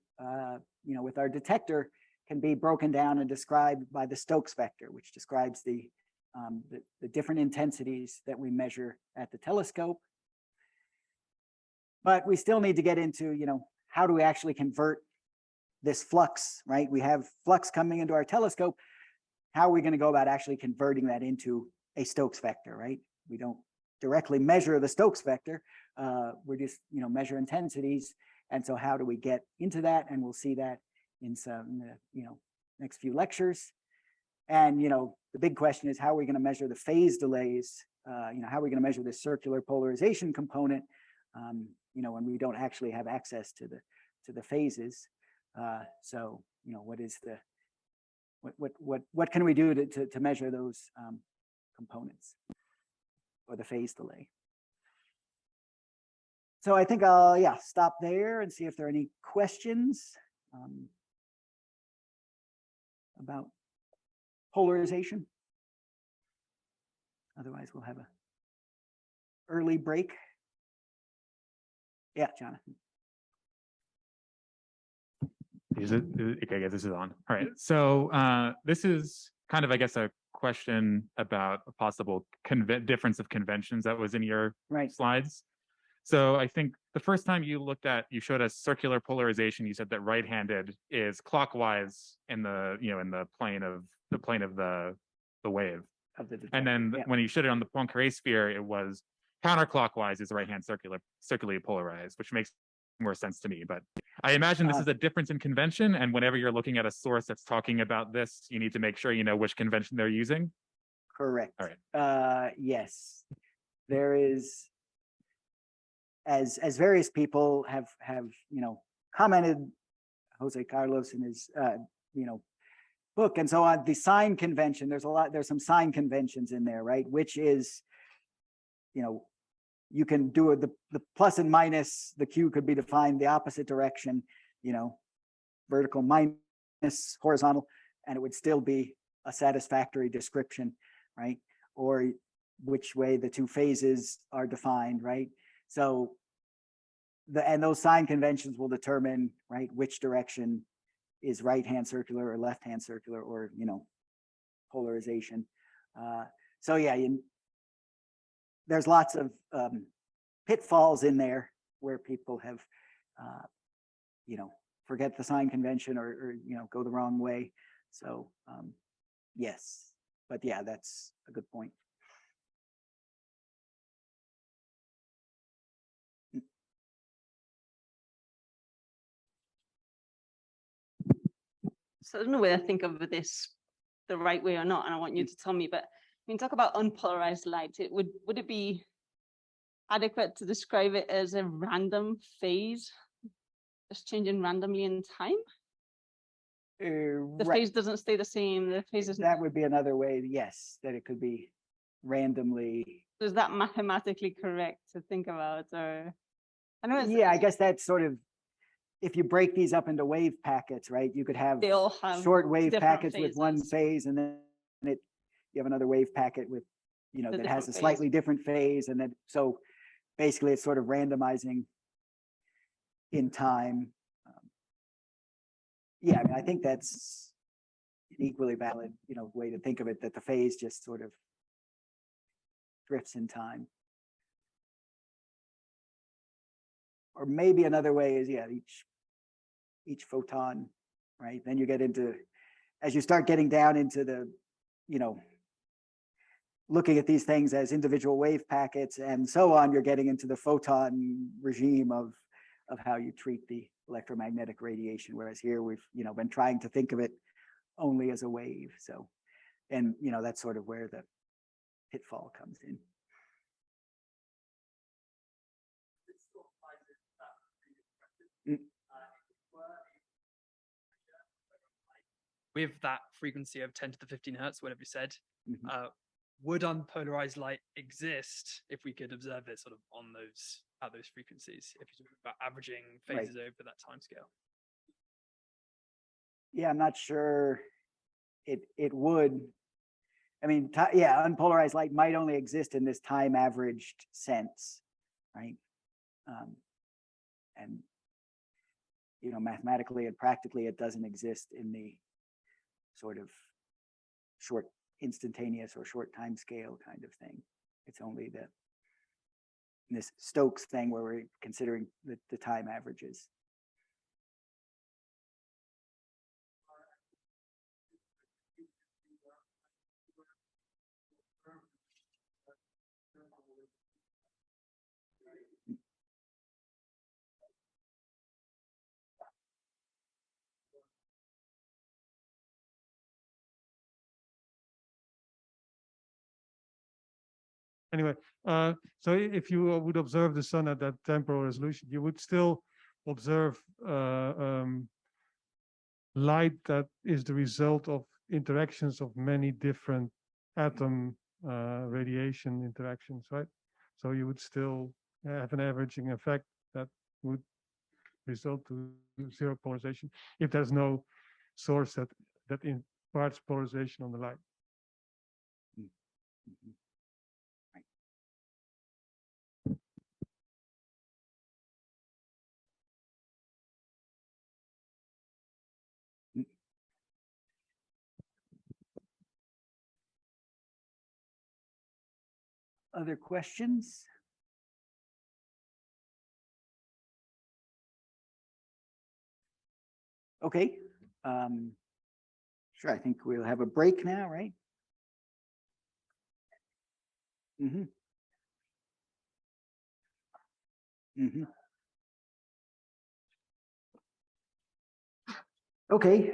Speaker 8: with our detector, can be broken down and described by the Stokes vector, which describes the different intensities that we measure at the telescope. But we still need to get into, how do we actually convert this flux, right? We have flux coming into our telescope. How are we going to go about actually converting that into a Stokes vector, right? We don't directly measure the Stokes vector. We're just, measure intensities. And so how do we get into that? And we'll see that in some, next few lectures. And, the big question is, how are we going to measure the phase delays? How are we going to measure the circular polarization component? When we don't actually have access to the phases. So, what is the what can we do to measure those components or the phase delay? So I think I'll stop there and see if there are any questions about polarization. Otherwise, we'll have a early break. Yeah, Jonathan.
Speaker 4: Okay, this is on. All right. So this is kind of, I guess, a question about a possible difference of conventions that was in your slides. So I think the first time you showed us circular polarization, you said that right-handed is clockwise in the plane of the wave. And then when you showed it on the Poincare sphere, it was counterclockwise is right-hand circularly polarized, which makes more sense to me. But I imagine this is a difference in convention, and whenever you're looking at a source that's talking about this, you need to make sure you know which convention they're using.
Speaker 8: Correct.
Speaker 4: All right.
Speaker 8: Yes, there is. As various people have commented, Jose Carlos in his book and so on, the sign convention, there's some sign conventions in there, right? Which is, you can do the plus and minus, the Q could be defined the opposite direction, vertical minus horizontal, and it would still be a satisfactory description, right? Or which way the two phases are defined, right? So and those sign conventions will determine, right, which direction is right-hand circular or left-hand circular, or polarization. So yeah, there's lots of pitfalls in there where people have forget the sign convention or go the wrong way. So yes, but yeah, that's a good point.
Speaker 3: So I don't know whether I think of this the right way or not, and I want you to tell me, but when you talk about unpolarized light, would it be adequate to describe it as a random phase, just changing randomly in time? The phase doesn't stay the same. The phase is
Speaker 8: that would be another way, yes, that it could be randomly.
Speaker 3: Is that mathematically correct to think about? Or I know
Speaker 8: I guess that's sort of, if you break these up into wave packets, right? You could have,
Speaker 3: they all have
Speaker 8: short wave packets
Speaker 3: phases
Speaker 8: with one phase, and then you have another wave packet with, that has a slightly different phase, and then so basically it's sort of randomizing in time. Yeah, I mean, I think that's an equally valid, way to think of it, that the phase just sort of drifts in time. Or maybe another way is, each photon, right? Then you get into, as you start getting down into the, looking at these things as individual wave packets and so on, you're getting into the photon regime of how you treat the electromagnetic radiation. Whereas here we've, been trying to think of it only as a wave. So, and, that's sort of where the pitfall comes in.
Speaker 9: With that frequency of 10 to the 15 hertz, whatever you said, would unpolarized light exist if we could observe it sort of at those frequencies, if you're talking about averaging phases over that time scale?
Speaker 8: Yeah, I'm not sure it would. I mean, unpolarized light might only exist in this time averaged sense, right? And mathematically and practically, it doesn't exist in the sort of short instantaneous or short time scale kind of thing. It's only this Stokes thing where we're considering the time averages.
Speaker 5: Anyway, so if you would observe the sun at that temporal resolution, you would still observe light that is the result of interactions of many different atom radiation interactions, right? So you would still have an averaging effect that would result to zero polarization if there's no source that imparts polarization on the light.
Speaker 8: Other questions? Okay. Sure, I think we'll have a break now, right? Mm-hmm. Mm-hmm. Okay.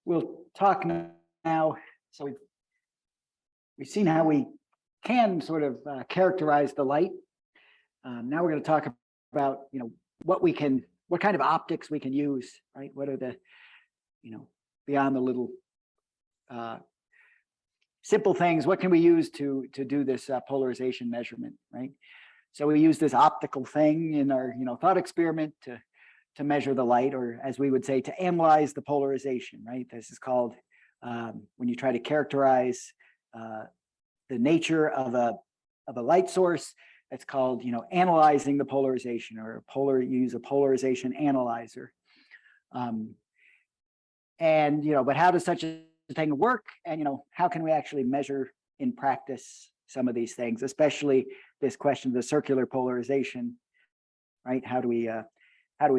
Speaker 8: We'll talk now. So we've seen how we can sort of characterize the light. Now we're going to talk about, what kind of optics we can use, right? What are the, beyond the little simple things, what can we use to do this polarization measurement, right? So we use this optical thing in our, thought experiment to measure the light, or as we would say, to analyze the polarization, right? This is called, when you try to characterize the nature of a light source, it's called, analyzing the polarization, or use a polarization analyzer. But how does such a thing work? And, how can we actually measure in practice some of these things, especially this question of the circular polarization, right? How do we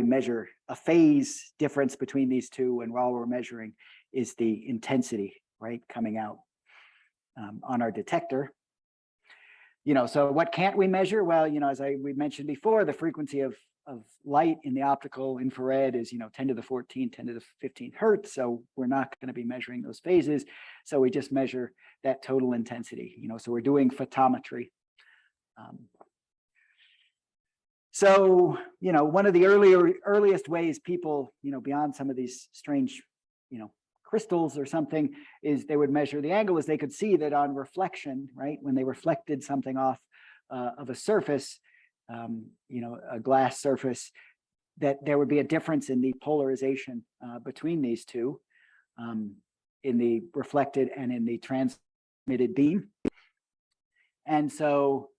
Speaker 8: measure a phase difference between these two? And while we're measuring is the intensity, right, coming out on our detector. So what can't we measure? Well, as we mentioned before, the frequency of light in the optical infrared is, 10 to the 14, 10 to the 15 hertz. So we're not going to be measuring those phases. So we just measure that total intensity, so we're doing photometry. So, one of the earliest ways people, beyond some of these strange, crystals or something, is they would measure the angle, as they could see that on reflection, right? When they reflected something off of a surface, a glass surface, that there would be a difference in the polarization between these two, in the reflected and in the transmitted beam. And so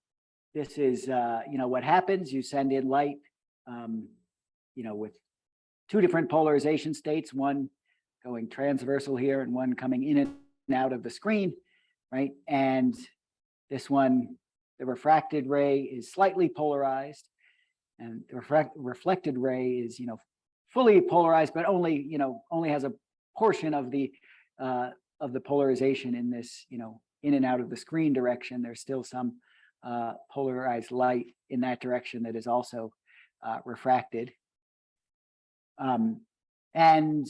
Speaker 8: this is, what happens. You send in light, with two different polarization states, one going transversal here and one coming in and out of the screen, right? And this one, the refracted ray is slightly polarized, and the reflected ray is, fully polarized, but only has a portion of the polarization in this, in and out of the screen direction. There's still some polarized light in that direction that is also refracted. And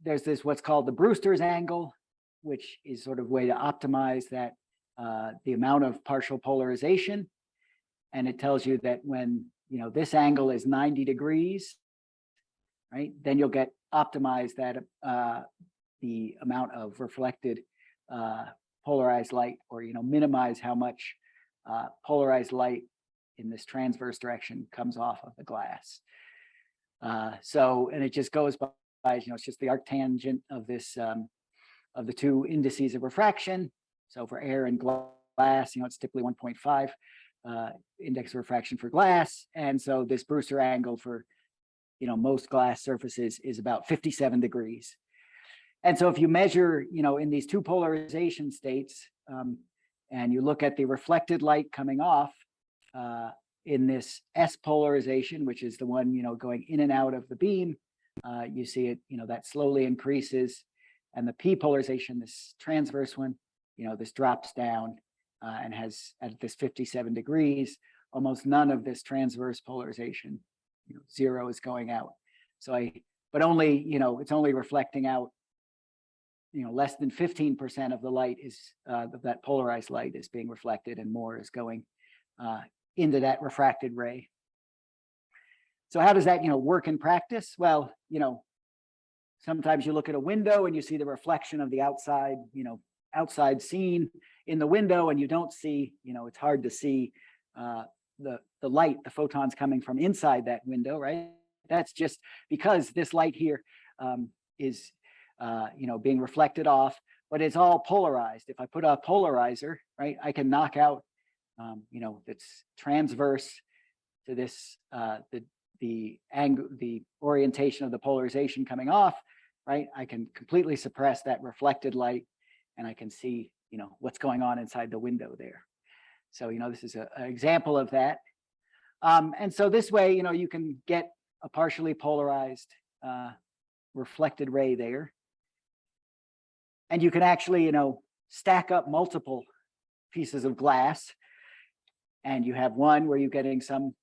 Speaker 8: there's this what's called the Brewster's angle, which is sort of a way to optimize that the amount of partial polarization. And it tells you that when this angle is 90 degrees, right, then you'll get optimized that the amount of reflected polarized light, or minimize how much polarized light in this transverse direction comes off of the glass. And it just goes by, it's just the arctangent of this of the two indices of refraction. So for air and glass, it's typically 1.5 index of refraction for glass. And so this Brewster angle for most glass surfaces is about 57 degrees. And so if you measure, in these two polarization states, and you look at the reflected light coming off in this S polarization, which is the one, going in and out of the beam, you see it, that slowly increases. And the P polarization, this transverse one, this drops down and has, at this 57 degrees, almost none of this transverse polarization, zero is going out. So but only, it's only reflecting out, less than 15% of the light is, that polarized light is being reflected, and more is going into that refracted ray. So how does that, work in practice? Well, sometimes you look at a window and you see the reflection of the outside, outside scene in the window, and you don't see, it's hard to see the light, the photons coming from inside that window, right? That's just because this light here is, being reflected off, but it's all polarized. If I put a polarizer, right, I can knock out, that's transverse to this, the angle, the orientation of the polarization coming off, right? I can completely suppress that reflected light, and I can see, what's going on inside the window there. So, this is an example of that. And so this way, you can get a partially polarized reflected ray there. And you can actually, stack up multiple pieces of glass. And you have one where you're getting some,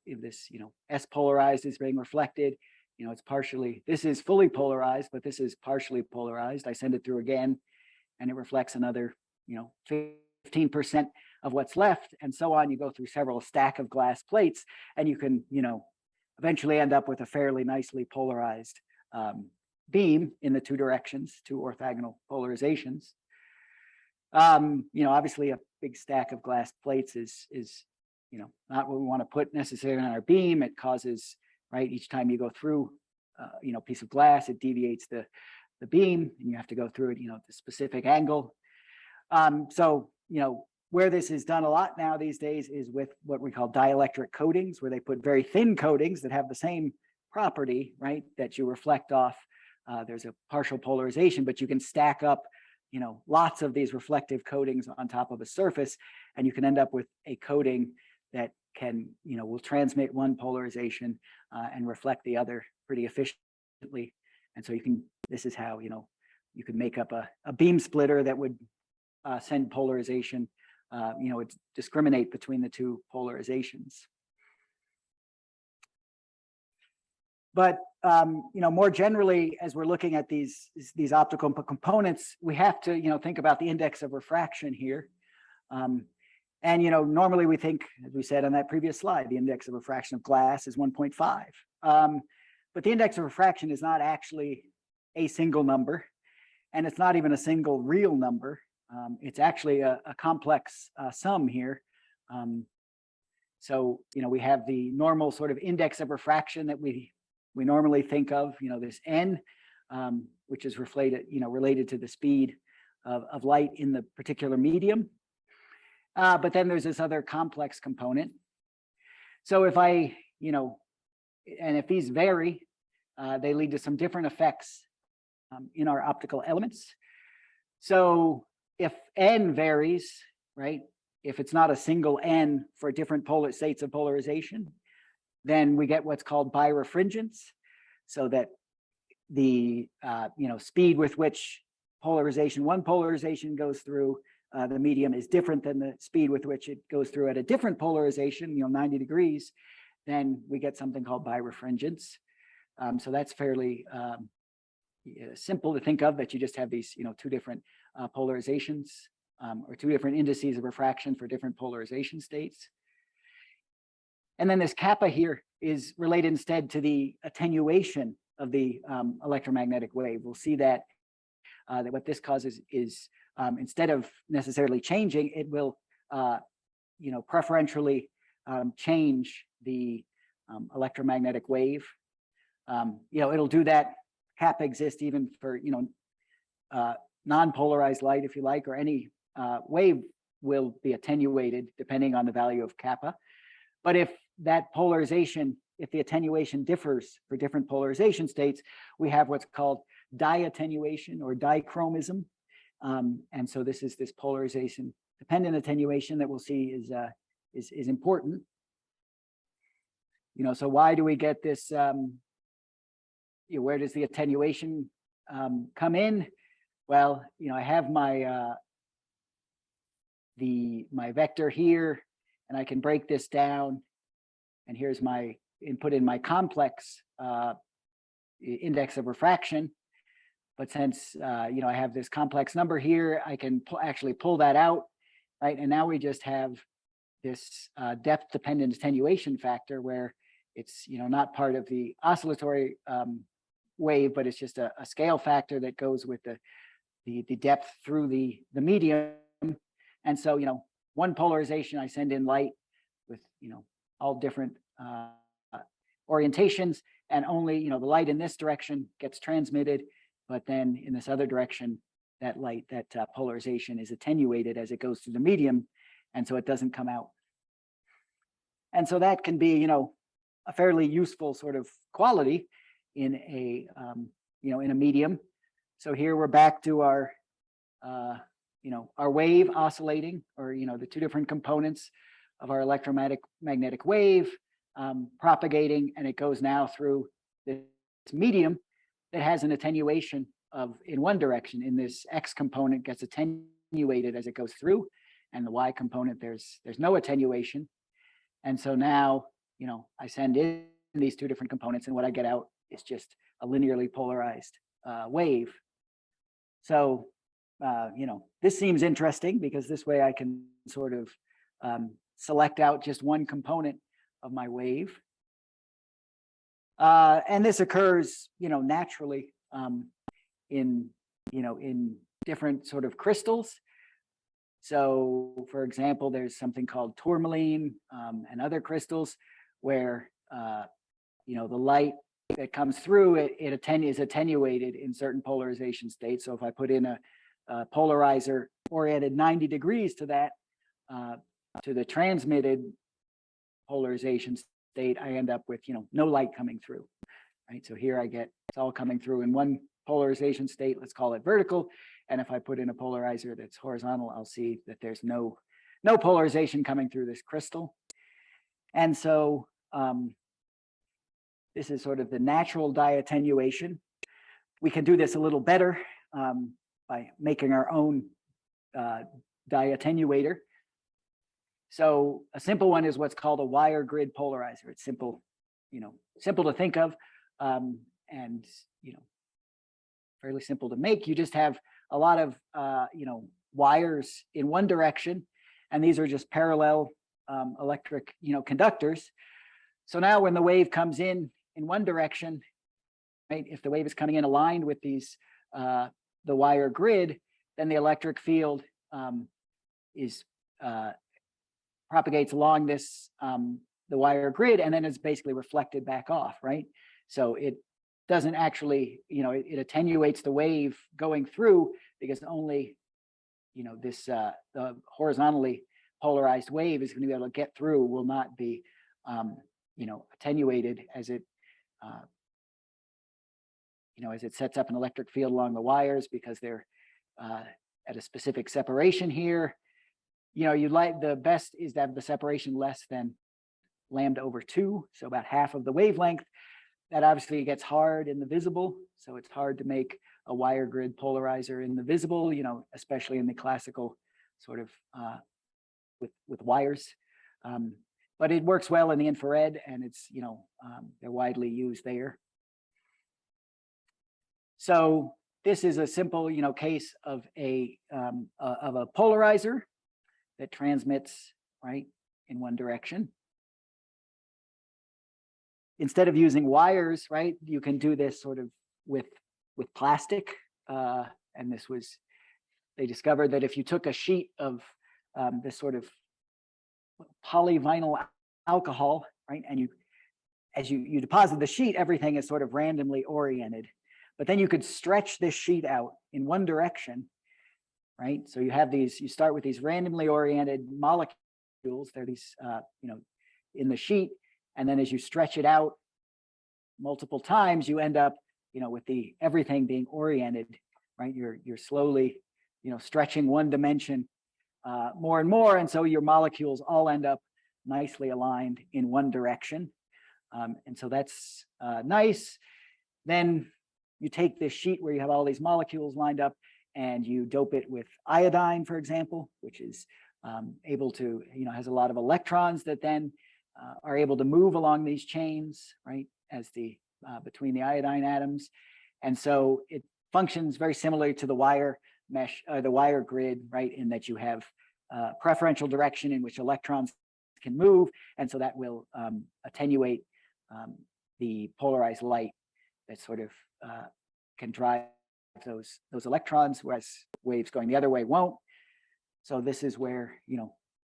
Speaker 8: if this, S polarized is being reflected, it's partially, this is fully polarized, but this is partially polarized. I send it through again, and it reflects another, 15% of what's left, and so on. You go through several stack of glass plates, and you can, eventually end up with a fairly nicely polarized beam in the two directions, two orthogonal polarizations. Obviously a big stack of glass plates is not what we want to put necessarily on our beam. It causes, right, each time you go through, piece of glass, it deviates the beam, and you have to go through it, the specific angle. So, where this is done a lot now these days is with what we call dielectric coatings, where they put very thin coatings that have the same property, right, that you reflect off. There's a partial polarization, but you can stack up, lots of these reflective coatings on top of a surface, and you can end up with a coating that can, will transmit one polarization and reflect the other pretty efficiently. And so you can, this is how, you can make up a beam splitter that would send polarization, it discriminate between the two polarizations. But more generally, as we're looking at these optical components, we have to think about the index of refraction here. And normally we think, as we said on that previous slide, the index of refraction of glass is 1.5. But the index of refraction is not actually a single number, and it's not even a single real number. It's actually a complex sum here. So we have the normal sort of index of refraction that we normally think of, this n, which is related to the speed of light in the particular medium. But then there's this other complex component. So if I, and if these vary, they lead to some different effects in our optical elements. So if n varies, right, if it's not a single n for different polar states of polarization, then we get what's called birefringence, so that the speed with which one polarization goes through the medium is different than the speed with which it goes through at a different polarization, 90 degrees, then we get something called birefringence. So that's fairly simple to think of, that you just have these two different polarizations or two different indices of refraction for different polarization states. And then this kappa here is related instead to the attenuation of the electromagnetic wave. We'll see that that what this causes is instead of necessarily changing, it will preferentially change the electromagnetic wave. It'll do that. Kappa exists even for non-polarized light, if you like, or any wave will be attenuated depending on the value of kappa. But if that polarization, if the attenuation differs for different polarization states, we have what's called diattenuation or dichromism. And so this is this polarization dependent attenuation that we'll see is important. So why do we get this? Where does the attenuation come in? Well, I have my my vector here, and I can break this down. And here's my input in my complex index of refraction. But since I have this complex number here, I can actually pull that out, right? And now we just have this depth-dependent attenuation factor where it's not part of the oscillatory wave, but it's just a scale factor that goes with the depth through the medium. And so, one polarization, I send in light with, all different orientations, and only, the light in this direction gets transmitted, but then in this other direction, that light, that polarization is attenuated as it goes through the medium, and so it doesn't come out. And so that can be, a fairly useful sort of quality in a, in a medium. So here we're back to our, our wave oscillating, or, the two different components of our electromagnetic wave propagating, and it goes now through this medium that has an attenuation in one direction. In this X component gets attenuated as it goes through, and the Y component, there's no attenuation. And so now, I send in these two different components, and what I get out is just a linearly polarized wave. So, this seems interesting because this way I can sort of select out just one component of my wave. And this occurs, naturally in different sort of crystals. So, for example, there's something called tourmaline and other crystals where, the light that comes through it is attenuated in certain polarization states. So if I put in a polarizer oriented 90 degrees to that, to the transmitted polarization state, I end up with, no light coming through, right? So here it's all coming through in one polarization state, let's call it vertical. And if I put in a polarizer that's horizontal, I'll see that there's no polarization coming through this crystal. And so this is sort of the natural diattenuation. We can do this a little better by making our own diattenuator. So a simple one is what's called a wire grid polarizer. It's simple, simple to think of, and fairly simple to make. You just have a lot of wires in one direction, and these are just parallel electric conductors. So now when the wave comes in one direction, right, if the wave is coming in aligned with these the wire grid, then the electric field propagates along this the wire grid, and then it's basically reflected back off, right? So it doesn't actually, it attenuates the wave going through, because only, this the horizontally polarized wave is going to be able to get through, will not be, attenuated as it, as it sets up an electric field along the wires, because they're at a specific separation here. You'd like, the best is to have the separation less than λ/2, so about half of the wavelength. That obviously gets hard in the visible, so it's hard to make a wire grid polarizer in the visible, especially in the classical sort of with wires. But it works well in the infrared, and it's, they're widely used there. So this is a simple, case of a polarizer that transmits, right, in one direction. Instead of using wires, right, you can do this sort of with plastic. And this was, they discovered that if you took a sheet of this sort of polyvinyl alcohol, right, and as you deposit the sheet, everything is sort of randomly oriented. But then you could stretch this sheet out in one direction, right? So you have these, you start with these randomly oriented molecules. They're these, in the sheet. And then as you stretch it out multiple times, you end up, with everything being oriented, right? You're slowly, stretching one dimension more and more. And so your molecules all end up nicely aligned in one direction. And so that's nice. Then you take this sheet where you have all these molecules lined up, and you dope it with iodine, for example, which is able to, has a lot of electrons that then are able to move along these chains, right, as between the iodine atoms. And so it functions very similar to the wire mesh, the wire grid, right, in that you have preferential direction in which electrons can move, and so that will attenuate the polarized light that sort of can drive those electrons, whereas waves going the other way won't. So this is where,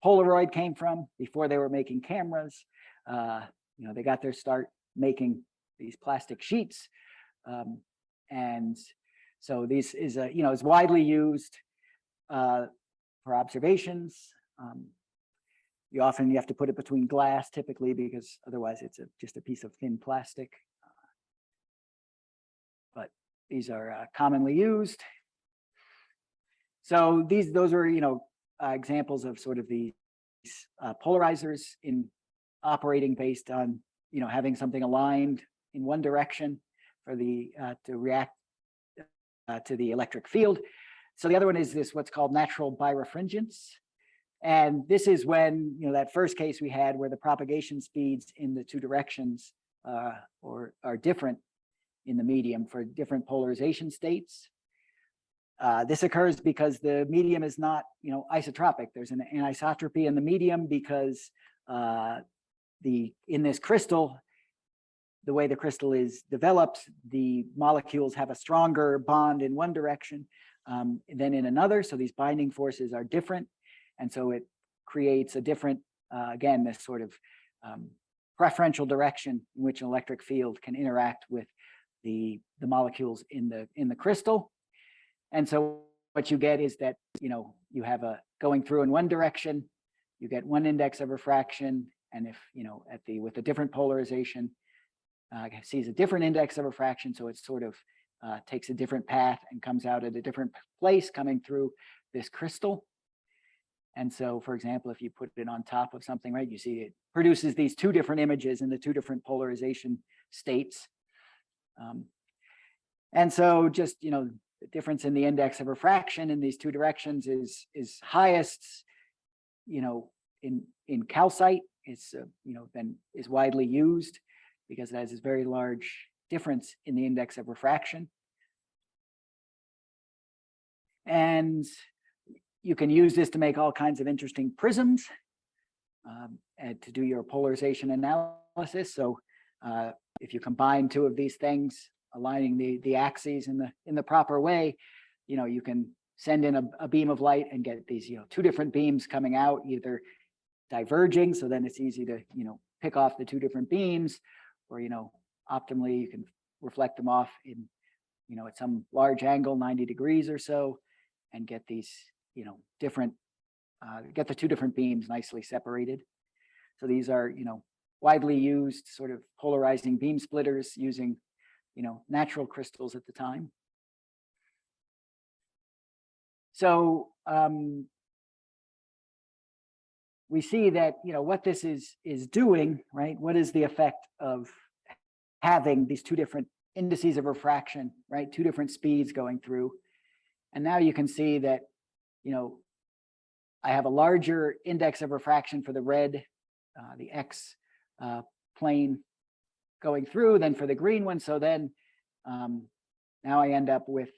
Speaker 8: Polaroid came from before they were making cameras. They got their start making these plastic sheets. And so this is is widely used for observations. You have to put it between glass typically, because otherwise it's just a piece of thin plastic. But these are commonly used. So those are examples of sort of these polarizers in operating based on having something aligned in one direction for the to react to the electric field. So the other one is this what's called natural birefringence. And this is when, that first case we had where the propagation speeds in the two directions are different in the medium for different polarization states. This occurs because the medium is not, isotropic. There's an anisotropy in the medium because in this crystal, the way the crystal is developed, the molecules have a stronger bond in one direction than in another. So these binding forces are different. And so it creates a different, again, this sort of preferential direction in which an electric field can interact with the molecules in the crystal. And so what you get is that, you have going through in one direction, you get one index of refraction. And if, with a different polarization, sees a different index of refraction. So it sort of takes a different path and comes out at a different place coming through this crystal. And so, for example, if you put it on top of something, right, you see it produces these two different images in the two different polarization states. And so just, the difference in the index of refraction in these two directions is highest, in calcite. It's, is widely used because it has this very large difference in the index of refraction. And you can use this to make all kinds of interesting prisms and to do your polarization analysis. So if you combine two of these things, aligning the axes in the proper way, you can send in a beam of light and get these, two different beams coming out, either diverging, so then it's easy to, pick off the two different beams, or, optimally you can reflect them off in, at some large angle, 90 degrees or so, and get these, different, get the two different beams nicely separated. So these are, widely used sort of polarizing beam splitters using, natural crystals at the time. So we see that, what this is doing, right? What is the effect of having these two different indices of refraction, right? Two different speeds going through. And now you can see that, I have a larger index of refraction for the red, the X plane going through than for the green one. So then now I end up with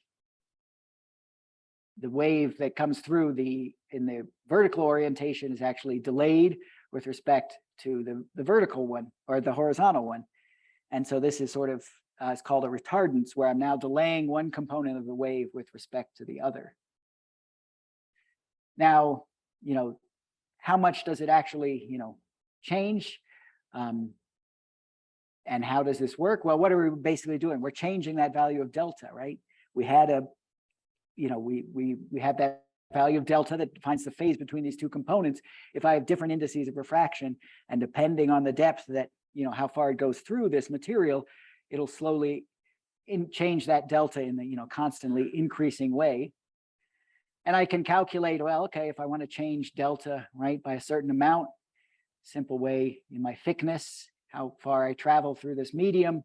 Speaker 8: the wave that comes through in the vertical orientation is actually delayed with respect to the vertical one or the horizontal one. And so this is sort of, it's called a retardance, where I'm now delaying one component of the wave with respect to the other. Now, how much does it actually, change? And how does this work? Well, what are we basically doing? We're changing that value of delta, right? We had we have that value of delta that defines the phase between these two components. If I have different indices of refraction, and depending on the depth that, how far it goes through this material, it'll slowly change that delta in the, constantly increasing way. And I can calculate, well, okay, if I want to change delta, right, by a certain amount, simple way in my thickness, how far I travel through this medium.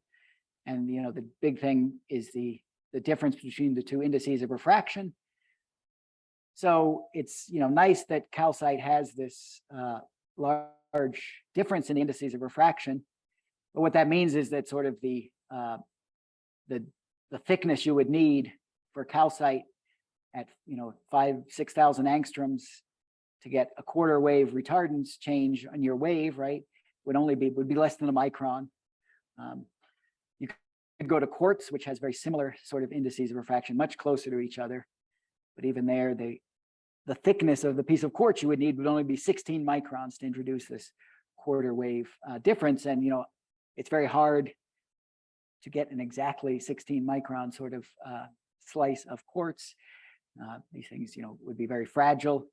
Speaker 8: And, the big thing is the difference between the two indices of refraction. So it's, nice that calcite has this large difference in the indices of refraction. But what that means is that sort of the thickness you would need for calcite at 6,000 angstroms to get a quarter wave retardance change on your wave, right, would be less than a micron. You could go to quartz, which has very similar sort of indices of refraction, much closer to each other. But even there, the thickness of the piece of quartz you would need would only be 16 microns to introduce this quarter wave difference. And, it's very hard to get an exactly 16 micron sort of slice of quartz. These things, would be very fragile.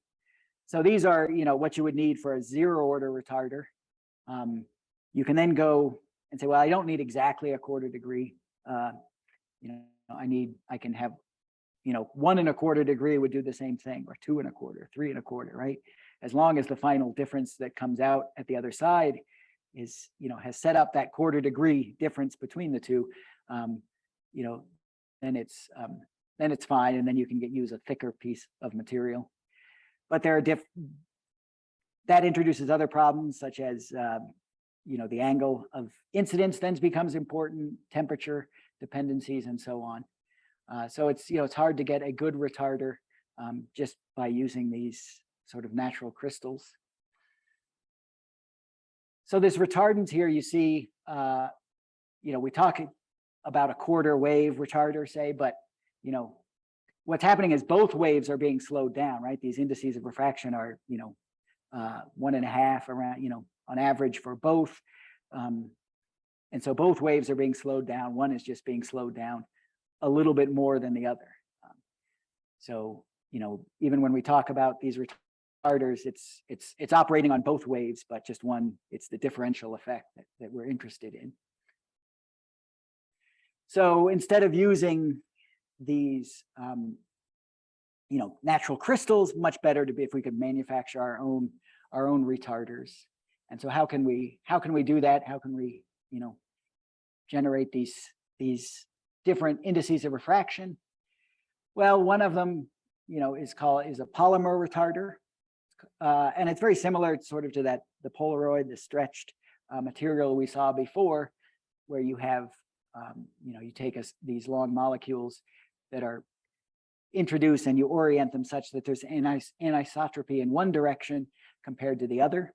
Speaker 8: So these are, what you would need for a 0 order retarder. You can then go and say, well, I don't need exactly a quarter degree. I can have, 1 1/4 degree would do the same thing, or 2 1/4, 3 1/4, right? As long as the final difference that comes out at the other side is, has set up that quarter degree difference between the two, then it's fine, and then you can use a thicker piece of material. But there are that introduces other problems, such as the angle of incidence then becomes important, temperature dependencies, and so on. So it's hard to get a good retarder just by using these sort of natural crystals. So this retardant here, you see, we talk about a quarter wave retarder, say, but what's happening is both waves are being slowed down, right? These indices of refraction are 1.5 around, on average for both. And so both waves are being slowed down. One is just being slowed down a little bit more than the other. So even when we talk about these retarders, it's operating on both waves, but just one, it's the differential effect that we're interested in. So instead of using these natural crystals, much better to be if we could manufacture our own retarders. And so how can we do that? How can we generate these different indices of refraction? Well, one of them is a polymer retarder, and it's very similar sort of to the Polaroid, the stretched material we saw before, where you have you take these long molecules that are introduced and you orient them such that there's anisotropy in one direction compared to the other.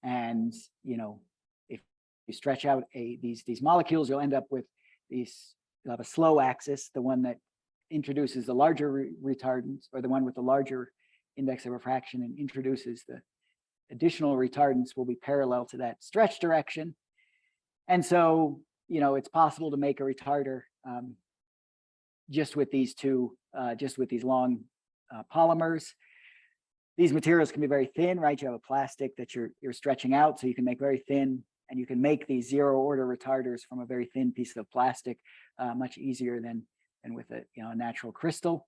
Speaker 8: And if you stretch out these molecules, you'll end up with you'll have a slow axis, the one that introduces the larger retardants, or the one with the larger index of refraction and introduces the additional retardants, will be parallel to that stretch direction. And so it's possible to make a retarder just with these long polymers. These materials can be very thin, right? You have a plastic that you're stretching out, so you can make very thin, and you can make these 0 order retarders from a very thin piece of plastic much easier than with a natural crystal.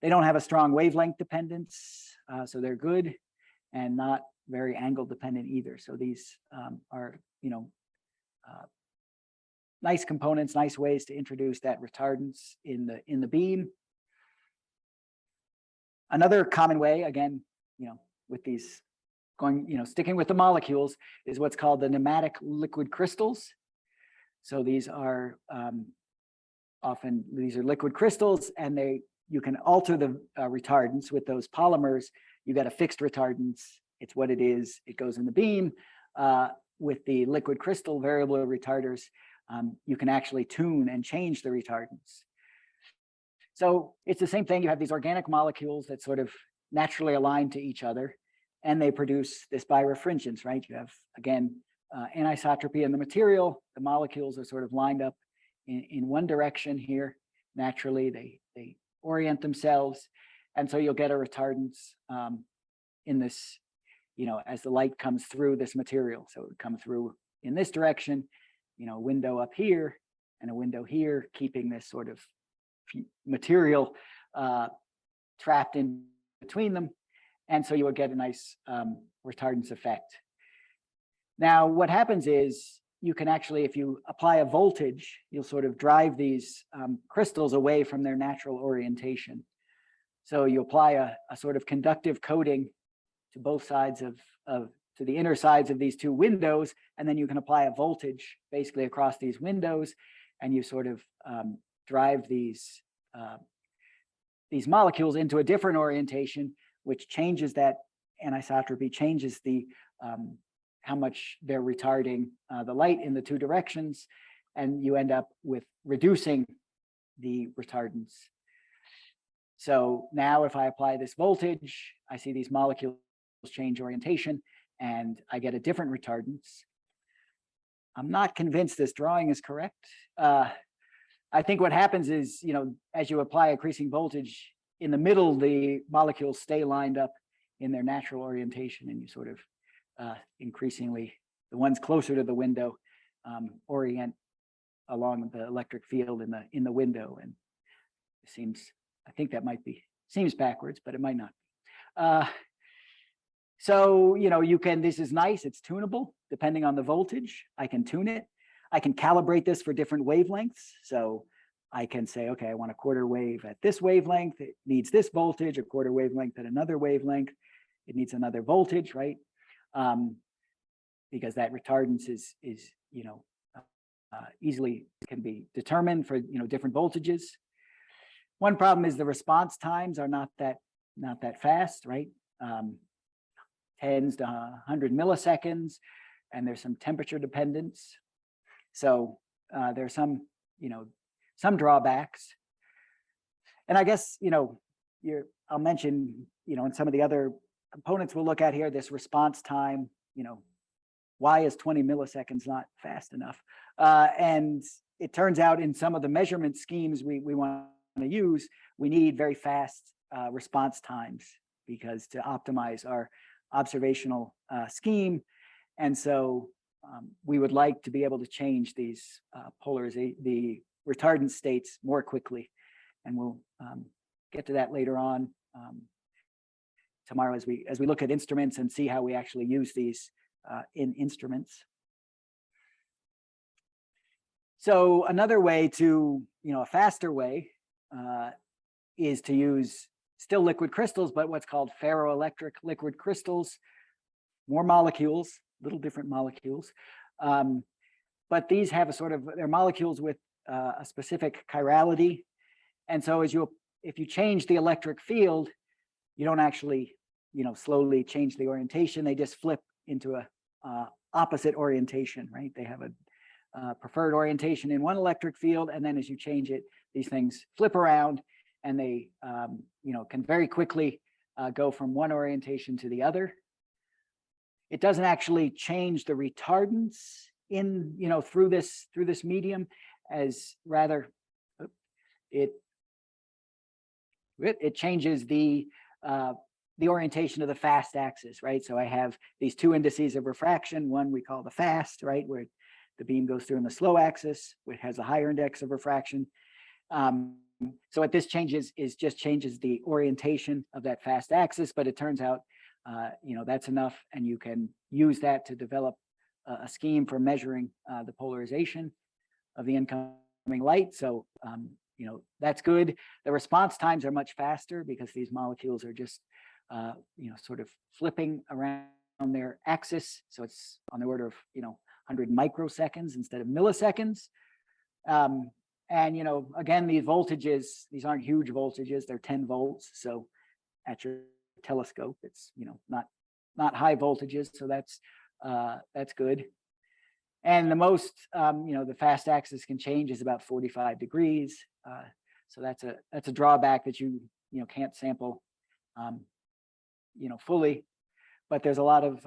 Speaker 8: They don't have a strong wavelength dependence, so they're good, and not very angle dependent either. So these are nice components, nice ways to introduce that retardance in the beam. Another common way, again, with these sticking with the molecules, is what's called the nematic liquid crystals. So these are liquid crystals, and you can alter the retardance with those polymers. You get a fixed retardance. It's what it is. It goes in the beam. With the liquid crystal variable retarders, you can actually tune and change the retardance. So it's the same thing. You have these organic molecules that sort of naturally align to each other, and they produce this birefringence, right? You have, again, anisotropy in the material. The molecules are sort of lined up in one direction here. Naturally, they orient themselves. And so you'll get a retardance in this, as the light comes through this material. So it would come through in this direction, a window up here and a window here, keeping this sort of material trapped in between them. And so you would get a nice retardance effect. Now, what happens is you can actually, if you apply a voltage, you'll sort of drive these crystals away from their natural orientation. So you apply a sort of conductive coating to both sides to the inner sides of these two windows, and then you can apply a voltage basically across these windows, and you sort of drive these molecules into a different orientation, which changes that anisotropy, changes the how much they're retarding the light in the two directions. and you end up with reducing the retardance. So now if I apply this voltage, I see these molecules change orientation and I get a different retardance. I'm not convinced this drawing is correct. I think what happens is, as you apply increasing voltage in the middle, the molecules stay lined up in their natural orientation, and you sort of increasingly, the ones closer to the window orient along the electric field in the window. And it seems, I think that seems backwards, but it might not. So, this is nice, it's tunable depending on the voltage. I can tune it. I can calibrate this for different wavelengths. So I can say, okay, I want a quarter wave at this wavelength. It needs this voltage, a quarter wavelength at another wavelength. It needs another voltage, right? Because that retardance is easily can be determined for, different voltages. One problem is the response times are not that fast, right? Tens to 100 milliseconds, and there's some temperature dependence. So there's some drawbacks. And I guess, I'll mention, in some of the other components we'll look at here, this response time, why is 20 milliseconds not fast enough? And it turns out in some of the measurement schemes we want to use, we need very fast response times because to optimize our observational scheme. And so we would like to be able to change these the retardant states more quickly. And we'll get to that later on tomorrow as we look at instruments and see how we actually use these in instruments. So another way to, a faster way is to use still liquid crystals, but what's called ferroelectric liquid crystals, more molecules, little different molecules. But these have they're molecules with a specific chirality. And so if you change the electric field, you don't actually, slowly change the orientation. They just flip into a opposite orientation, right? They have a preferred orientation in one electric field. And then as you change it, these things flip around and they, can very quickly go from one orientation to the other. It doesn't actually change the retardance in, through this medium, as rather it changes the orientation of the fast axis, right? So I have these two indices of refraction. One we call the fast, right, where the beam goes through in the slow axis, which has a higher index of refraction. So what this changes is just changes the orientation of that fast axis, but it turns out, that's enough, and you can use that to develop a scheme for measuring the polarization of the incoming light. So, that's good. The response times are much faster because these molecules are just, sort of flipping around their axis. So it's on the order of, 100 microseconds instead of milliseconds. And, again, these voltages, these aren't huge voltages, they're 10 volts. So at your telescope, it's, not high voltages. So that's good. And the most, the fast axis can change is about 45 degrees. So that's a drawback that you can't sample, fully. But there's a lot of,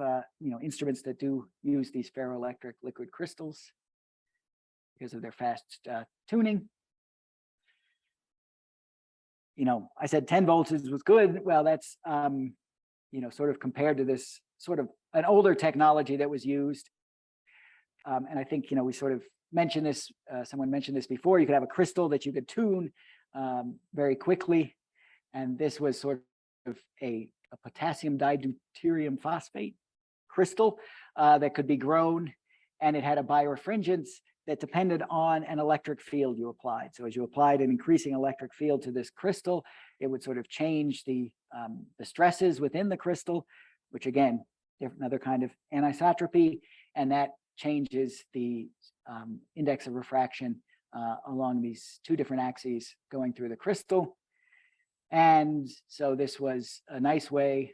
Speaker 8: instruments that do use these ferroelectric liquid crystals because of their fast tuning. I said 10 volts was good. Well, that's, sort of compared to this sort of an older technology that was used. And I think, we sort of mentioned this, someone mentioned this before, you could have a crystal that you could tune very quickly. And this was sort of a potassium dideuterium phosphate crystal that could be grown, and it had a birefringence that depended on an electric field you applied. So as you applied an increasing electric field to this crystal, it would sort of change the stresses within the crystal, which again, another kind of anisotropy, and that changes the index of refraction along these two different axes going through the crystal. And so this was a nice way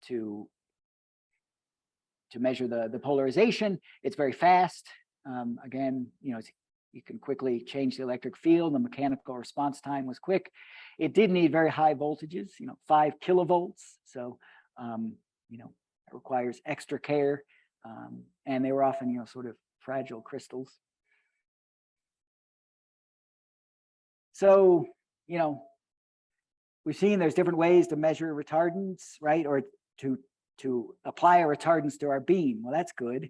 Speaker 8: to measure the polarization. It's very fast. Again, you can quickly change the electric field. The mechanical response time was quick. It did need very high voltages, 5 kilovolts. So, it requires extra care. And they were often, sort of fragile crystals. So, we've seen there's different ways to measure retardance, right? Or to apply a retardance to our beam. Well, that's good.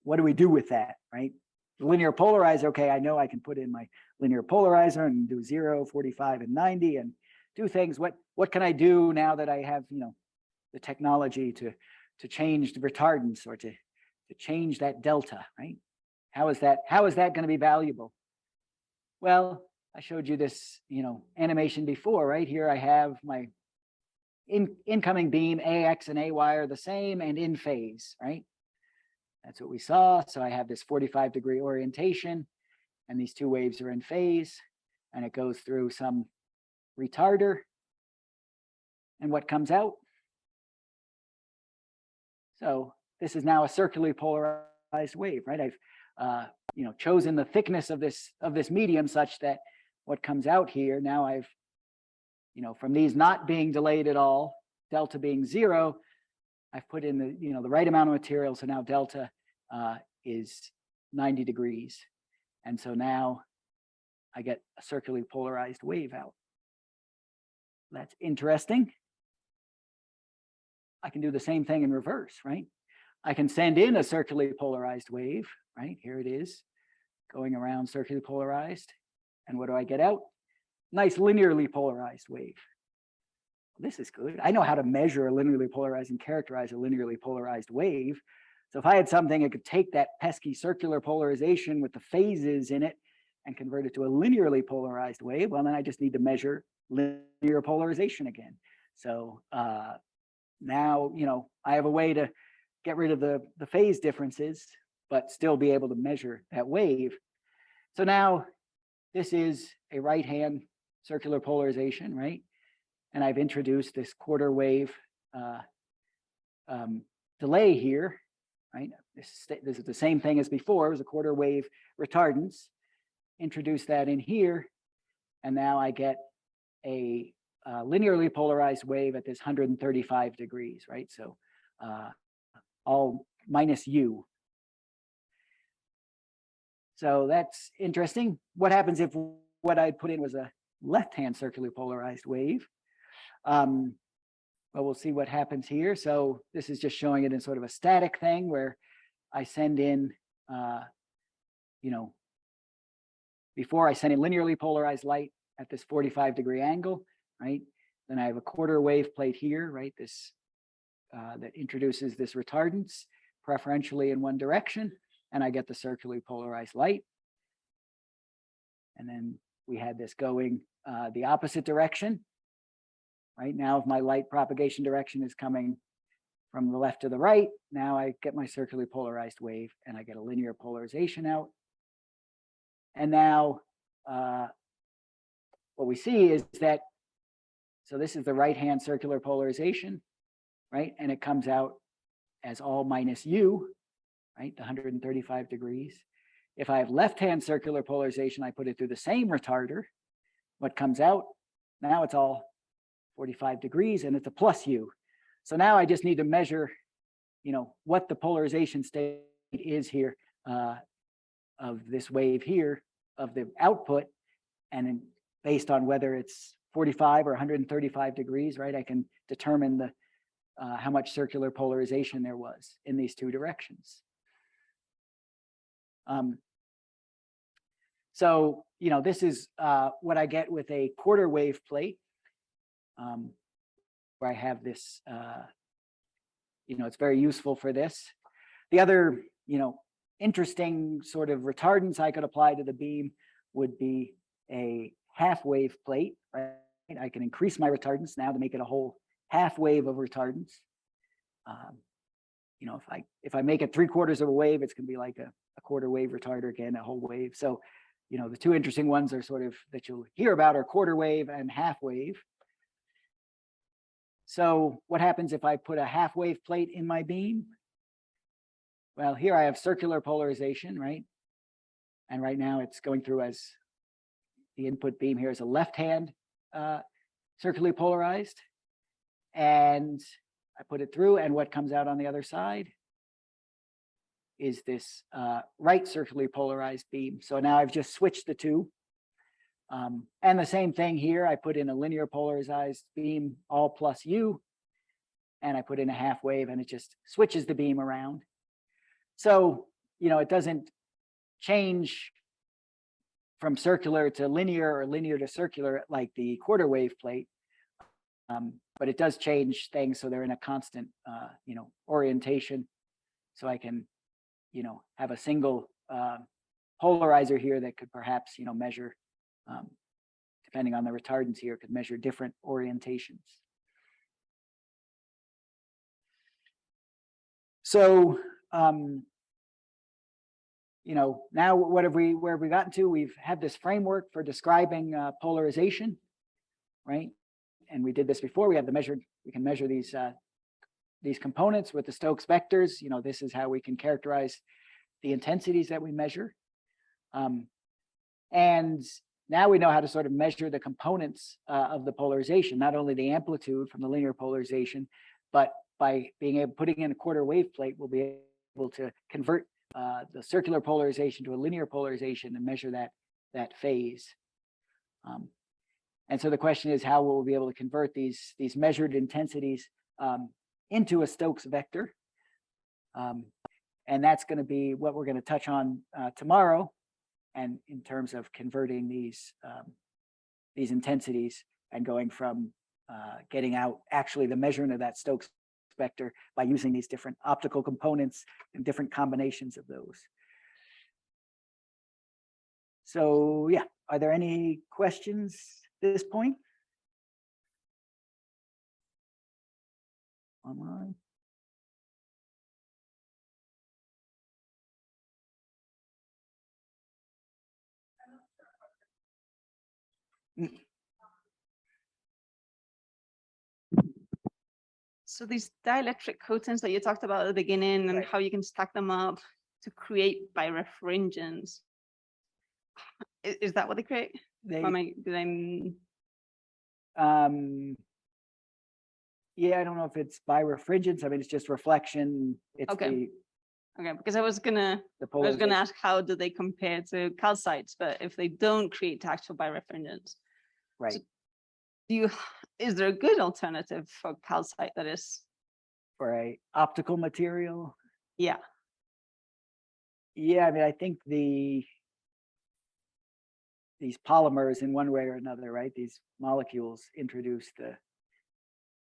Speaker 8: What do we do with that, right? The linear polarizer, okay, I know I can put in my linear polarizer and do 0, 45, and 90 and do things. What can I do now that I have, the technology to change the retardance or to change that delta, right? How is that going to be valuable? Well, I showed you this, animation before, right? Here I have my incoming beam, AX and AY are the same and in phase, right? That's what we saw. So I have this 45-degree orientation and these two waves are in phase and it goes through some retarder. And what comes out? So this is now a circularly polarized wave, right? I've chosen the thickness of this medium such that what comes out here, now I've, from these not being delayed at all, delta being 0, I've put in the right amount of material. So now delta is 90 degrees. And so now I get a circularly polarized wave out. That's interesting. I can do the same thing in reverse, right? I can send in a circularly polarized wave, right? Here it is, going around circularly polarized. And what do I get out? Nice linearly polarized wave. This is good. I know how to measure a linearly polarized and characterize a linearly polarized wave. So if I had something, I could take that pesky circular polarization with the phases in it and convert it to a linearly polarized wave. Well, then I just need to measure linear polarization again. So now, I have a way to get rid of the phase differences, but still be able to measure that wave. So now this is a right-hand circular polarization, right? And I've introduced this quarter wave delay here, right? This is the same thing as before. It was a quarter wave retardance. Introduce that in here, and now I get a linearly polarized wave at this 135 degrees, right? So all minus U. So that's interesting. What happens if what I put in was a left-hand circularly polarized wave? Well, we'll see what happens here. So this is just showing it in sort of a static thing where I send in, before I send in linearly polarized light at this 45-degree angle, right? Then I have a quarter wave plate here, right? This that introduces this retardance preferentially in one direction, and I get the circularly polarized light. And then we had this going the opposite direction. Right now, if my light propagation direction is coming from the left to the right, now I get my circularly polarized wave and I get a linear polarization out. And now what we see is that, so this is the right-hand circular polarization, right? And it comes out as all minus U, right? The 135 degrees. If I have left-hand circular polarization, I put it through the same retarder. What comes out? Now it's all 45 degrees and it's a plus U. So now I just need to measure, what the polarization state is here of this wave here of the output. And then based on whether it's 45 or 135 degrees, right? I can determine the how much circular polarization there was in these two directions. So, this is what I get with a quarter wave plate. Where I have this, it's very useful for this. The other, interesting sort of retardance I could apply to the beam would be a half wave plate, right? I can increase my retardance now to make it a whole half wave of retardance. If I make it 3/4 of a wave, it's going to be like a quarter wave retarder again, a whole wave. So, the two interesting ones are sort of that you'll hear about are quarter wave and half wave. So what happens if I put a half wave plate in my beam? well, here I have circular polarization, right? And right now it's going through as the input beam here is a left-hand circularly polarized. And I put it through, and what comes out on the other side is this right circularly polarized beam. So now I've just switched the two. And the same thing here, I put in a linear polarized beam, all plus U, and I put in a half wave, and it just switches the beam around. So, you know, it doesn't change from circular to linear or linear to circular like the quarter wave plate. But it does change things so they're in a constant, you know, orientation. So I can, you know, have a single polarizer here that could perhaps, you know, measure, depending on the retardance here, could measure different orientations. So, you know, now where have we gotten to? We've had this framework for describing polarization, right? And we did this before. We have we can measure these components with the Stokes vectors. You know, this is how we can characterize the intensities that we measure. And now we know how to sort of measure the components of the polarization, not only the amplitude from the linear polarization, but by putting in a quarter wave plate, we'll be able to convert the circular polarization to a linear polarization and measure that phase. And so the question is, how will we be able to convert these measured intensities into a Stokes vector? And that's going to be what we're going to touch on tomorrow. And in terms of converting these intensities and going from getting out actually the measurement of that Stokes vector by using these different optical components and different combinations of those. So yeah, are there any questions at this point? Online?
Speaker 3: So these dielectric coatings that you talked about at the beginning and
Speaker 8: Right.
Speaker 3: how you can stack them up to create birefringence. Is that what they create?
Speaker 8: They,
Speaker 3: Or did I
Speaker 8: yeah, I don't know if it's birefringence. I mean, it's just reflection. It's
Speaker 3: Okay. Okay, because I was gonna
Speaker 8: the
Speaker 3: ask
Speaker 8: polarization.
Speaker 3: how do they compare to calcites, but if they don't create actual birefringence,
Speaker 8: Right.
Speaker 3: is there a good alternative for calcite that is?
Speaker 8: For a optical material.
Speaker 3: Yeah.
Speaker 8: Yeah, I mean, I think these polymers in one way or another, right? These molecules introduce the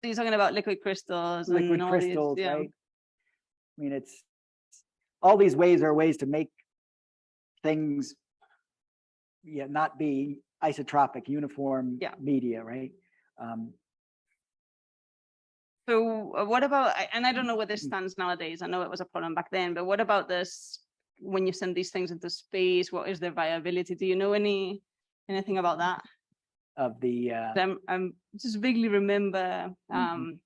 Speaker 3: So you're talking about liquid crystals
Speaker 8: liquid
Speaker 3: and all
Speaker 8: crystals,
Speaker 3: these, yeah.
Speaker 8: right? I mean, it's all these ways are ways to make things, yeah, not be isotropic, uniform
Speaker 3: Yeah.
Speaker 8: media, right?
Speaker 3: So what about, and I don't know where this stands nowadays. I know it was a problem back then, but what about this? When you send these things into space, what is their viability? Do you know anything about that?
Speaker 8: Of the
Speaker 3: I'm just vaguely remember
Speaker 8: Mhm.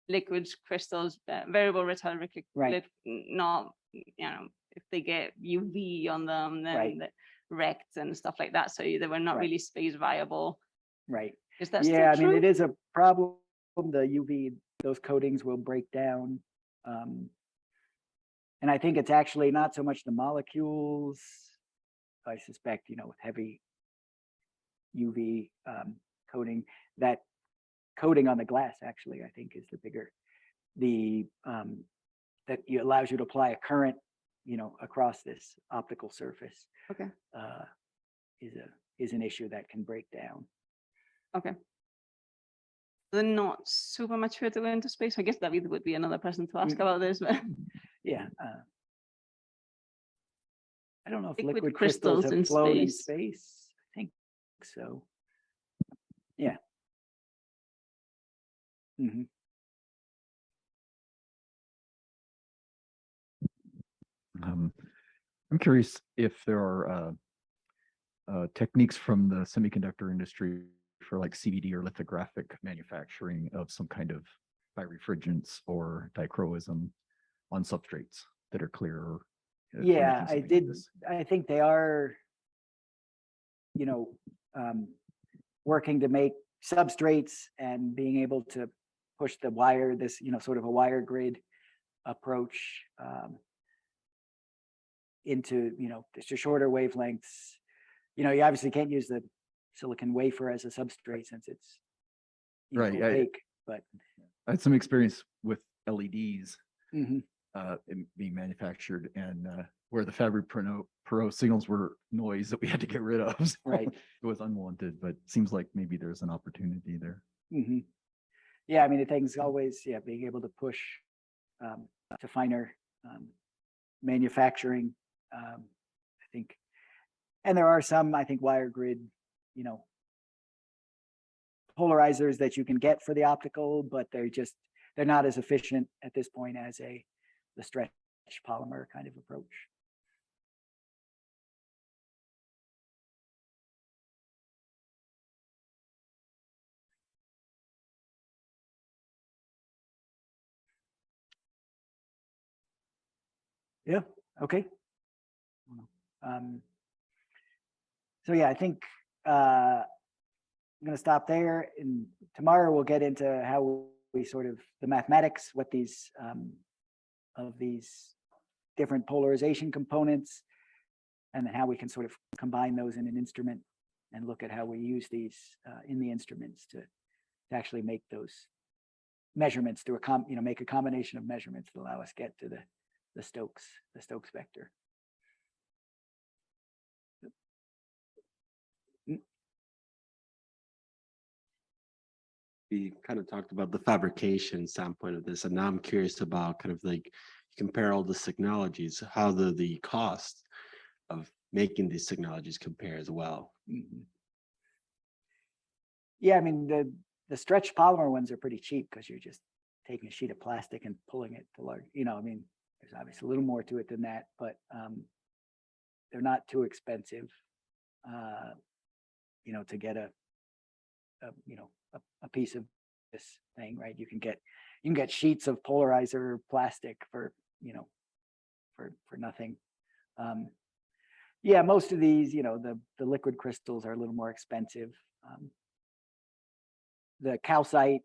Speaker 3: liquid crystals, variable rhetoric,
Speaker 8: Right.
Speaker 3: not, you know, if they get UV on them, then
Speaker 8: Right.
Speaker 3: they're wrecked and stuff like that. So they were not
Speaker 8: Right.
Speaker 3: really space viable.
Speaker 8: Right.
Speaker 3: Is that
Speaker 8: Yeah, I
Speaker 3: still
Speaker 8: mean,
Speaker 3: true?
Speaker 8: it is a problem. The UV, those coatings will break down. And I think it's actually not so much the molecules. I suspect, you know, with heavy UV coating, that coating on the glass actually, I think, is the bigger, that allows you to apply a current, you know, across this optical surface.
Speaker 3: Okay.
Speaker 8: Is an issue that can break down.
Speaker 3: Okay. They're not super mature to go into space. I guess David would be another person to ask
Speaker 8: Mm.
Speaker 3: about this, but
Speaker 8: Yeah. I don't know if
Speaker 3: Liquid
Speaker 8: liquid crystals
Speaker 3: crystals
Speaker 8: have
Speaker 3: in
Speaker 8: flown in
Speaker 3: space.
Speaker 8: space. I think so. Yeah. Mhm.
Speaker 10: I'm curious if there are techniques from the semiconductor industry for like CVD or lithographic manufacturing of some kind of birefringence or dichroism on substrates that are clearer. for
Speaker 8: Yeah,
Speaker 10: making
Speaker 8: I
Speaker 10: something like
Speaker 8: did.
Speaker 10: this?
Speaker 8: I think they are, working to make substrates and being able to push the wire, this, sort of a wire grid approach into, just shorter wavelengths. You obviously can't use the silicon wafer as a substrate since it's
Speaker 10: Right,
Speaker 8: opaque, but
Speaker 10: I had some experience with LEDs
Speaker 8: mhm,
Speaker 10: being manufactured and where the Fabry-Perot signals were noise that we had to get rid of. So
Speaker 8: right.
Speaker 10: it was unwanted, but seems like maybe there's an opportunity there.
Speaker 8: Mhm. Yeah, I mean, the thing's always, being able to push to finer manufacturing. I think, and there are some, I think, wire grid, polarizers that you can get for the optical, but they're not as efficient at this point as the stretch polymer kind of approach. Yeah, okay. So yeah, I think I'm going to stop there, and tomorrow we'll get into how we sort of the mathematics, what these of these different polarization components, and how we can sort of combine those in an instrument and look at how we use these in the instruments to actually make those measurements through make a combination of measurements that allow us get to the Stokes vector.
Speaker 6: We kind of talked about the fabrication standpoint of this, and now I'm curious about kind of like compare all the technologies, how the cost of making these technologies compare as well.
Speaker 8: Mm-hmm. Yeah, I mean, the stretch polymer ones are pretty cheap because you're just taking a sheet of plastic and pulling it to large, I mean, there's obviously a little more to it than that, but they're not too expensive, to get a piece of this thing, right? You can get sheets of polarizer plastic for nothing. Yeah, most of these, the liquid crystals are a little more expensive. The calcite,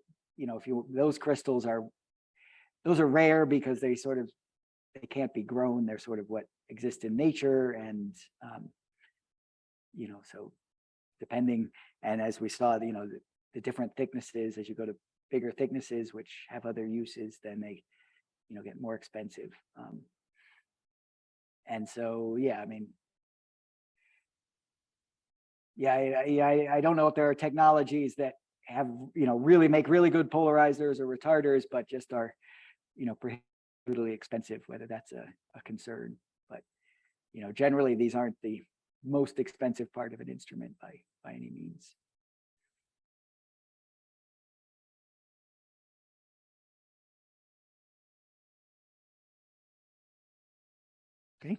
Speaker 8: those crystals are rare because they can't be grown. They're sort of what exist in nature, and so depending, and as we saw, the different thicknesses, as you go to bigger thicknesses, which have other uses, then they, get more expensive. And so, yeah, I mean, I don't know if there are technologies that have, really make really good polarizers or retarders, but just are, prohibitively expensive, whether that's a concern. But, generally these aren't the most expensive part of an instrument by any means. Okay,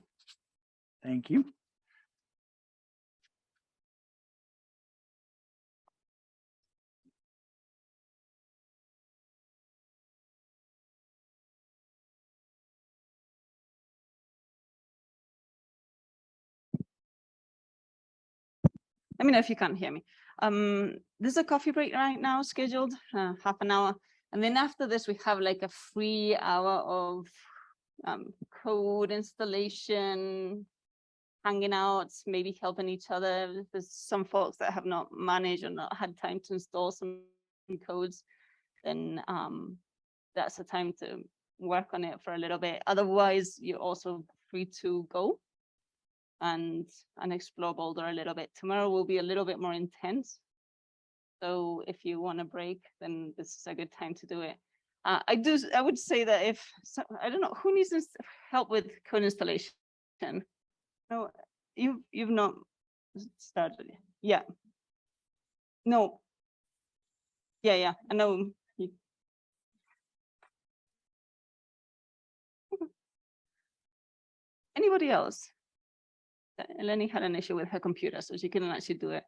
Speaker 8: thank you.
Speaker 3: Let me know if you can't hear me. There's a coffee break right now scheduled, half an hour. And then after this, we have like a free hour of code installation, hanging out, maybe helping each other. There's some folks that have not managed or not had time to install some codes, then that's the time to work on it for a little bit. Otherwise, you're also free to go and explore Boulder a little bit. Tomorrow will be a little bit more intense. So if you want a break, then this is a good time to do it. I would say that I don't know, who needs help with code installation? No, you've not started. Yeah. No. Yeah, I know. Anybody else? Eleni had an issue with her computer, so she couldn't actually do it.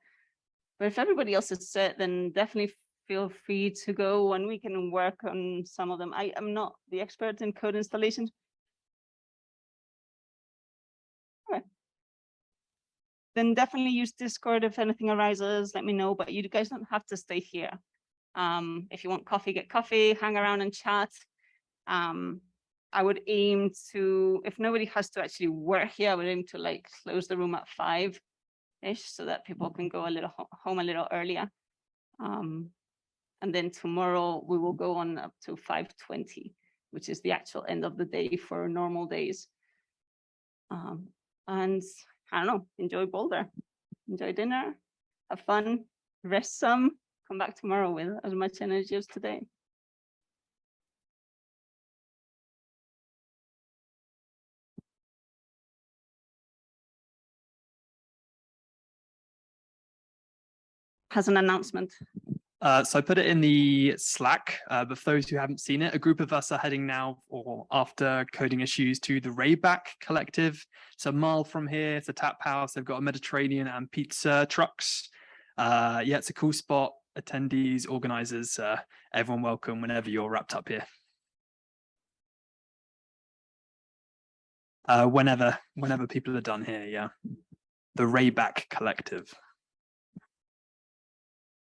Speaker 3: But if everybody else is set, then definitely feel free to go and we can work on some of them. I am not the expert in code installation, then definitely use Discord if anything arises, let me know, but you guys don't have to stay here. If you want coffee, get coffee, hang around and chat. I would aim to, if nobody has to actually work here, I would aim to like close the room at 5-ish so that people can go a little home a little earlier. And then tomorrow we will go on up to 5:20, which is the actual end of the day for normal days. And I don't know, enjoy Boulder, enjoy dinner, have fun, rest some, come back tomorrow with as much energy as today. Has an announcement.
Speaker 9: So I put it in the Slack, but for those who haven't seen it, a group of us are heading now, or after coding issues, to the Rayback Collective. It's a mile from here. It's a tap house. They've got a Mediterranean and pizza trucks. Yeah, it's a cool spot. Attendees, organizers, everyone welcome whenever you're wrapped up here. Whenever people are done here, yeah. The Rayback Collective.